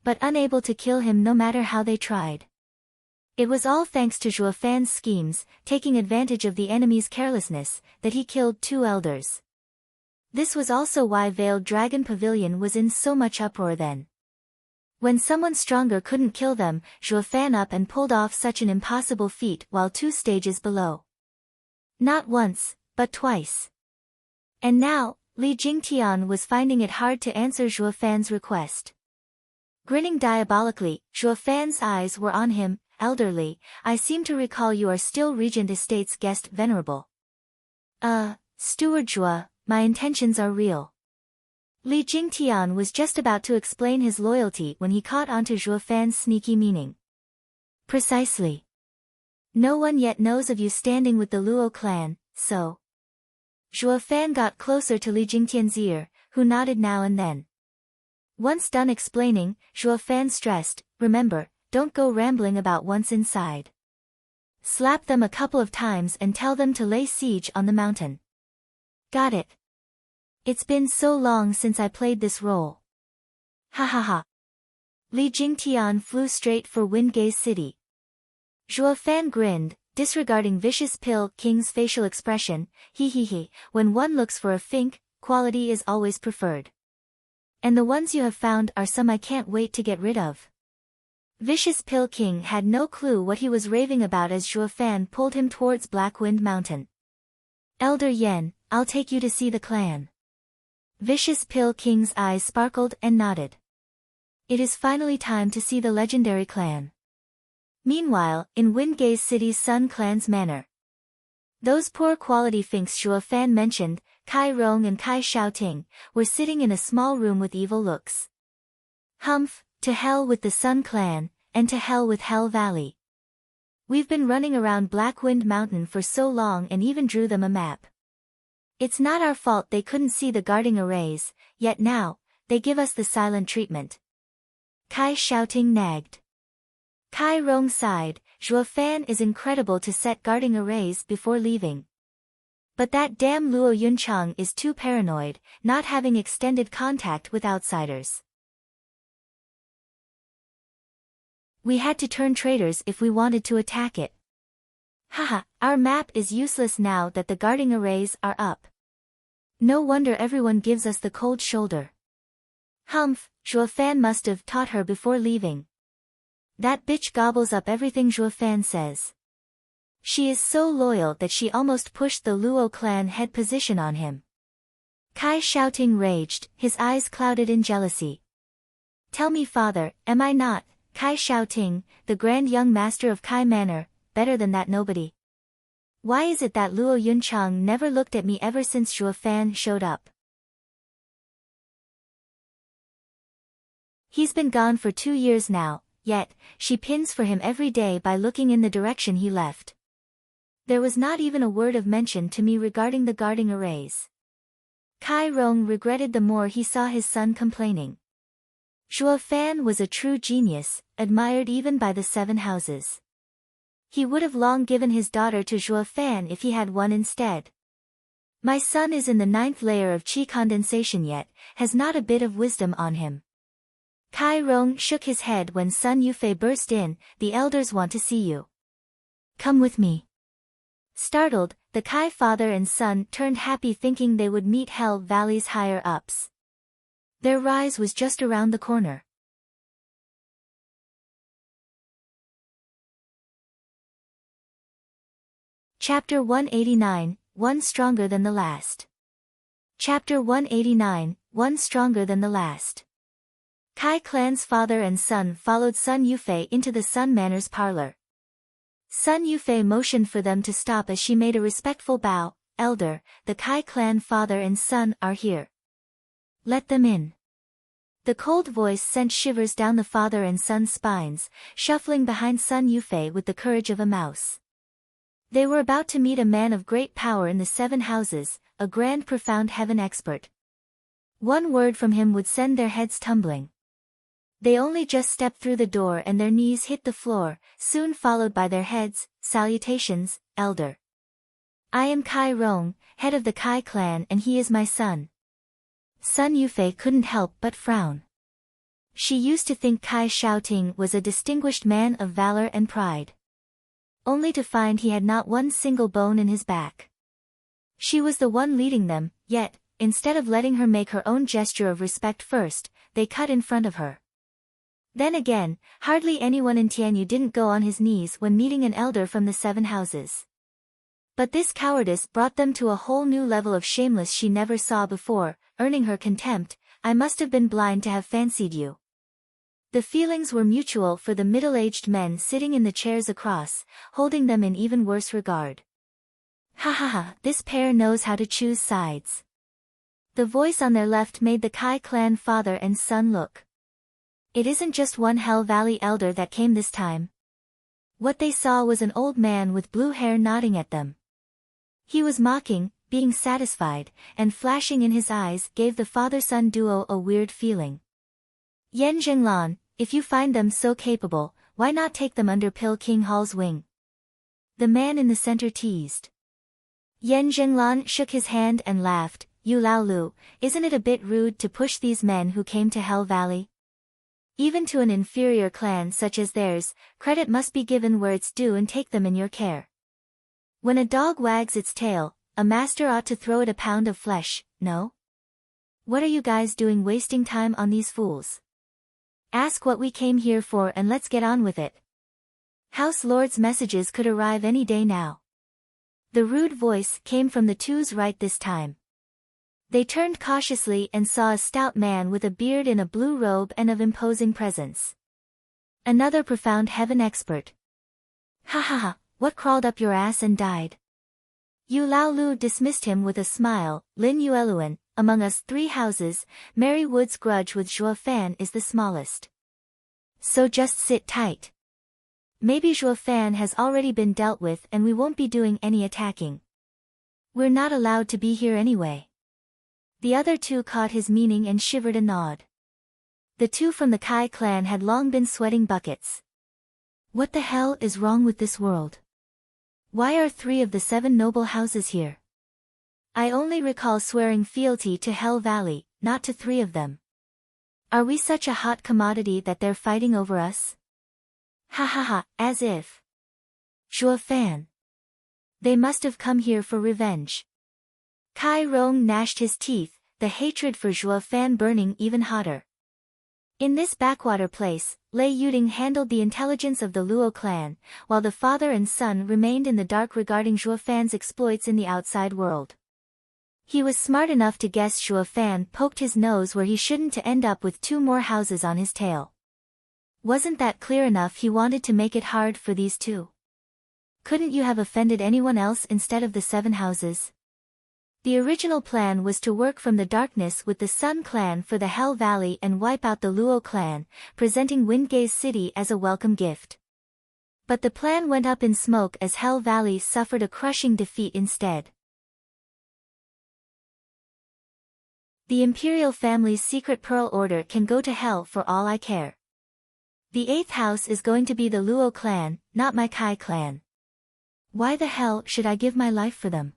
But unable to kill him no matter how they tried. It was all thanks to Zhuo Fan's schemes, taking advantage of the enemy's carelessness, that he killed 2 elders. This was also why Veiled Dragon Pavilion was in so much uproar then. When someone stronger couldn't kill them, Zhuo Fan up and pulled off such an impossible feat while 2 stages below. Not once, but twice. And now, Li Jingtian was finding it hard to answer Zhuo Fan's request. Grinning diabolically, Zhuo Fan's eyes were on him. Elderly, I seem to recall you are still Regent Estate's guest venerable. Steward Zhuo, my intentions are real. Li Jingtian was just about to explain his loyalty when he caught onto Zhuo Fan's sneaky meaning. Precisely. No one yet knows of you standing with the Luo clan, so. Zhuo Fan got closer to Li Jingtian's ear, who nodded now and then. Once done explaining, Zhuo Fan stressed, remember, don't go rambling about once inside. Slap them a couple of times and tell them to lay siege on the mountain. Got it. It's been so long since I played this role. Ha ha ha. Li Jingtian flew straight for Windgaze City. Zhuo Fan grinned, disregarding Vicious Pill King's facial expression, he, when one looks for a fink, quality is always preferred. And the ones you have found are some I can't wait to get rid of. Vicious Pill King had no clue what he was raving about as Zhuo Fan pulled him towards Blackwind Mountain. Elder Yen, I'll take you to see the clan. Vicious Pill King's eyes sparkled and nodded. It is finally time to see the legendary clan. Meanwhile, in Windgaze City's Sun Clan's manor. Those poor quality finks Zhuo Fan mentioned, Kai Rong and Kai Xiaoting, were sitting in a small room with evil looks. Humph, to hell with the Sun Clan, and to hell with Hell Valley. We've been running around Blackwind Mountain for so long and even drew them a map. It's not our fault they couldn't see the guarding arrays, yet now, they give us the silent treatment. Kai Xiaoting nagged. Kai Rong sighed, Zhuo Fan is incredible to set guarding arrays before leaving. But that damn Luo Yunchang is too paranoid, not having extended contact with outsiders. We had to turn traitors if we wanted to attack it. Haha, our map is useless now that the guarding arrays are up. No wonder everyone gives us the cold shoulder. Humph, Zhuo Fan must have taught her before leaving. That bitch gobbles up everything Zhuo Fan says. She is so loyal that she almost pushed the Luo clan head position on him. Kai Xiaoting raged, his eyes clouded in jealousy. Tell me father, am I not, Kai Xiaoting, the grand young master of Kai Manor, better than that nobody? Why is it that Luo Yunchang never looked at me ever since Zhuo Fan showed up? He's been gone for 2 years now, yet, she pins for him every day by looking in the direction he left. There was not even a word of mention to me regarding the guarding arrays. Kai Rong regretted the more he saw his son complaining. Zhuo Fan was a true genius, admired even by the 7 houses. He would have long given his daughter to Zhuo Fan if he had one instead. My son is in the 9th layer of qi condensation yet, has not a bit of wisdom on him. Kai Rong shook his head when Sun Yufei burst in, the elders want to see you. Come with me. Startled, the Kai father and son turned happy thinking they would meet Hell Valley's higher-ups. Their rise was just around the corner. Chapter 189, One Stronger Than the Last. Chapter 189, One Stronger Than the Last. Kai clan's father and son followed Sun Yufei into the Sun Manor's parlor. Sun Yufei motioned for them to stop as she made a respectful bow. Elder, the Kai clan father and son are here. Let them in. The cold voice sent shivers down the father and son's spines, shuffling behind Sun Yufei with the courage of a mouse. They were about to meet a man of great power in the 7 houses, a grand profound heaven expert. One word from him would send their heads tumbling. They only just stepped through the door and their knees hit the floor, soon followed by their heads. Salutations, Elder. I am Kai Rong, head of the Kai clan, and he is my son. Sun Yufei couldn't help but frown. She used to think Kai Shaoting was a distinguished man of valor and pride. Only to find he had not one single bone in his back. She was the one leading them, yet, instead of letting her make her own gesture of respect first, they cut in front of her. Then again, hardly anyone in Tianyu didn't go on his knees when meeting an elder from the 7 houses. But this cowardice brought them to a whole new level of shameless she never saw before, earning her contempt. I must have been blind to have fancied you. The feelings were mutual for the middle-aged men sitting in the chairs across, holding them in even worse regard. Ha ha ha, this pair knows how to choose sides. The voice on their left made the Kai clan father and son look. It isn't just one Hell Valley elder that came this time. What they saw was an old man with blue hair nodding at them. He was mocking, being satisfied, and flashing in his eyes gave the father-son duo a weird feeling. Yan Zhenglan, if you find them so capable, why not take them under Pill King Hall's wing? The man in the center teased. Yan Zhenglan shook his hand and laughed. Yu Lao Lu, isn't it a bit rude to push these men who came to Hell Valley? Even to an inferior clan such as theirs, credit must be given where it's due and take them in your care. When a dog wags its tail, a master ought to throw it a pound of flesh, no? What are you guys doing wasting time on these fools? Ask what we came here for and let's get on with it. House Lord's messages could arrive any day now. The rude voice came from the two's right this time. They turned cautiously and saw a stout man with a beard in a blue robe and of imposing presence. Another profound heaven expert. Ha ha ha, what crawled up your ass and died? Yu Lao Lu dismissed him with a smile. Lin Yueluan, among us 3 houses, Mary Wood's grudge with Zhuo Fan is the smallest. So just sit tight. Maybe Zhuo Fan has already been dealt with and we won't be doing any attacking. We're not allowed to be here anyway. The other 2 caught his meaning and shivered a nod. The 2 from the Kai clan had long been sweating buckets. What the hell is wrong with this world? Why are 3 of the 7 noble houses here? I only recall swearing fealty to Hell Valley, not to 3 of them. Are we such a hot commodity that they're fighting over us? Ha ha ha, as if. Zhuo Fan. They must have come here for revenge. Kai Rong gnashed his teeth, the hatred for Zhuo Fan burning even hotter. In this backwater place, Lei Yuding handled the intelligence of the Luo clan, while the father and son remained in the dark regarding Zhuo Fan's exploits in the outside world. He was smart enough to guess Zhuo Fan poked his nose where he shouldn't to end up with 2 more houses on his tail. Wasn't that clear enough? He wanted to make it hard for these 2. Couldn't you have offended anyone else instead of the 7 houses? The original plan was to work from the darkness with the Sun clan for the Hell Valley and wipe out the Luo clan, presenting Windgaze City as a welcome gift. But the plan went up in smoke as Hell Valley suffered a crushing defeat instead. The Imperial family's secret pearl order can go to hell for all I care. The 8th house is going to be the Luo clan, not my Kai clan. Why the hell should I give my life for them?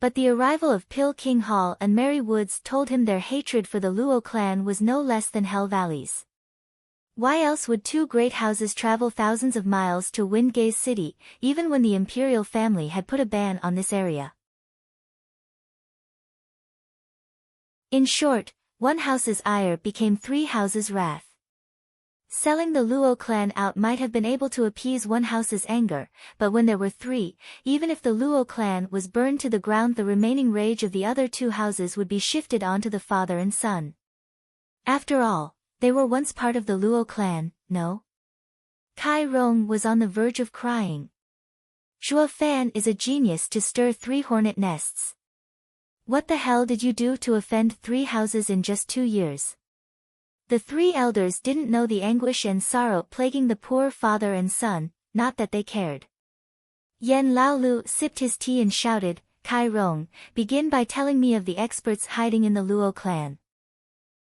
But the arrival of Pil King Hall and Mary Woods told him their hatred for the Luo clan was no less than Hell Valley's. Why else would two great houses travel thousands of miles to Windgaze City, even when the imperial family had put a ban on this area? In short, one house's ire became three houses' wrath. Selling the Luo clan out might have been able to appease one house's anger, but when there were three, even if the Luo clan was burned to the ground, the remaining rage of the other two houses would be shifted onto the father and son. After all, they were once part of the Luo clan, no? Kai Rong was on the verge of crying. Zhuo Fan is a genius to stir three hornet nests. What the hell did you do to offend three houses in just 2 years? The three elders didn't know the anguish and sorrow plaguing the poor father and son, not that they cared. Yan Laolu sipped his tea and shouted, Kai Rong, begin by telling me of the experts hiding in the Luo clan.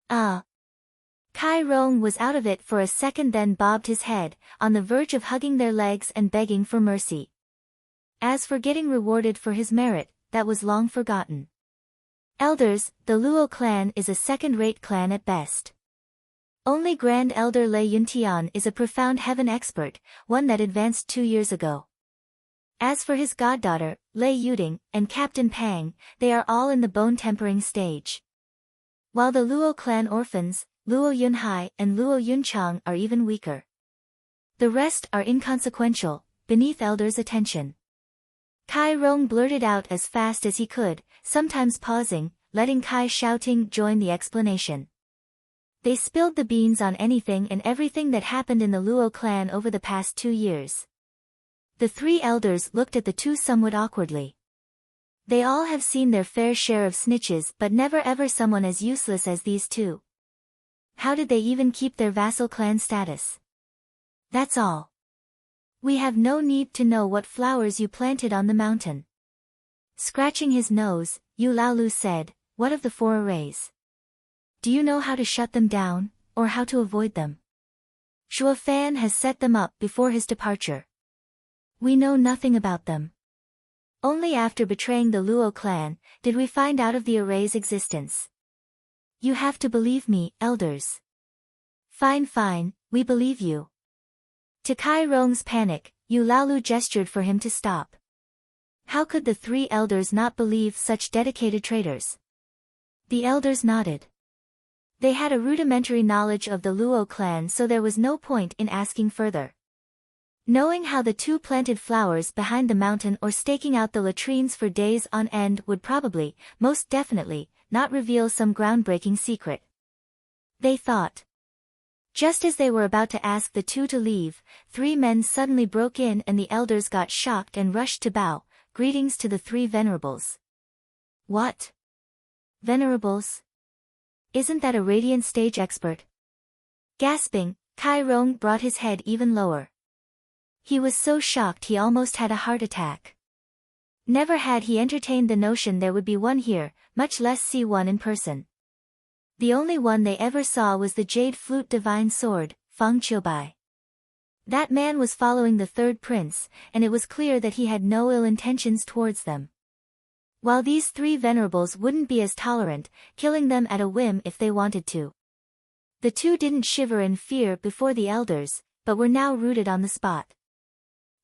Kai Rong was out of it for a second, then bobbed his head, on the verge of hugging their legs and begging for mercy. As for getting rewarded for his merit, that was long forgotten. Elders, the Luo clan is a second-rate clan at best. Only Grand Elder Lei Yuntian is a profound heaven expert, one that advanced 2 years ago. As for his goddaughter, Lei Yuding, and Captain Pang, they are all in the bone-tempering stage. While the Luo clan orphans, Luo Yunhai and Luo Yunchang are even weaker. The rest are inconsequential, beneath elders' attention. Kai Rong blurted out as fast as he could, sometimes pausing, letting Kai Shouting join the explanation. They spilled the beans on anything and everything that happened in the Luo clan over the past 2 years. The three elders looked at the two somewhat awkwardly. They all have seen their fair share of snitches, but never ever someone as useless as these two. How did they even keep their vassal clan status? That's all. We have no need to know what flowers you planted on the mountain. Scratching his nose, Yu Laolu said, what of the 4 arrays? Do you know how to shut them down, or how to avoid them? Zhuo Fan has set them up before his departure. We know nothing about them. Only after betraying the Luo clan, did we find out of the array's existence. You have to believe me, elders. Fine, we believe you. To Kai Rong's panic, Yu Laolu gestured for him to stop. How could the three elders not believe such dedicated traitors? The elders nodded. They had a rudimentary knowledge of the Luo clan, so there was no point in asking further. Knowing how the two planted flowers behind the mountain or staking out the latrines for days on end would probably, most definitely, not reveal some groundbreaking secret. They thought. Just as they were about to ask the two to leave, 3 men suddenly broke in and the elders got shocked and rushed to bow, greetings to the 3 venerables. What? Venerables? Isn't that a radiant stage expert? Gasping, Kai Rong brought his head even lower. He was so shocked he almost had a heart attack. Never had he entertained the notion there would be one here, much less see one in person. The only one they ever saw was the jade flute divine sword, Feng Qiubai. That man was following the 3rd prince, and it was clear that he had no ill intentions towards them. While these 3 venerables wouldn't be as tolerant, killing them at a whim if they wanted to. The two didn't shiver in fear before the elders, but were now rooted on the spot.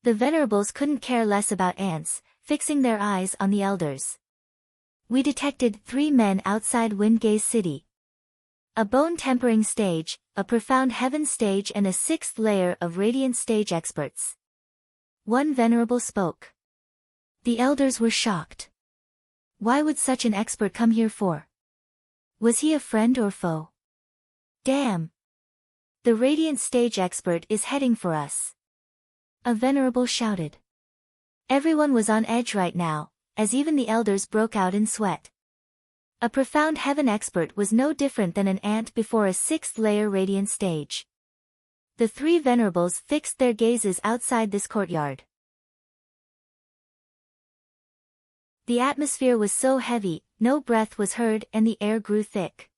The venerables couldn't care less about ants, fixing their eyes on the elders. We detected 3 men outside Windgaze City. A bone-tempering stage, a profound heaven stage and a 6th layer of radiant stage experts. One venerable spoke. The elders were shocked. Why would such an expert come here for? Was he a friend or foe? Damn! The radiant stage expert is heading for us. A venerable shouted. Everyone was on edge right now, as even the elders broke out in sweat. A profound heaven expert was no different than an ant before a 6th layer radiant stage. The 3 venerables fixed their gazes outside this courtyard. The atmosphere was so heavy, no breath was heard and the air grew thick.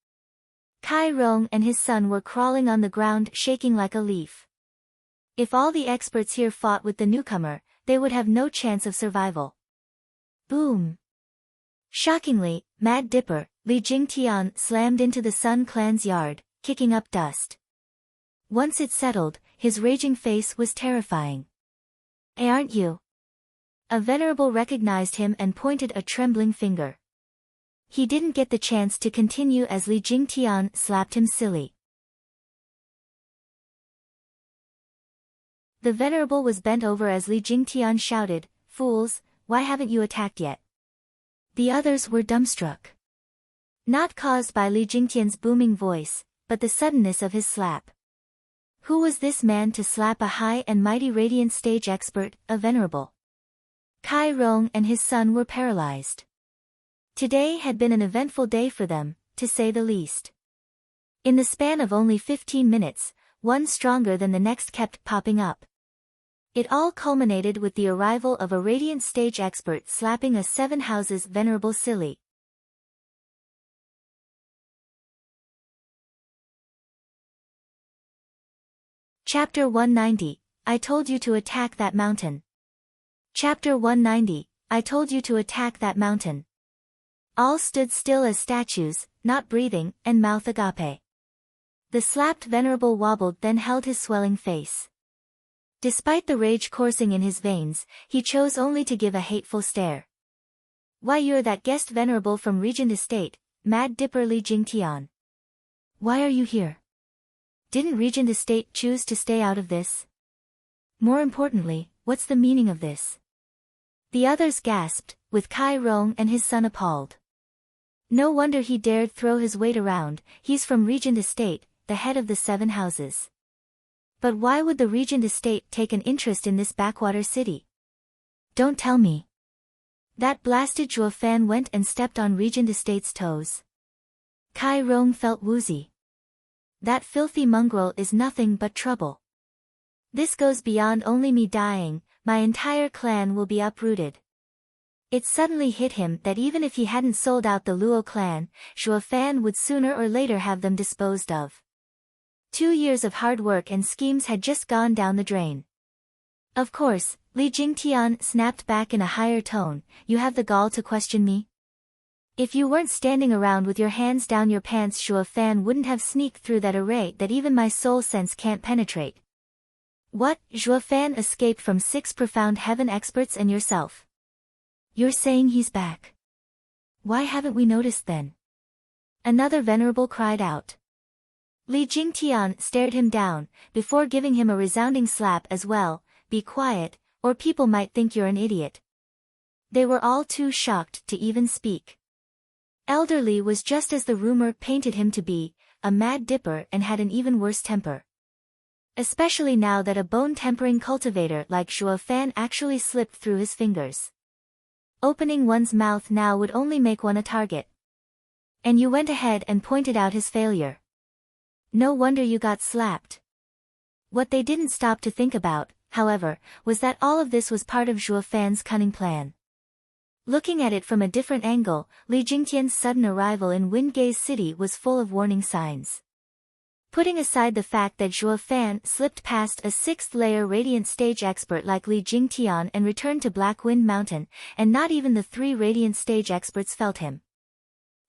Kai Rong and his son were crawling on the ground, shaking like a leaf. If all the experts here fought with the newcomer, they would have no chance of survival. Boom! Shockingly, Mad Dipper, Li Jingtian, slammed into the Sun Clan's yard, kicking up dust. Once it settled, his raging face was terrifying. "Hey, aren't you?" A venerable recognized him and pointed a trembling finger. He didn't get the chance to continue as Li Jingtian slapped him silly. The venerable was bent over as Li Jingtian shouted, "Fools, why haven't you attacked yet?" The others were dumbstruck. Not caused by Li Jingtian's booming voice, but the suddenness of his slap. Who was this man to slap a high and mighty radiant stage expert, a venerable? Kai Rong and his son were paralyzed. Today had been an eventful day for them, to say the least. In the span of only 15 minutes, one stronger than the next kept popping up. It all culminated with the arrival of a radiant stage expert slapping a Seven Houses venerable silly. Chapter 190, I told you to attack that mountain. Chapter 190, I told you to attack that mountain. All stood still as statues, not breathing, and mouth agape. The slapped venerable wobbled, then held his swelling face. Despite the rage coursing in his veins, he chose only to give a hateful stare. "Why, you're that guest venerable from Regent Estate, Mad Dipper Li Jingtian. Why are you here? Didn't Regent Estate choose to stay out of this? More importantly, what's the meaning of this?" The others gasped, with Kai Rong and his son appalled. No wonder he dared throw his weight around, he's from Regent Estate, the head of the Seven Houses. But why would the Regent Estate take an interest in this backwater city? Don't tell me. That blasted Zhuo Fan went and stepped on Regent Estate's toes. Kai Rong felt woozy. That filthy mongrel is nothing but trouble. This goes beyond only me dying, my entire clan will be uprooted. It suddenly hit him that even if he hadn't sold out the Luo clan, Zhuo Fan would sooner or later have them disposed of. 2 years of hard work and schemes had just gone down the drain. "Of course," Li Jingtian snapped back in a higher tone, "you have the gall to question me? If you weren't standing around with your hands down your pants, Zhuo Fan wouldn't have sneaked through that array that even my soul sense can't penetrate." "What, Zhuo Fan escaped from 6 profound heaven experts and yourself? You're saying he's back? Why haven't we noticed then?" Another venerable cried out. Li Jingtian stared him down, before giving him a resounding slap as well. "Be quiet, or people might think you're an idiot." They were all too shocked to even speak. Elderly was just as the rumor painted him to be, a Mad Dipper, and had an even worse temper. Especially now that a bone-tempering cultivator like Zhuo Fan actually slipped through his fingers. Opening one's mouth now would only make one a target. And you went ahead and pointed out his failure. No wonder you got slapped. What they didn't stop to think about, however, was that all of this was part of Zhuo Fan's cunning plan. Looking at it from a different angle, Li Jingtian's sudden arrival in Windgaze City was full of warning signs. Putting aside the fact that Zhuo Fan slipped past a 6th-layer radiant stage expert like Li Jingtian and returned to Black Wind Mountain, and not even the 3 radiant stage experts felt him.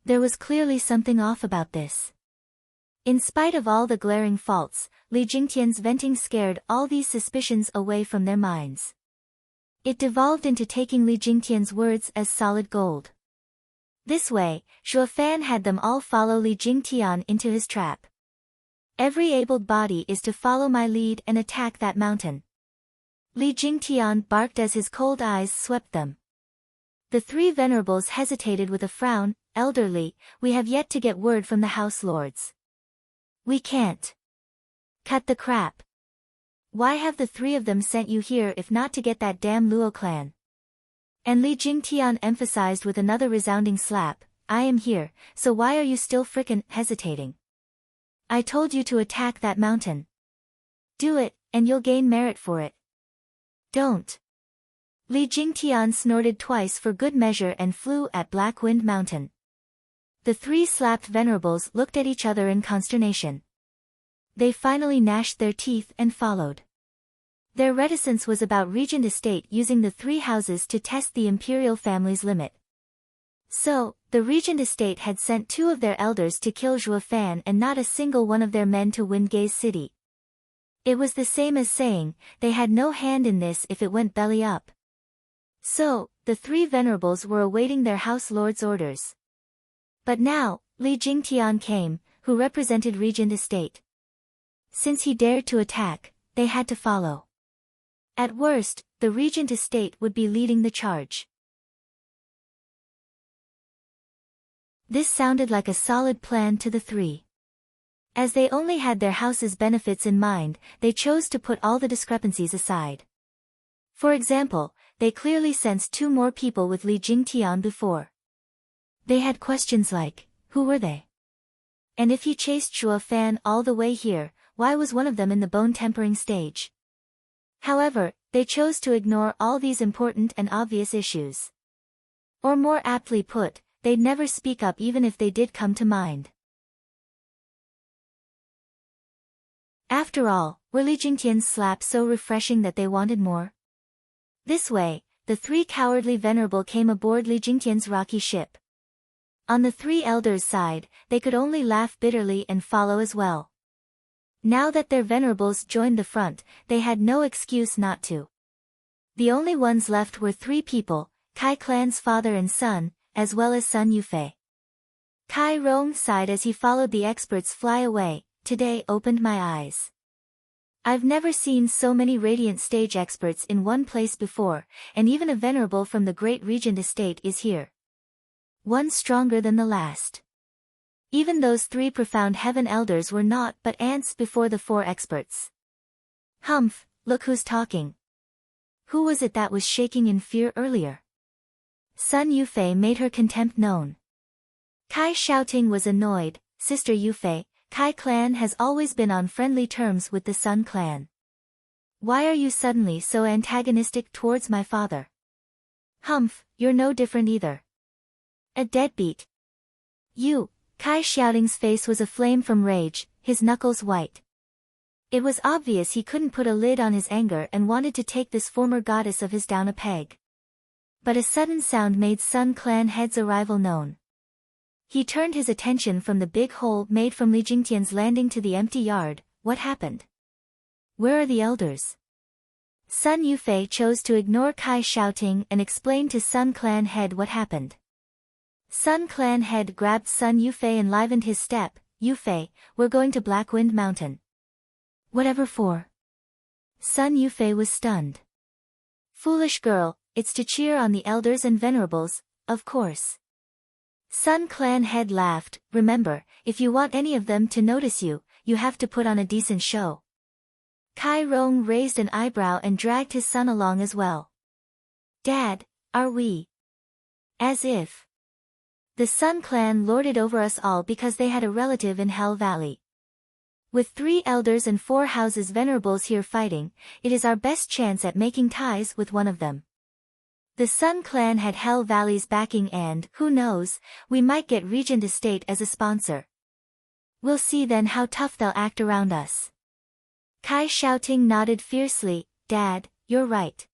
There was clearly something off about this. In spite of all the glaring faults, Li Jingtian's venting scared all these suspicions away from their minds. It devolved into taking Li Jingtian's words as solid gold. This way, Zhuo Fan had them all follow Li Jingtian into his trap. "Every abled body is to follow my lead and attack that mountain." Li Jingtian barked as his cold eyes swept them. The 3 venerables hesitated with a frown. "Elderly, we have yet to get word from the House Lords." "We can't. Cut the crap. Why have the 3 of them sent you here if not to get that damn Luo clan?" And Li Jingtian emphasized with another resounding slap, "I am here, so why are you still frickin' hesitating? I told you to attack that mountain. Do it, and you'll gain merit for it. Don't." Li Jingtian snorted twice for good measure and flew at Black Wind Mountain. The three slapped venerables looked at each other in consternation. They finally gnashed their teeth and followed. Their reticence was about Regent Estate using the three houses to test the imperial family's limit. So, the Regent Estate had sent 2 of their elders to kill Zhuo Fan and not a single one of their men to Windgaze City. It was the same as saying, they had no hand in this if it went belly up. So, the 3 venerables were awaiting their house lord's orders. But now, Li Jingtian came, who represented Regent Estate. Since he dared to attack, they had to follow. At worst, the Regent Estate would be leading the charge. This sounded like a solid plan to the 3. As they only had their house's benefits in mind, they chose to put all the discrepancies aside. For example, they clearly sensed 2 more people with Li Jingtian before. They had questions like, who were they? And if he chased Zhuo Fan all the way here, why was one of them in the bone-tempering stage? However, they chose to ignore all these important and obvious issues. Or more aptly put, they'd never speak up even if they did come to mind. After all, were Li Jingtian's slap so refreshing that they wanted more? This way, the 3 cowardly venerable came aboard Li Jingtian's rocky ship. On the 3 elders' side, they could only laugh bitterly and follow as well. Now that their venerables joined the front, they had no excuse not to. The only ones left were 3 people, Kai Clan's father and son, as well as Sun Yufei. Kai Rong sighed as he followed the experts fly away. Today opened my eyes. I've never seen so many radiant stage experts in one place before, and even a venerable from the great Regent Estate is here. One stronger than the last. Even those 3 profound heaven elders were naught but ants before the 4 experts. Humph, look who's talking. Who was it that was shaking in fear earlier? Sun Yufei made her contempt known. Kai Shouting was annoyed. Sister Yufei, Kai clan has always been on friendly terms with the Sun clan. Why are you suddenly so antagonistic towards my father? Humph, you're no different either. A deadbeat. You, Kai Shouting's face was aflame from rage, his knuckles white. It was obvious he couldn't put a lid on his anger and wanted to take this former goddess of his down a peg. But a sudden sound made Sun clan head's arrival known. He turned his attention from the big hole made from Li Jingtian's landing to the empty yard. What happened? Where are the elders? Sun Yufei chose to ignore Kai Shouting and explained to Sun clan head what happened. Sun clan head grabbed Sun Yufei and livened his step. Yufei, we're going to Blackwind Mountain. Whatever for? Sun Yufei was stunned. Foolish girl, it's to cheer on the elders and venerables, of course. Sun clan head laughed. Remember, if you want any of them to notice you, you have to put on a decent show. Kai Rong raised an eyebrow and dragged his son along as well. Dad, are we? As if. The Sun clan lorded over us all because they had a relative in Hell Valley. With 3 elders and 4 houses venerables here fighting, it is our best chance at making ties with one of them. The Sun clan had Hell Valley's backing and, who knows, we might get Regent Estate as a sponsor. We'll see then how tough they'll act around us. Kai Shouting nodded fiercely. Dad, you're right.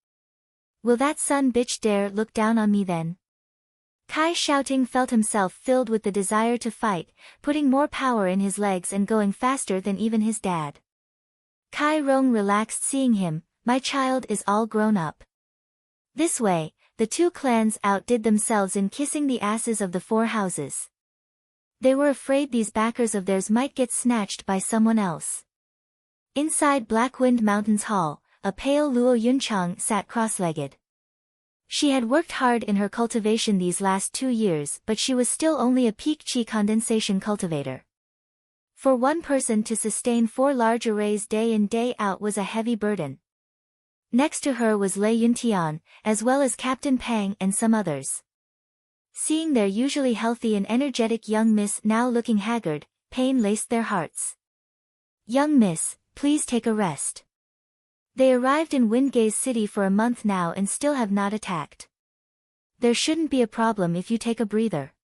Will that son bitch dare look down on me then? Kai Shouting felt himself filled with the desire to fight, putting more power in his legs and going faster than even his dad. Kai Rong relaxed seeing him. My child is all grown up. This way, the 2 clans outdid themselves in kissing the asses of the 4 houses. They were afraid these backers of theirs might get snatched by someone else. Inside Blackwind Mountain's hall, a pale Luo Yunchang sat cross-legged. She had worked hard in her cultivation these last 2 years, but she was still only a peak qi condensation cultivator. For one person to sustain 4 large arrays day in day out was a heavy burden. Next to her was Lei Yuntian, as well as Captain Pang and some others. Seeing their usually healthy and energetic young miss now looking haggard, pain laced their hearts. Young miss, please take a rest. They arrived in Windgaze City for a month now and still have not attacked. There shouldn't be a problem if you take a breather.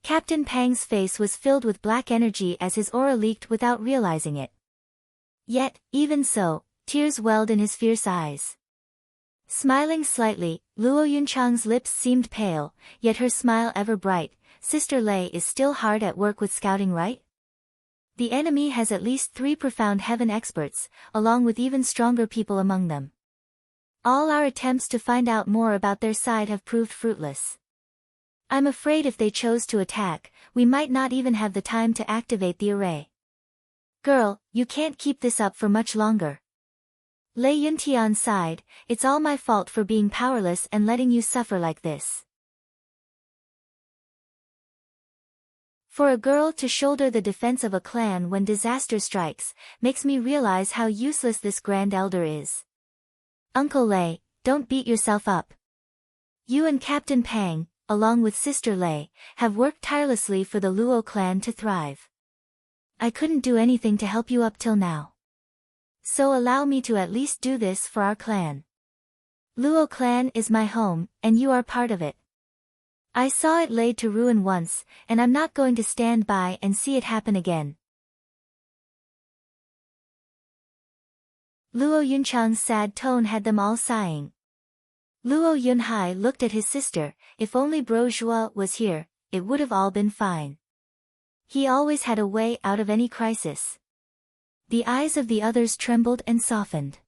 Captain Pang's face was filled with black energy as his aura leaked without realizing it. Yet, even so, tears welled in his fierce eyes. Smiling slightly, Luo Yunchang's lips seemed pale, yet her smile ever bright. Sister Lei is still hard at work with scouting, right? The enemy has at least 3 profound heaven experts, along with even stronger people among them. All our attempts to find out more about their side have proved fruitless. I'm afraid if they chose to attack, we might not even have the time to activate the array. Girl, you can't keep this up for much longer. Lei Yuntian sighed, it's all my fault for being powerless and letting you suffer like this. For a girl to shoulder the defense of a clan when disaster strikes, makes me realize how useless this grand elder is. Uncle Lei, don't beat yourself up. You and Captain Pang, along with Sister Lei, have worked tirelessly for the Luo clan to thrive. I couldn't do anything to help you up till now. So allow me to at least do this for our clan. Luo clan is my home, and you are part of it. I saw it laid to ruin once, and I'm not going to stand by and see it happen again. Luo Yunchang's sad tone had them all sighing. Luo Yunhai looked at his sister, if only Bro Zhua was here, it would have all been fine. He always had a way out of any crisis. The eyes of the others trembled and softened.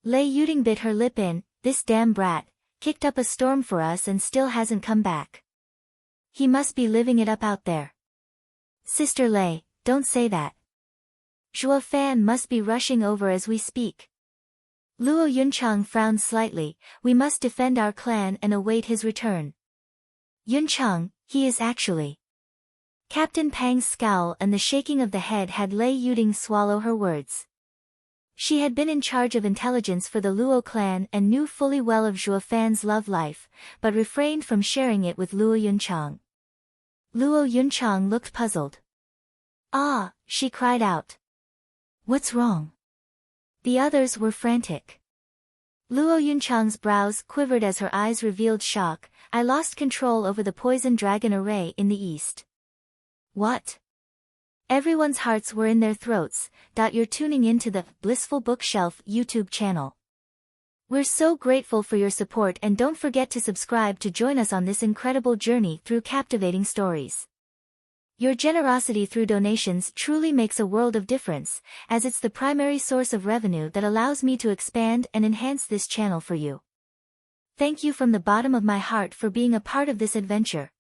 Lei Yuding bit her lip in, this damn brat, kicked up a storm for us and still hasn't come back. He must be living it up out there. Sister Lei, don't say that. Zhua Fan must be rushing over as we speak. Luo Yunchang frowned slightly, we must defend our clan and await his return. Yunchang, he is actually. Captain Pang's scowl and the shaking of the head had Lei Yuding swallow her words. She had been in charge of intelligence for the Luo clan and knew fully well of Zhua Fan's love life, but refrained from sharing it with Luo Yunchang. Luo Yunchang looked puzzled. Ah, she cried out. What's wrong? The others were frantic. Luo Yunchang's brows quivered as her eyes revealed shock, I lost control over the poison dragon array in the east. What? Everyone's hearts were in their throats. You're tuning into the Blissful Bookshelf YouTube channel. We're so grateful for your support and don't forget to subscribe to join us on this incredible journey through captivating stories. Your generosity through donations truly makes a world of difference, as it's the primary source of revenue that allows me to expand and enhance this channel for you. Thank you from the bottom of my heart for being a part of this adventure.